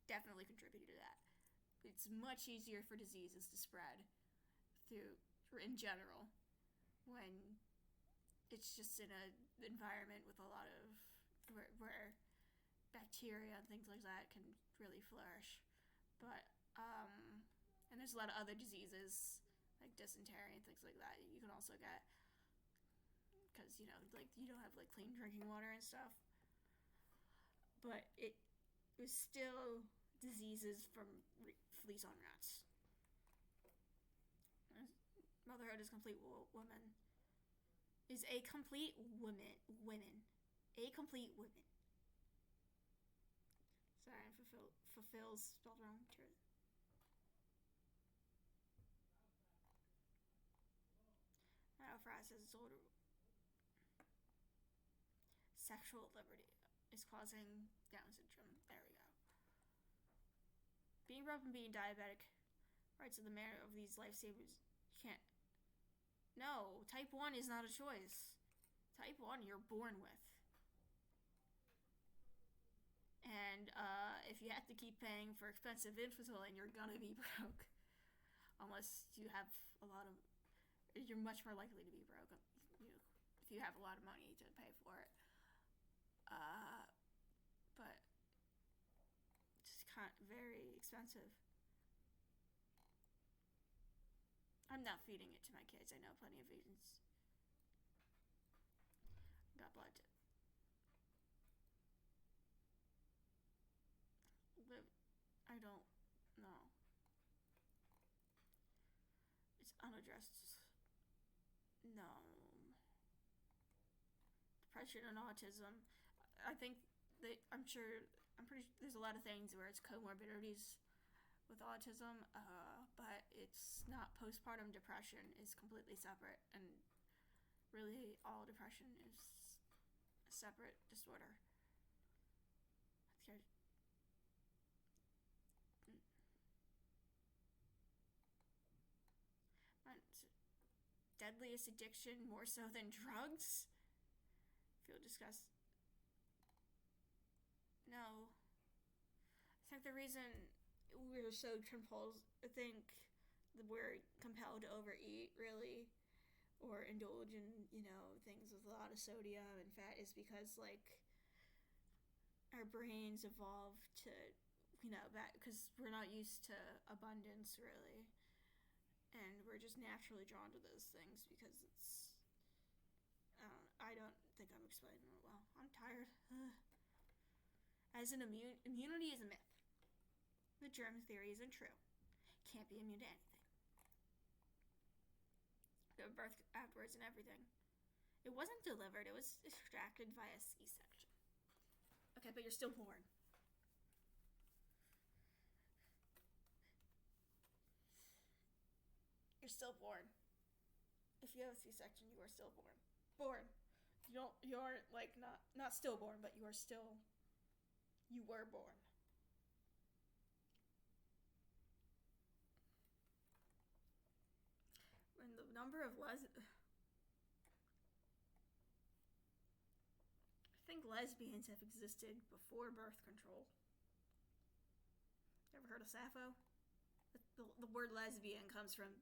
definitely contributed to that. It's much easier for diseases to spread in general when it's just in an environment with a lot of where bacteria and things like that can really flourish. But and there's a lot of other diseases like dysentery and things like that you can also get because you don't have clean drinking water and stuff. But it was still diseases from fleas on rats. Motherhood is complete woman. Is a complete women. A complete women. Sorry, fulfills spelled wrong. Fry says it's older. Sexual liberty is causing Down syndrome. There we go. Being broke and being diabetic, rights of the man of these lifesavers, you can't. No, type 1 is not a choice. Type 1 you're born with. And if you have to keep paying for expensive insulin, you're gonna be broke. Unless you have you're much more likely to be broke if you have a lot of money to pay for it. But it's kind of very expensive. I'm not feeding it to my kids. I know plenty of vegans. Got blood. I don't know. It's unaddressed. No. Depression and autism. I'm pretty sure there's a lot of things where it's comorbidities with autism, but it's not. Postpartum depression is completely separate, and really all depression is a separate disorder. Deadliest addiction more so than drugs? Feel disgust. No. I think the reason we're so compelled, we're compelled to overeat, really, or indulge in, things with a lot of sodium and fat is because, our brains evolved to, because we're not used to abundance, really. And we're just naturally drawn to those things because it's... I don't think I'm explaining it well. I'm tired. As an immunity is a myth. The germ theory isn't true. Can't be immune to anything. The birth afterwards and everything. It wasn't delivered. It was extracted via C-section. Okay, but you're still born. You're still born. If you have a C-section, you are still born. Born. You aren't like not stillborn, but you were born. And the number of I think lesbians have existed before birth control. Ever heard of Sappho? The word lesbian comes from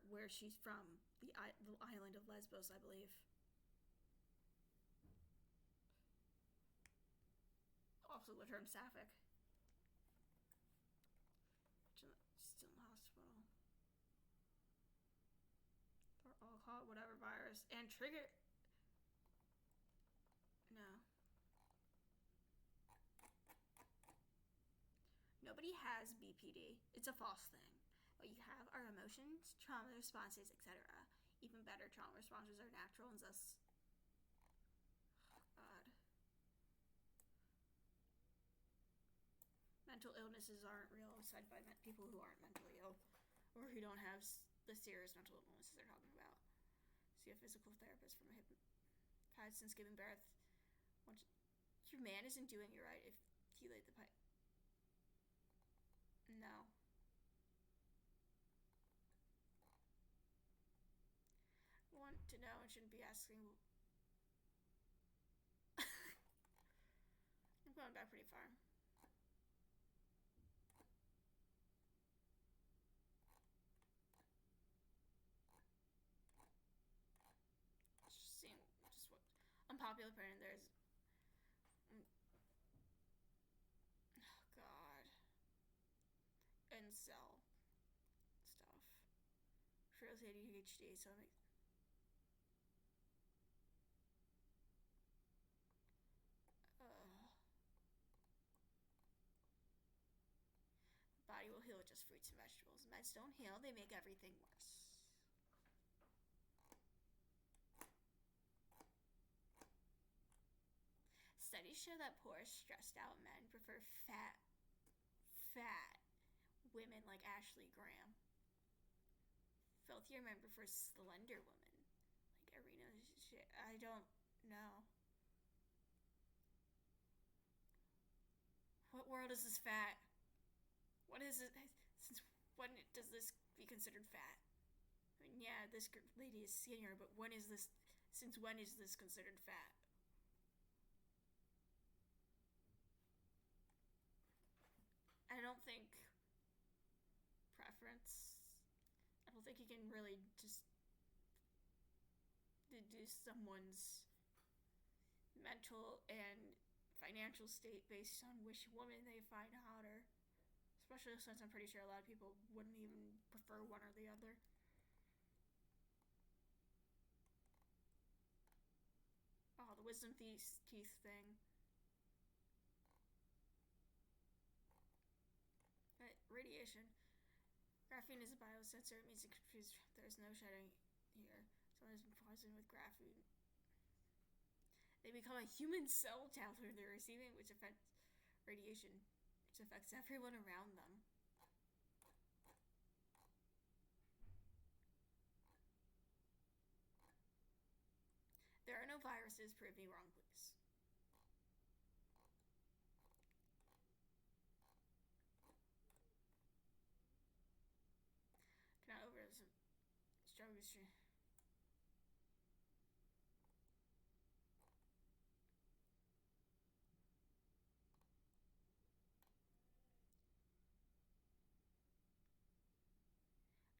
where she's from, the island of Lesbos, I believe. Also the term sapphic. Still in the hospital. Or I'll call it whatever virus. And trigger... No. Nobody has BPD. It's a false thing. What you have are emotions, trauma responses, etc. Even better, trauma responses are natural and thus... Oh, God. Mental illnesses aren't real, aside by people who aren't mentally ill, or who don't have the serious mental illnesses they're talking about. See a physical therapist from a had since giving birth. Your man isn't doing you right if he laid the pipe. No. Want to know and shouldn't be asking. I'm going back pretty far. Just what unpopular opinion. There's oh God, incel stuff. Sure, it's ADHD, so it makes body will heal with just fruits and vegetables. Meds don't heal; they make everything worse. Studies show that poor, stressed out men prefer fat women like Ashley Graham. Filthier men prefer slender women like Arena. I don't know. What world is this fat? What is it? Since when does this be considered fat? I mean, yeah, this lady is skinnier, but when is this? Since when is this considered fat? I don't think preference. I don't think you can really just deduce someone's mental and financial state based on which woman they find hotter. Especially since I'm pretty sure a lot of people wouldn't even prefer one or the other. Oh, the wisdom teeth thing. Right, radiation. Graphene is a biosensor. It means there's no shedding here. Someone has been poisoned with graphene. They become a human cell after they're receiving, which affects radiation, which affects everyone around them. There are no viruses. Prove me wrong, please. Cannot over some strongest.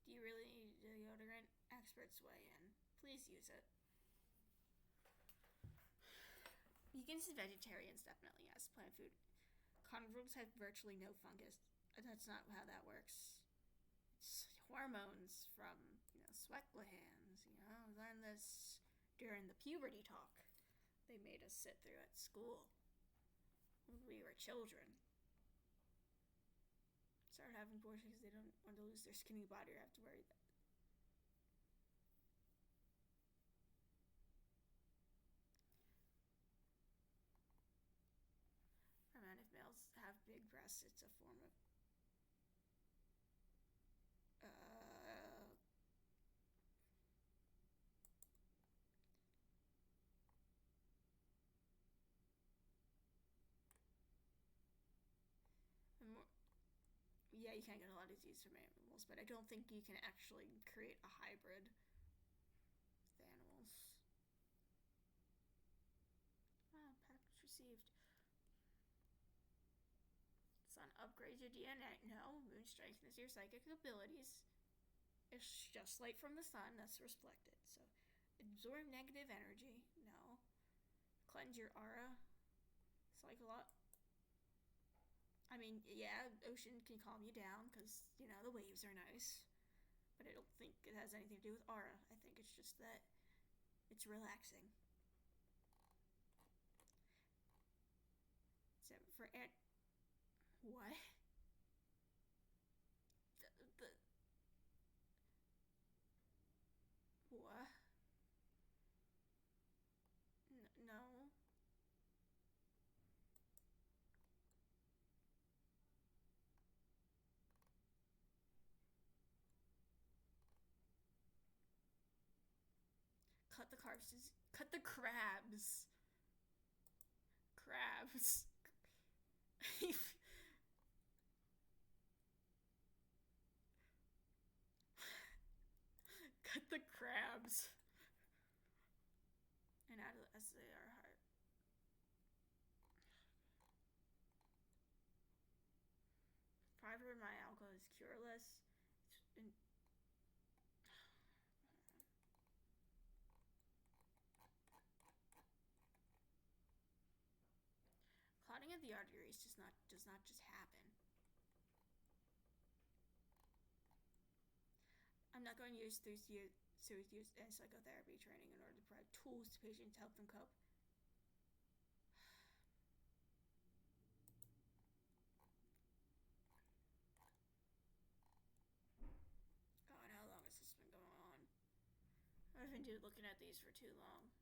Do you really need deodorant? Experts weigh in. Please use it. Vegans and vegetarians definitely yes. Plant food. Carnivores have virtually no fungus. That's not how that works. It's hormones from, sweat glands. Learned this during the puberty talk they made us sit through at school when we were children. Started having abortions because they don't want to lose their skinny body or have to worry that. For men, if males have big breasts, it's a form of yeah, you can't get a lot of disease from animals, but I don't think you can actually create a hybrid with animals. Ah, package received. Sun upgrades your DNA. No, moon strengthens your psychic abilities. It's just light from the sun that's reflected. So, absorb negative energy. No. Cleanse your aura. Cycle up. I mean, yeah, ocean can calm you down because, you know, the waves are nice. But I don't think it has anything to do with aura. I think it's just that it's relaxing. So for what? What? No. Cut the carbs. Cut the crabs. Crabs. Cut the crabs. And add SAR heart. Fibromyalgia is cureless. Clotting of the arteries does not just happen. I'm not going to use and psychotherapy training in order to provide tools to patients to help them cope. God, how long has this been going on? I've been looking at these for too long.